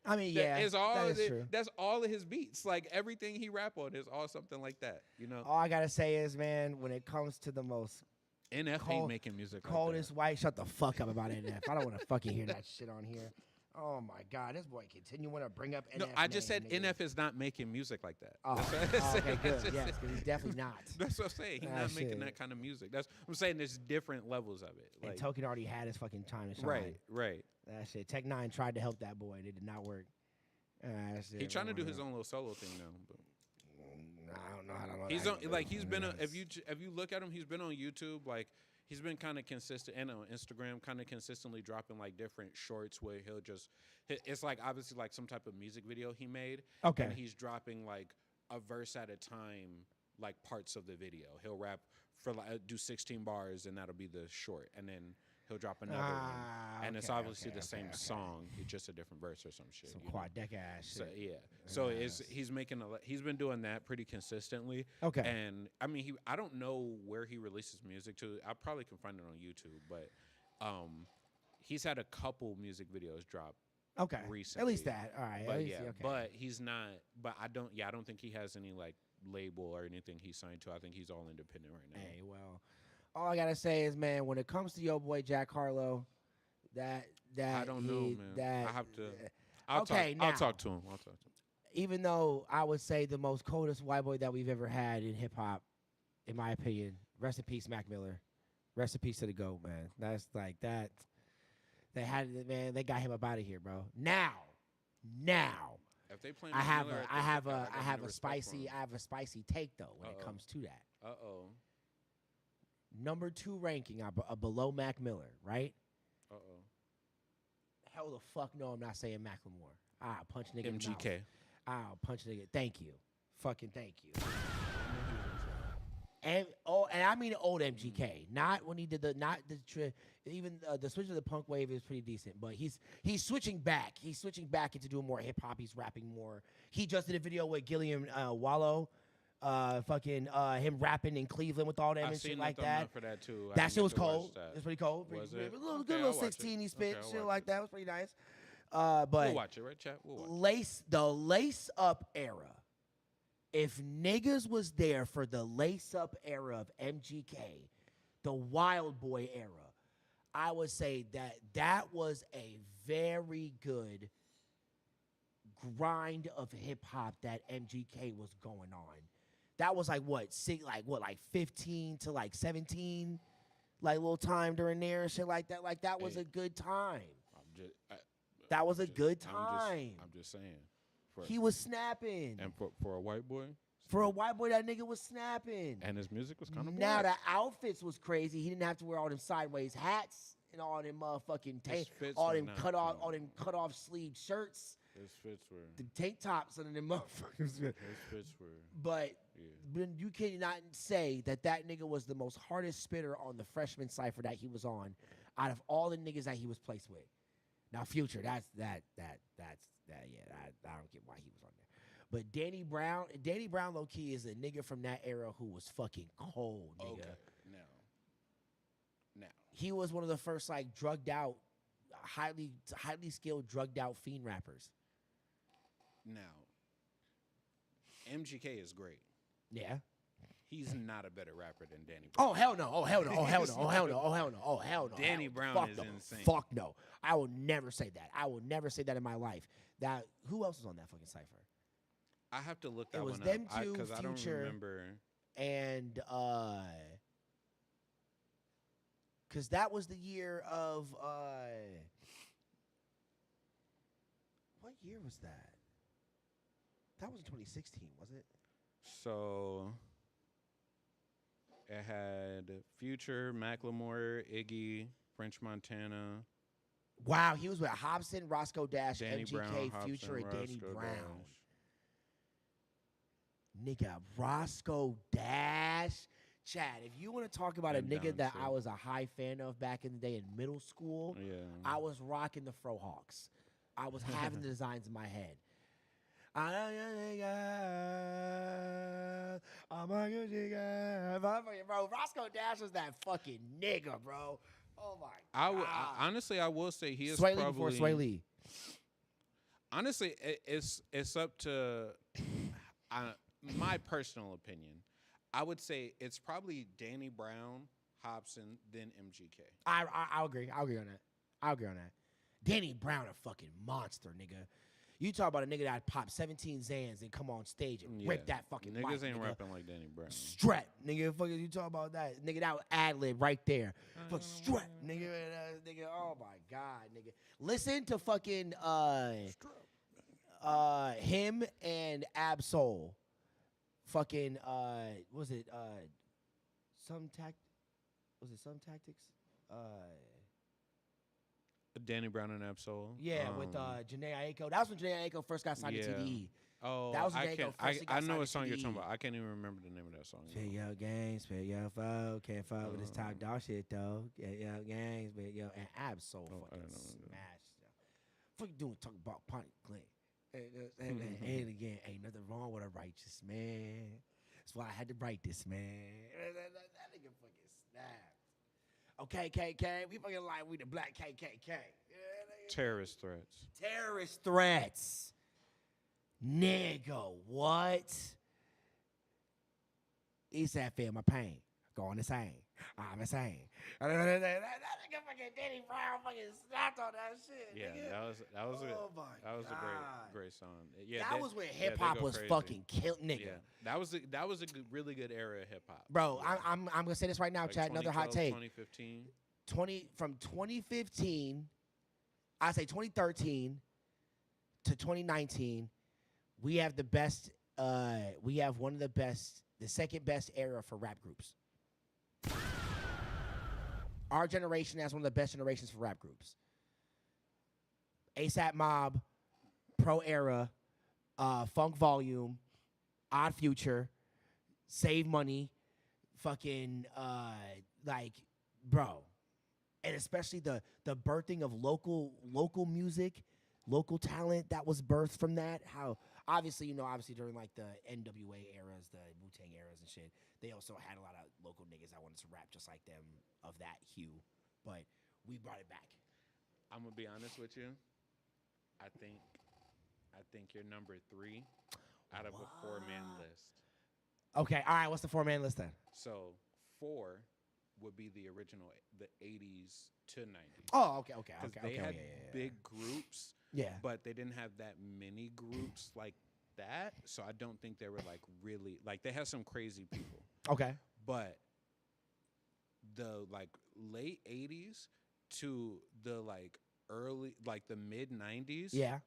Speaker 3: I mean, yeah, that is true.
Speaker 2: That's all of his beats. Like, everything he rap on is all something like that, you know?
Speaker 3: All I got to say is, man, when it comes to the most
Speaker 2: NF ain't making music
Speaker 3: coldest
Speaker 2: like
Speaker 3: white, shut the fuck up about NF. I don't want to fucking hear that shit on here. Oh, my God. This boy continuing to bring up NF.
Speaker 2: No, I just said NF is not making music like that.
Speaker 3: Oh, okay, good. Yes, because he's definitely not.
Speaker 2: That's what I'm saying. He's not making that kind of music. That's I'm saying there's different levels of it.
Speaker 3: And Token already had his fucking time to shine.
Speaker 2: Right.
Speaker 3: That shit. Tech 9 tried to help that boy. It did not work.
Speaker 2: He's trying to do his own little solo thing now. But
Speaker 3: I don't know. I don't know.
Speaker 2: He's on, like, he's been if you look at him, he's been on YouTube, like. He's been kind of consistent, and on Instagram, kind of consistently dropping, like, different shorts where he'll just, it's like obviously like some type of music video he made.
Speaker 3: Okay.
Speaker 2: And he's dropping like a verse at a time, like parts of the video. He'll rap for like, do 16 bars, and that'll be the short. And then he'll drop another one. And it's obviously the same song, it's just a different verse or some shit.
Speaker 3: Some quad deck ass shit.
Speaker 2: So, yeah. So he's been doing that pretty consistently.
Speaker 3: Okay.
Speaker 2: And I mean, I don't know where he releases music to. I probably can find it on YouTube, but he's had a couple music videos drop.
Speaker 3: Okay.
Speaker 2: Recently.
Speaker 3: At least that. All right.
Speaker 2: But
Speaker 3: least,
Speaker 2: yeah,
Speaker 3: okay.
Speaker 2: but he's not. But I don't think he has any like label or anything he's signed to. I think he's all independent right now.
Speaker 3: Hey, well, all I gotta say is, man, when it comes to your boy Jack Harlow, that
Speaker 2: I don't know, man.
Speaker 3: That,
Speaker 2: I have to.
Speaker 3: I'll
Speaker 2: talk to him.
Speaker 3: Even though I would say the most coldest white boy that we've ever had in hip hop, in my opinion, rest in peace, Mac Miller. Rest in peace to the GOAT, man. That's like that. They had it, man. They got him up out of here, bro. Now.
Speaker 2: If they play
Speaker 3: I have
Speaker 2: Miller,
Speaker 3: a spicy take though when it comes to that. Number 2 ranking, below Mac Miller, right? Hell the fuck no, I'm not saying Macklemore. I'll punch nigga in the mouth.
Speaker 2: MGK.
Speaker 3: I'll punch nigga. Thank you. Fucking thank you. And I mean old MGK, not when he did the switch to the punk wave is pretty decent, but he's switching back. He's switching back into doing more hip hop. He's rapping more. He just did a video with Gilliam Wallow, him rapping in Cleveland with all them and shit like that.
Speaker 2: For that too.
Speaker 3: That shit was cold. It was pretty cold.
Speaker 2: Was
Speaker 3: pretty,
Speaker 2: it?
Speaker 3: Good little 16 he spit, shit like that. It was pretty nice. But
Speaker 2: we'll watch it, right, chat? We'll watch
Speaker 3: the lace up era. If niggas was there for the lace up era of MGK, the Wild Boy era, I would say that was a very good grind of hip hop that MGK was going on. That was like 15 to 17, like little time during there and shit like that. Like that was a good time. That was a good time.
Speaker 2: I'm just saying.
Speaker 3: He was snapping.
Speaker 2: And for a white boy?
Speaker 3: For a white boy, that nigga was snapping.
Speaker 2: And his music was kind of
Speaker 3: Now, the outfits was crazy. He didn't have to wear all them sideways hats and all them motherfucking all them cut off sleeve shirts.
Speaker 2: His fits were.
Speaker 3: The tank tops and them motherfuckers.
Speaker 2: His fits were.
Speaker 3: But you cannot say that that nigga was the most hardest spitter on the freshman cypher that he was on out of all the niggas that he was placed with. Now, Future, I don't get why he was on there. But Danny Brown, low key, is a nigga from that era who was fucking cold, nigga.
Speaker 2: Okay, now.
Speaker 3: He was one of the first, like, drugged out, highly skilled, drugged out fiend rappers.
Speaker 2: Now, MGK is great.
Speaker 3: Yeah.
Speaker 2: He's not a better rapper than Danny Brown.
Speaker 3: Oh, hell no.
Speaker 2: Danny Brown is insane.
Speaker 3: Fuck no. I will never say that. I will never say that in my life. Who else was on that fucking cypher?
Speaker 2: I have to look that one up.
Speaker 3: It was them two,
Speaker 2: because I don't remember.
Speaker 3: And Because that was the year of what year was that? That was 2016, was it?
Speaker 2: So it had Future, Macklemore, Iggy, French Montana.
Speaker 3: Wow, he was with Hobson, Roscoe Dash,
Speaker 2: Danny
Speaker 3: MGK,
Speaker 2: Brown,
Speaker 3: Future,
Speaker 2: Hobson,
Speaker 3: and Danny
Speaker 2: Roscoe
Speaker 3: Brown.
Speaker 2: Dash.
Speaker 3: Nigga, Roscoe Dash. Chad, if you want to talk about a
Speaker 2: I'm
Speaker 3: nigga
Speaker 2: down,
Speaker 3: that
Speaker 2: too.
Speaker 3: I was a high fan of back in the day in middle school,
Speaker 2: Yeah.
Speaker 3: I was rocking the Frohawks. I was having the designs in my head. I'm a good nigga. Bro, Roscoe Dash was that fucking nigga, bro. Oh my god.
Speaker 2: Honestly, I will say he is
Speaker 3: Sway Lee
Speaker 2: probably
Speaker 3: before Sway Lee.
Speaker 2: Honestly, it's up to my personal opinion. I would say it's probably Danny Brown, Hobson, then MGK.
Speaker 3: I'll agree. I'll agree on that. Danny Brown a fucking monster, nigga. You talk about a nigga that popped 17 Zans and come on stage and rip that fucking mic,
Speaker 2: Niggas ain't
Speaker 3: nigga.
Speaker 2: rapping like Danny Brown.
Speaker 3: Strap, nigga. Fucking you talk about that, nigga. That was ad lib right there. Fuck strap, nigga. Nigga. Oh my god, nigga. Listen to fucking him and Absol. Fucking was it some tactics?
Speaker 2: Danny Brown and Absol.
Speaker 3: Yeah, with Janae Aiko. That was when Janae Aiko first got signed to TDE.
Speaker 2: Oh,
Speaker 3: That was
Speaker 2: I
Speaker 3: Janae
Speaker 2: can't.
Speaker 3: Aiko first
Speaker 2: I
Speaker 3: got
Speaker 2: know what
Speaker 3: signed
Speaker 2: song
Speaker 3: to
Speaker 2: you're talking
Speaker 3: TDE.
Speaker 2: about. I can't even remember the name of that song.
Speaker 3: Spit your games, spit your foe. Can't fuck with this top dog shit though. Get your games, spit your and Absol
Speaker 2: I
Speaker 3: fucking
Speaker 2: don't know.
Speaker 3: smashed. Fuck you doing talking about Ponty Clint. And again, ain't nothing wrong with a righteous man. That's why I had to write this, man. That nigga fucking snapped. Okay, KK, we fucking like we the black KKK.
Speaker 2: Terrorist threats.
Speaker 3: Terrorist threats. Nigga, what? He said, feel my pain. Going insane. I'm insane. That nigga fucking Danny Brown fucking snapped on that shit.
Speaker 2: Yeah,
Speaker 3: nigga.
Speaker 2: that was
Speaker 3: Oh my
Speaker 2: a
Speaker 3: God.
Speaker 2: great song. Yeah,
Speaker 3: that was when hip hop was fucking killed, nigga.
Speaker 2: Yeah, that was a really good era of hip hop.
Speaker 3: Bro,
Speaker 2: Yeah.
Speaker 3: I'm gonna say this right now,
Speaker 2: Like
Speaker 3: Chad. Another hot
Speaker 2: 2012,
Speaker 3: take.
Speaker 2: 2015.
Speaker 3: From 2015, I say 2013 to 2019, we have the best. We have one of the best, the second best era for rap groups. Our generation has one of the best generations for rap groups. ASAP Mob, Pro Era, Funk Volume, Odd Future, Save Money, fucking like, bro. And especially the birthing of local music, local talent that was birthed from that. How obviously during like the NWA eras, the Wu-Tang eras and shit, they also had a lot of local niggas that wanted to rap just like them of that hue. But we brought it back.
Speaker 2: I'm gonna be honest with you. I think you're number 3 out of a 4-man list.
Speaker 3: Okay, all right. What's the 4-man list then?
Speaker 2: So 4 would be the original, the 80s to 90s.
Speaker 3: Oh, okay.
Speaker 2: Because they had big groups,
Speaker 3: Yeah.
Speaker 2: but they didn't have that many groups like that. So I don't think they were like really like they had some crazy people.
Speaker 3: Okay.
Speaker 2: But the like late 80s to the like early like the mid 90s
Speaker 3: Yeah.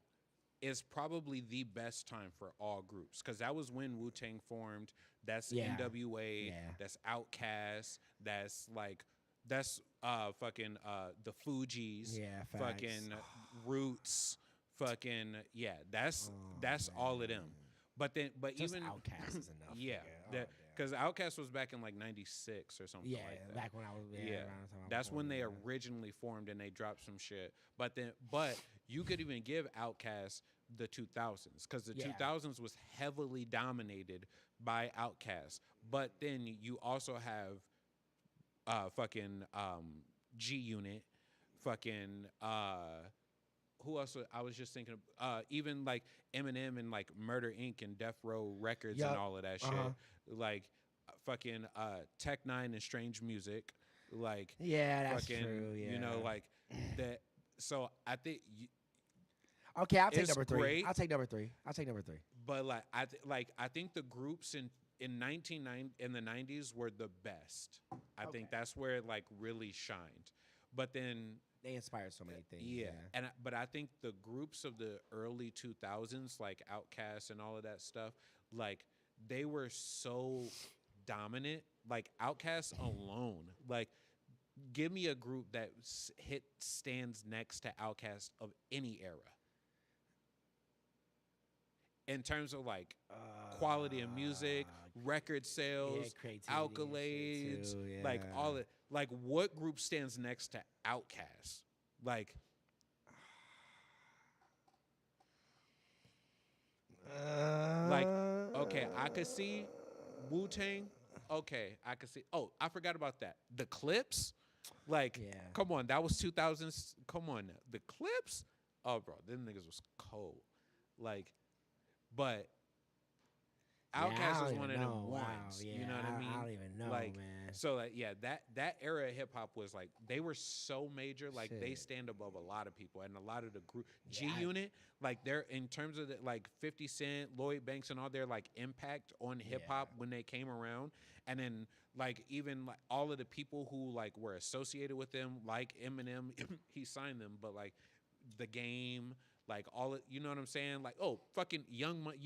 Speaker 2: is probably the best time for all groups because that was when Wu-Tang formed. That's
Speaker 3: Yeah.
Speaker 2: NWA.
Speaker 3: Yeah.
Speaker 2: That's Outkast. That's fucking the Fugees.
Speaker 3: Yeah, facts.
Speaker 2: Fucking Roots. Fucking that's all of them. But
Speaker 3: Just
Speaker 2: even
Speaker 3: Outkast is enough.
Speaker 2: yeah,
Speaker 3: nigga.
Speaker 2: because Outkast was back in like '96 or something
Speaker 3: Yeah,
Speaker 2: like that.
Speaker 3: back when I was
Speaker 2: Yeah,
Speaker 3: around the time I was
Speaker 2: that's
Speaker 3: born,
Speaker 2: when they
Speaker 3: yeah.
Speaker 2: originally formed and they dropped some shit. But you could even give Outkast the 2000s because the
Speaker 3: Yeah.
Speaker 2: 2000s was heavily dominated by Outkast. But then you also have fucking G Unit, fucking who else? I was just thinking of even like Eminem and like Murder Inc. and Death Row Records and
Speaker 3: Yup.
Speaker 2: all of that shit. Like fucking Tech Nine and Strange Music. Like
Speaker 3: Yeah, that's
Speaker 2: fucking,
Speaker 3: true. Yeah.
Speaker 2: you know, like that. So I think,
Speaker 3: Okay, I'll take
Speaker 2: it's
Speaker 3: number 3.
Speaker 2: great.
Speaker 3: I'll take number 3.
Speaker 2: but like I think the groups in in the 90s were the best. I think
Speaker 3: Okay.
Speaker 2: that's where it like really shined. But then
Speaker 3: They inspired so many things.
Speaker 2: yeah, but I think the groups of the early 2000s, like Outkast and all of that stuff, like they were so dominant. Like Outkast alone, like give me a group that stands next to Outkast of any era in terms of like quality of music, record sales,
Speaker 3: creativity and shit
Speaker 2: accolades,
Speaker 3: too,
Speaker 2: like
Speaker 3: yeah.
Speaker 2: all it. Like what group stands next to Outkast? Like okay, I could see Wu-Tang. Okay, I could see. Oh, I forgot about that. The Clips. Like,
Speaker 3: Yeah.
Speaker 2: come on, that was 2000s. Come on, now. The Clips. Oh, bro, them niggas was cold. Like, but Outkast was one of them ones.
Speaker 3: Wow,
Speaker 2: You know what I mean?
Speaker 3: I don't even know,
Speaker 2: like,
Speaker 3: man.
Speaker 2: So like, yeah, that era of hip hop was like they were so major. Like they
Speaker 3: Shit.
Speaker 2: stand above a lot of people and a lot of the group.
Speaker 3: Yeah,
Speaker 2: G Unit, like they're in terms of the, like 50 Cent, Lloyd Banks, and all their like impact on hip hop when they came around, and then like even like all of the people who like were associated with them, like Eminem, he signed them, but like the Game. Like all of, you know what I'm saying? Like, oh, fucking Young Money,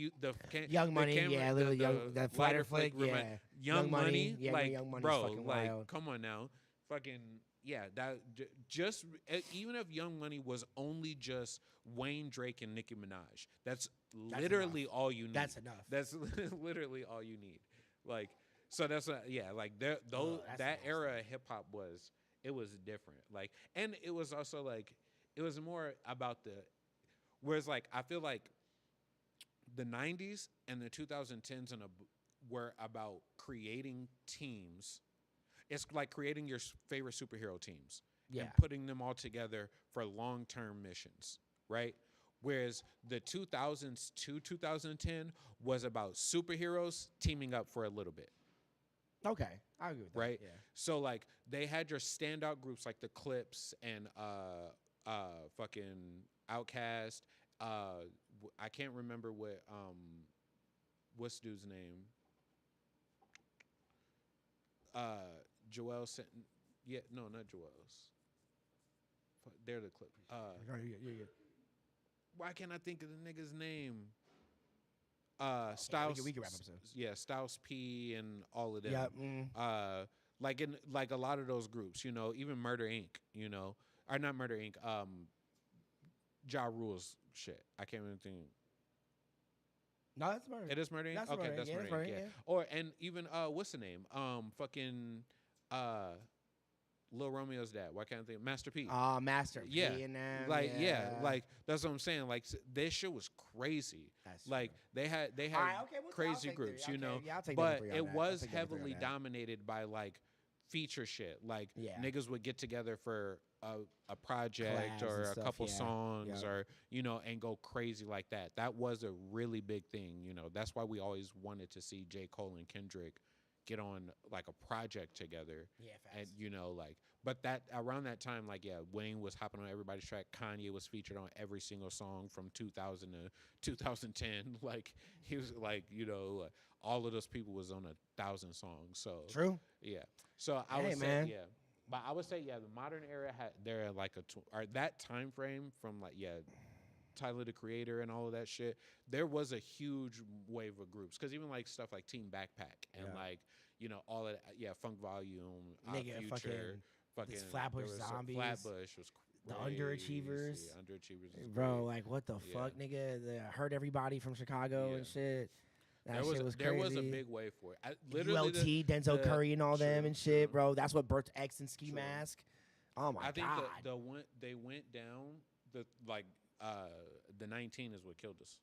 Speaker 3: Young Money, yeah, little Young, that Flighter
Speaker 2: lighter
Speaker 3: Flick, yeah.
Speaker 2: Young Money,
Speaker 3: yeah,
Speaker 2: like,
Speaker 3: Young Money's
Speaker 2: bro,
Speaker 3: fucking
Speaker 2: like,
Speaker 3: wild.
Speaker 2: come on now, fucking, yeah, that just even if Young Money was only just Wayne, Drake, and Nicki Minaj, that's literally
Speaker 3: enough.
Speaker 2: all you need.
Speaker 3: That's enough.
Speaker 2: That's literally all you need. Like, so that's like
Speaker 3: that's
Speaker 2: that
Speaker 3: nasty.
Speaker 2: era of hip hop was different. Like, and it was also like it was more about the. Whereas, like, I feel like the 90s and the 2010s were about creating teams. It's like creating your favorite superhero teams and putting them all together for long-term missions, right? Whereas the 2000s to 2010 was about superheroes teaming up for a little bit.
Speaker 3: Okay, I agree with that.
Speaker 2: Right?
Speaker 3: Yeah.
Speaker 2: So, like, they had your standout groups like the Clips and fucking Outkast. I can't remember what's dude's name. Joel sent. Yeah, no, not Joel's. They're the Clip. Why can't I think of the nigga's name? Styles.
Speaker 3: We can wrap up soon.
Speaker 2: Yeah, Styles P and all of them.
Speaker 3: Yeah.
Speaker 2: Like in like a lot of those groups, you know, even Murder Inc. You know, or not Murder Inc. Ja Rule's shit. I can't even think.
Speaker 3: No, that's Murder.
Speaker 2: It is Murder Inc.
Speaker 3: That's
Speaker 2: Okay,
Speaker 3: Murder Inc.
Speaker 2: that's
Speaker 3: Yeah,
Speaker 2: Murder
Speaker 3: that's
Speaker 2: Inc.
Speaker 3: Murder
Speaker 2: Yeah.
Speaker 3: Inc.
Speaker 2: Or and even what's the name? Fucking Lil Romeo's dad. Why can't I think? Master P.
Speaker 3: Master
Speaker 2: Yeah,
Speaker 3: P and them,
Speaker 2: like like that's what I'm saying. Like this shit was crazy.
Speaker 3: That's
Speaker 2: like they had
Speaker 3: All right, okay, I'll
Speaker 2: crazy
Speaker 3: take
Speaker 2: groups,
Speaker 3: the-
Speaker 2: you
Speaker 3: okay,
Speaker 2: know.
Speaker 3: yeah, I'll take
Speaker 2: but
Speaker 3: the three on
Speaker 2: it
Speaker 3: that. I'll
Speaker 2: was
Speaker 3: take the three on
Speaker 2: heavily
Speaker 3: that.
Speaker 2: dominated by like feature shit. Like
Speaker 3: Yeah.
Speaker 2: niggas would get together for a project
Speaker 3: Collabs
Speaker 2: or
Speaker 3: and
Speaker 2: a
Speaker 3: stuff,
Speaker 2: couple
Speaker 3: yeah.
Speaker 2: songs
Speaker 3: Yeah.
Speaker 2: or you know and go crazy like that. That was a really big thing. You know that's why we always wanted to see J. Cole and Kendrick get on like a project together.
Speaker 3: Yeah,
Speaker 2: And
Speaker 3: fast.
Speaker 2: you know, like, but that around that time, like, yeah, Wayne was hopping on everybody's track. Kanye was featured on every single song from 2000 to 2010. Like, he was like, you know, all of those people was on 1,000 songs. So
Speaker 3: True.
Speaker 2: yeah. So I
Speaker 3: Hey,
Speaker 2: would
Speaker 3: man.
Speaker 2: say, yeah, but I would say, yeah, the modern era had there like or that time frame from like, yeah. Tyler the Creator and all of that shit, there was a huge wave of groups because even like stuff like Team Backpack and like you know all of that, Funk Volume,
Speaker 3: Nigga,
Speaker 2: Future, fucking
Speaker 3: Flatbush
Speaker 2: there was
Speaker 3: Zombies,
Speaker 2: Flatbush was
Speaker 3: the
Speaker 2: crazy.
Speaker 3: Underachievers.
Speaker 2: Underachievers, was
Speaker 3: Bro,
Speaker 2: great.
Speaker 3: like what the
Speaker 2: Yeah.
Speaker 3: fuck, nigga? They hurt everybody from Chicago and shit. That shit was crazy.
Speaker 2: There was a big wave for it. Literally,
Speaker 3: ULT, Denzel Curry, and all them and shit, bro. That's what birthed X and Ski
Speaker 2: True.
Speaker 3: Mask. Oh my
Speaker 2: I think
Speaker 3: god.
Speaker 2: they went down the 19 is what killed us.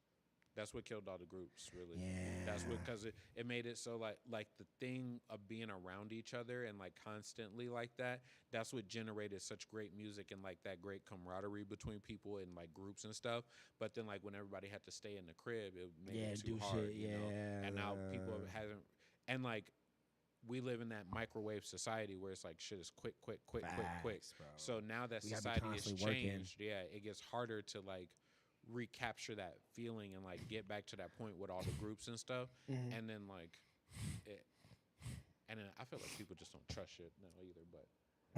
Speaker 2: That's what killed all the groups, really.
Speaker 3: Yeah.
Speaker 2: That's what because it made it so like the thing of being around each other and like constantly like that. That's what generated such great music and like that great camaraderie between people and like groups and stuff. But then like when everybody had to stay in the crib, it made it too
Speaker 3: do
Speaker 2: hard.
Speaker 3: shit,
Speaker 2: You know?
Speaker 3: yeah.
Speaker 2: And now people hasn't and like. We live in that microwave society where it's like shit is quick.
Speaker 3: Facts, bro.
Speaker 2: So now that
Speaker 3: We gotta be
Speaker 2: society has
Speaker 3: constantly working.
Speaker 2: changed, it gets harder to like recapture that feeling and like get back to that point with all the groups and stuff.
Speaker 3: Mm-hmm.
Speaker 2: And then like it, and I feel like people just don't trust shit now either. But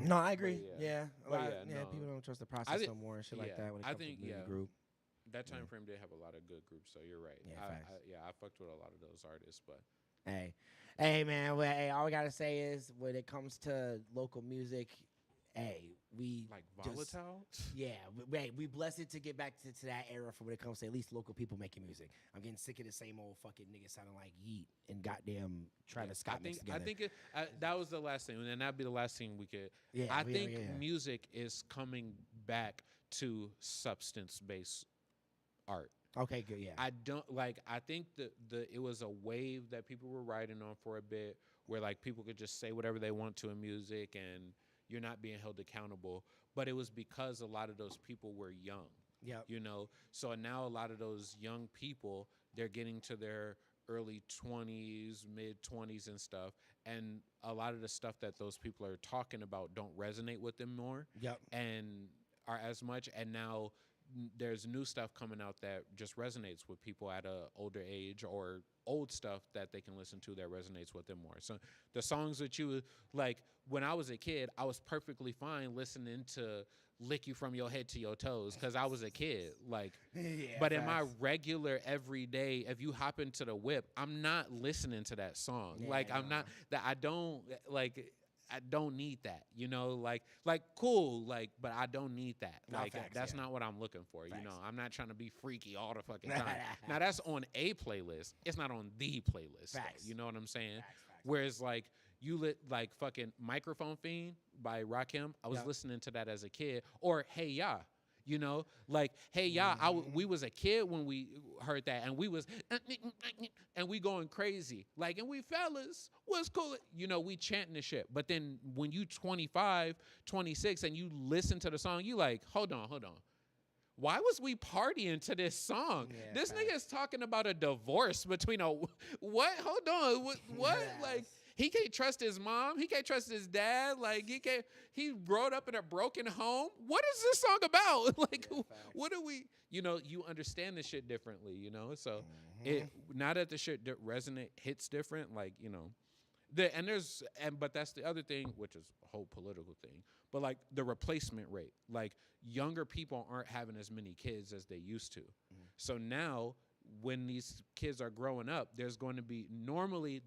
Speaker 3: No, I agree.
Speaker 2: yeah.
Speaker 3: Yeah, people don't trust the process no more and shit like that when it comes to the group.
Speaker 2: That time frame did have a lot of good groups, so you're right.
Speaker 3: Yeah,
Speaker 2: I fucked with a lot of those artists, but
Speaker 3: hey, man. Well, hey, all we gotta say is when it comes to local music, hey, we
Speaker 2: like volatile.
Speaker 3: We blessed to get back to that era for when it comes to at least local people making music. I'm getting sick of the same old fucking niggas sounding like Yeet and goddamn Travis Scott mixed together.
Speaker 2: I think that was the last thing, and that'd be the last thing we could. I think music is coming back to substance-based art.
Speaker 3: Okay, good. Yeah,
Speaker 2: I think it was a wave that people were riding on for a bit, where like people could just say whatever they want to in music, and you're not being held accountable. But it was because a lot of those people were young.
Speaker 3: Yeah,
Speaker 2: you know. So now a lot of those young people, they're getting to their early 20s, mid 20s, and stuff, and a lot of the stuff that those people are talking about don't resonate with them more.
Speaker 3: Yep.
Speaker 2: And are as much, and now there's new stuff coming out that just resonates with people at a older age, or old stuff that they can listen to that resonates with them more. So the songs that you like, when I was a kid, I was perfectly fine listening to Lick You From Your Head to Your Toes because I was a kid. Like, but in my regular everyday, if you hop into the whip, I'm not listening to that song. I'm not that. I don't like. I don't need that, you know, like cool, like, but I don't need that. That's not what I'm looking for. You know, I'm not trying to be freaky all the fucking time. Now that's on a playlist. It's not on the playlist. You know what I'm saying? Whereas like you lit like fucking Microphone Fiend by Rakim. I was listening to that as a kid, or Hey Ya. You know, like, hey, y'all, we was a kid when we heard that, and we was, and we going crazy. Like, and we fellas, what's cool? You know, we chanting the shit. But then when you 25, 26, and you listen to the song, you like, hold on. Why was we partying to this song? This nigga is talking about a divorce between what? Hold on, what? Like, he can't trust his mom. He can't trust his dad. Like, he growed up in a broken home. What is this song about? Like, what do we, you know, you understand the shit differently, you know? So now that the shit hits different, like, you know, but that's the other thing, which is a whole political thing, but like the replacement rate, like younger people aren't having as many kids as they used to. So now when these kids are growing up, there's going to be, normally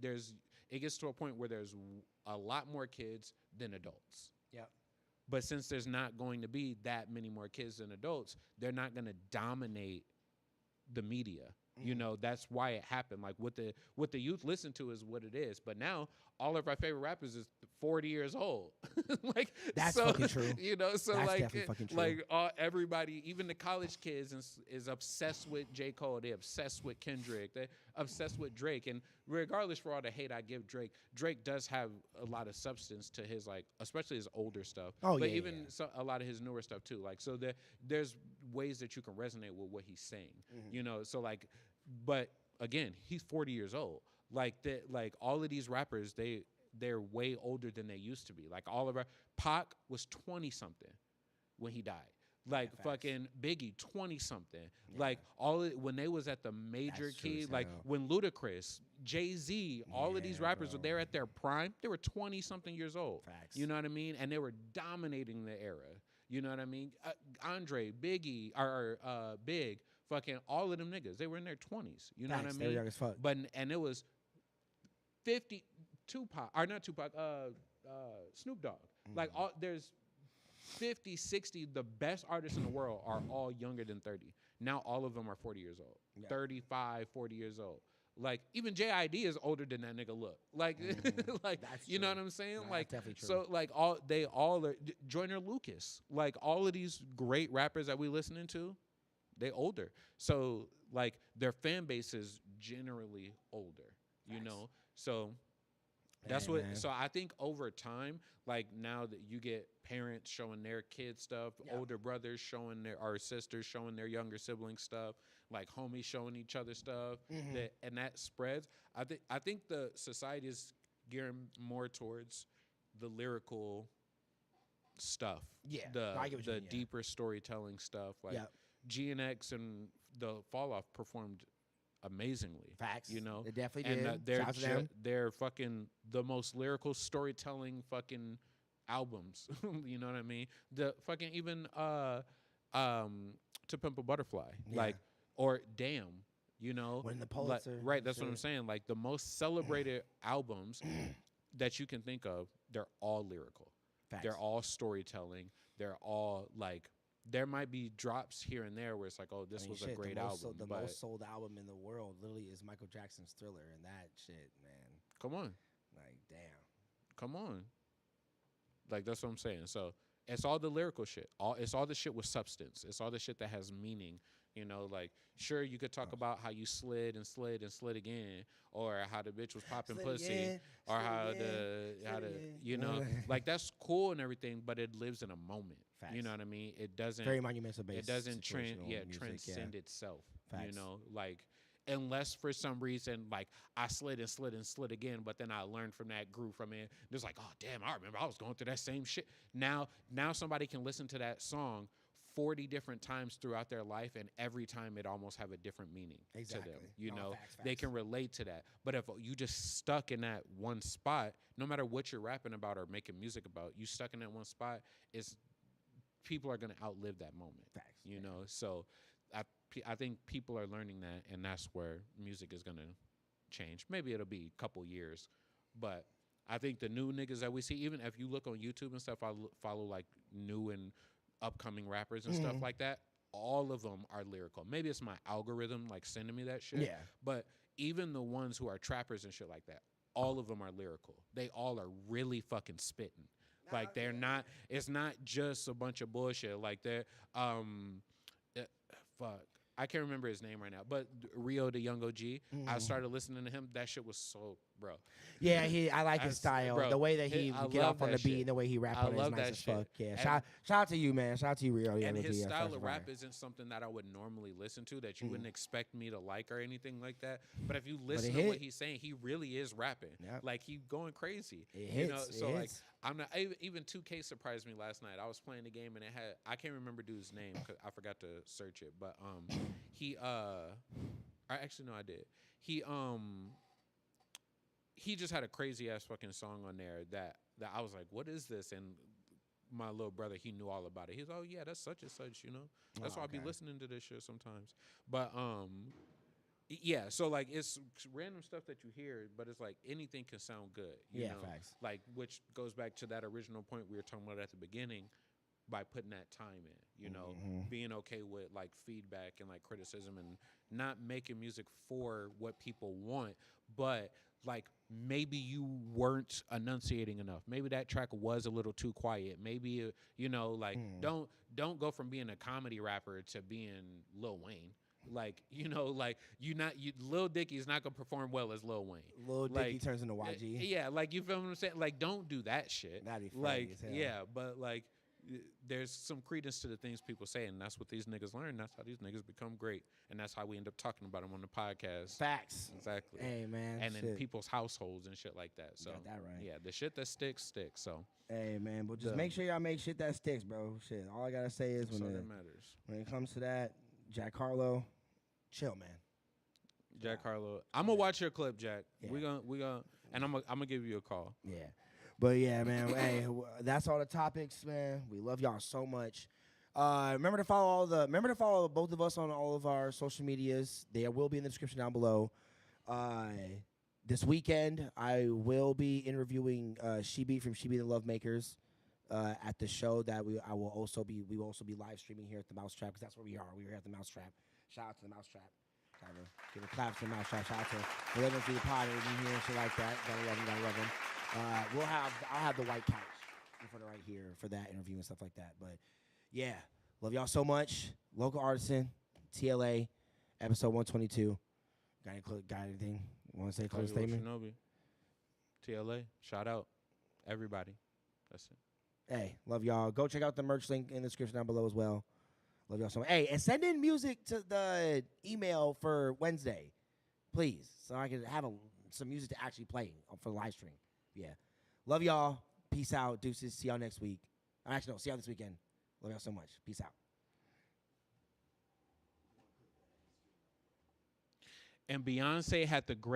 Speaker 2: it gets to a point where there's a lot more kids than adults.
Speaker 3: Yep.
Speaker 2: But since there's not going to be that many more kids than adults, they're not going to dominate the media. You know, that's why it happened. Like what the youth listen to is what it is. But now all of our favorite rappers is 40 years old. Like
Speaker 3: that's fucking true.
Speaker 2: You know, so
Speaker 3: that's
Speaker 2: like
Speaker 3: definitely fucking true.
Speaker 2: Like everybody, even the college kids is obsessed with J. Cole. They're obsessed with Kendrick. They're obsessed with Drake. And regardless for all the hate I give Drake does have a lot of substance to his, like, especially his older stuff. But even a lot of his newer stuff too. Like, so there's ways that you can resonate with what he's saying. You know, so like, but again, he's 40 years old. Like all of these rappers, they're way older than they used to be. Like all of our Pac was 20 something when he died. Like fucking Biggie, 20 something. Like when they was at the major key, like when Ludacris, Jay-Z, all of these rappers were there at their prime, they were 20 something years old. You know what I mean? And they were dominating the era. You know what I mean? Andre, Biggie, or Big, fucking all of them niggas, they were in their 20s. You know what I mean?
Speaker 3: They were young as fuck.
Speaker 2: And it was 50, Snoop Dogg. Like there's 50, 60, the best artists in the world are all younger than 30. Now all of them are 40 years old. 35, 40 years old. Like even JID is older than that nigga look. Like like that's you know what I'm saying? No, like definitely true. So like they all are Joyner Lucas. Like all of these great rappers that we listening to, they older. So like their fan base is generally older. You know? So that's so I think over time, like now that you get parents showing their kids stuff, older brothers showing or sisters showing their younger siblings stuff, like homies showing each other stuff, and that spreads. I think the society is gearing more towards the lyrical stuff. Yeah. The deeper storytelling stuff. Like GNX and the Fall Off performed amazingly.
Speaker 3: Facts.
Speaker 2: You know,
Speaker 3: They definitely
Speaker 2: and
Speaker 3: did.
Speaker 2: they're
Speaker 3: Shout out to them.
Speaker 2: they're fucking the most lyrical storytelling fucking albums. You know what I mean? The fucking even To Pimp a Butterfly,
Speaker 3: Yeah.
Speaker 2: like, or Damn. You know,
Speaker 3: Winning the
Speaker 2: like,
Speaker 3: Pulitzer.
Speaker 2: right? That's what I'm
Speaker 3: Shit.
Speaker 2: saying. Like the most celebrated albums that you can think of, they're all lyrical.
Speaker 3: Facts.
Speaker 2: They're all storytelling. They're all like, there might be drops here and there where it's like, oh, this was a great album.
Speaker 3: The
Speaker 2: but
Speaker 3: most sold album in the world literally is Michael Jackson's Thriller, and that shit, man.
Speaker 2: come on,
Speaker 3: Like, damn.
Speaker 2: come on. Like that's what I'm saying. So it's all the lyrical shit. It's all the shit with substance. It's all the shit that has meaning. You know, like sure you could talk about how you slid and slid and slid again, or how the bitch was popping
Speaker 3: Slid
Speaker 2: pussy,
Speaker 3: again,
Speaker 2: or
Speaker 3: slid
Speaker 2: how
Speaker 3: again,
Speaker 2: how
Speaker 3: slid
Speaker 2: the
Speaker 3: again.
Speaker 2: you know, like that's cool and everything, but it lives in a moment.
Speaker 3: Facts.
Speaker 2: You know what I mean? It doesn't.
Speaker 3: Very monumental based.
Speaker 2: It doesn't
Speaker 3: situational music,
Speaker 2: transcend itself. You
Speaker 3: Facts.
Speaker 2: know, like unless for some reason like I slid and slid and slid again, but then I learned from that, grew from it. It's like, oh damn, I remember I was going through that same shit. Now somebody can listen to that song 40 different times throughout their life, and every time it almost have a different meaning to them. You
Speaker 3: No,
Speaker 2: know,
Speaker 3: facts,
Speaker 2: they
Speaker 3: facts.
Speaker 2: can relate to that. But if you just stuck in that one spot, no matter what you're rapping about or making music about, you stuck in that one spot, it's people are gonna outlive that moment.
Speaker 3: Facts,
Speaker 2: You know, so I think people are learning that, and that's where music is gonna change. Maybe it'll be a couple years, but I think the new niggas that we see, even if you look on YouTube and stuff, I follow like new and upcoming rappers and stuff like that. All of them are lyrical. Maybe it's my algorithm like sending me that shit.
Speaker 3: Yeah.
Speaker 2: But even the ones who are trappers and shit like that, all of them are lyrical. They all are really fucking spitting. Like they're not. It's not just a bunch of bullshit. Like they're fuck. I can't remember his name right now, but Rio the Young OG. I started listening to him. That shit was so, bro.
Speaker 3: Yeah, I like his
Speaker 2: That's-
Speaker 3: style.
Speaker 2: bro,
Speaker 3: The way that he
Speaker 2: I
Speaker 3: get
Speaker 2: love
Speaker 3: off on
Speaker 2: that
Speaker 3: the beat
Speaker 2: shit.
Speaker 3: and the way he rap
Speaker 2: I
Speaker 3: on it is
Speaker 2: love
Speaker 3: nice
Speaker 2: that
Speaker 3: as
Speaker 2: shit.
Speaker 3: fuck. Yeah,
Speaker 2: And-
Speaker 3: shout out to you, man. Shout out to you, Rio.
Speaker 2: And his
Speaker 3: Yeah,
Speaker 2: style
Speaker 3: that's
Speaker 2: of
Speaker 3: fire.
Speaker 2: rap isn't something that I would normally listen to, that you wouldn't expect me to like or anything like that. But if you listen to what
Speaker 3: hit.
Speaker 2: he's saying, he really is rapping.
Speaker 3: Yep.
Speaker 2: Like he going crazy.
Speaker 3: It
Speaker 2: You know,
Speaker 3: hits, it
Speaker 2: so like
Speaker 3: hits.
Speaker 2: I'm not even 2K surprised me last night. I was playing the game and it had, I can't remember dude's name 'cause I forgot to search it, but he I actually no I did. He just had a crazy ass fucking song on there that I was like, what is this? And my little brother, he knew all about it. He's, oh yeah, that's such and such, you know. That's why I be listening to this shit sometimes. But yeah, so like it's random stuff that you hear, but it's like anything can sound good. You know?
Speaker 3: Facts.
Speaker 2: Like which goes back to that original point we were talking about at the beginning, by putting that time in, you know, being okay with like feedback and like criticism and not making music for what people want, but like maybe you weren't enunciating enough. Maybe that track was a little too quiet. Maybe you know, like don't go from being a comedy rapper to being Lil Wayne. Like, you know, like Lil Dicky's not gonna perform well as Lil Wayne.
Speaker 3: Lil
Speaker 2: like,
Speaker 3: Dicky turns into YG.
Speaker 2: Yeah, like you feel what I'm saying? Like, don't do that shit.
Speaker 3: That'd be funny
Speaker 2: like,
Speaker 3: as hell.
Speaker 2: yeah, but like there's some credence to the things people say, and that's what these niggas learn. That's how these niggas become great, and that's how we end up talking about them on the podcast.
Speaker 3: Facts.
Speaker 2: Exactly.
Speaker 3: Hey, man.
Speaker 2: And in
Speaker 3: shit.
Speaker 2: people's households and shit like that. So
Speaker 3: Got that right.
Speaker 2: yeah, the shit that sticks. So
Speaker 3: Hey, man, but just
Speaker 2: The-
Speaker 3: make sure y'all make shit that sticks, bro. Shit, all I gotta say is
Speaker 2: that's all that matters.
Speaker 3: when it comes to that, Jack Harlow, chill, man.
Speaker 2: Jack Harlow, I'm gonna watch your clip, Jack.
Speaker 3: Yeah.
Speaker 2: We gonna, and I'm gonna give you a call.
Speaker 3: Yeah. But yeah, man. Hey, that's all the topics, man. We love y'all so much. Remember to follow both of us on all of our social medias. They will be in the description down below. This weekend, I will be interviewing Shibi from Shibi the Lovemakers at the show that we will also be live streaming here at the Mousetrap, because that's where we are. We are at the Mousetrap. Shout out to the Mousetrap. Give a clap to the Mousetrap. Shout out to living through the pod and here and shit like that. Gotta love them. I'll have the white couch in front of right here for that interview and stuff like that. But yeah, love y'all so much. Local Artisan, T.L.A, episode 122. Got anything? Want to say a close statement?
Speaker 2: KageWolfShinobi, T.L.A, shout out everybody. That's it.
Speaker 3: Hey, love y'all. Go check out the merch link in the description down below as well. Love y'all so much. Hey, and send in music to the email for Wednesday, please, so I can have some music to actually play for the live stream. Yeah. Love y'all. Peace out. Deuces. See y'all next week. Actually, no. See y'all this weekend. Love y'all so much. Peace out.
Speaker 2: and Beyonce had the great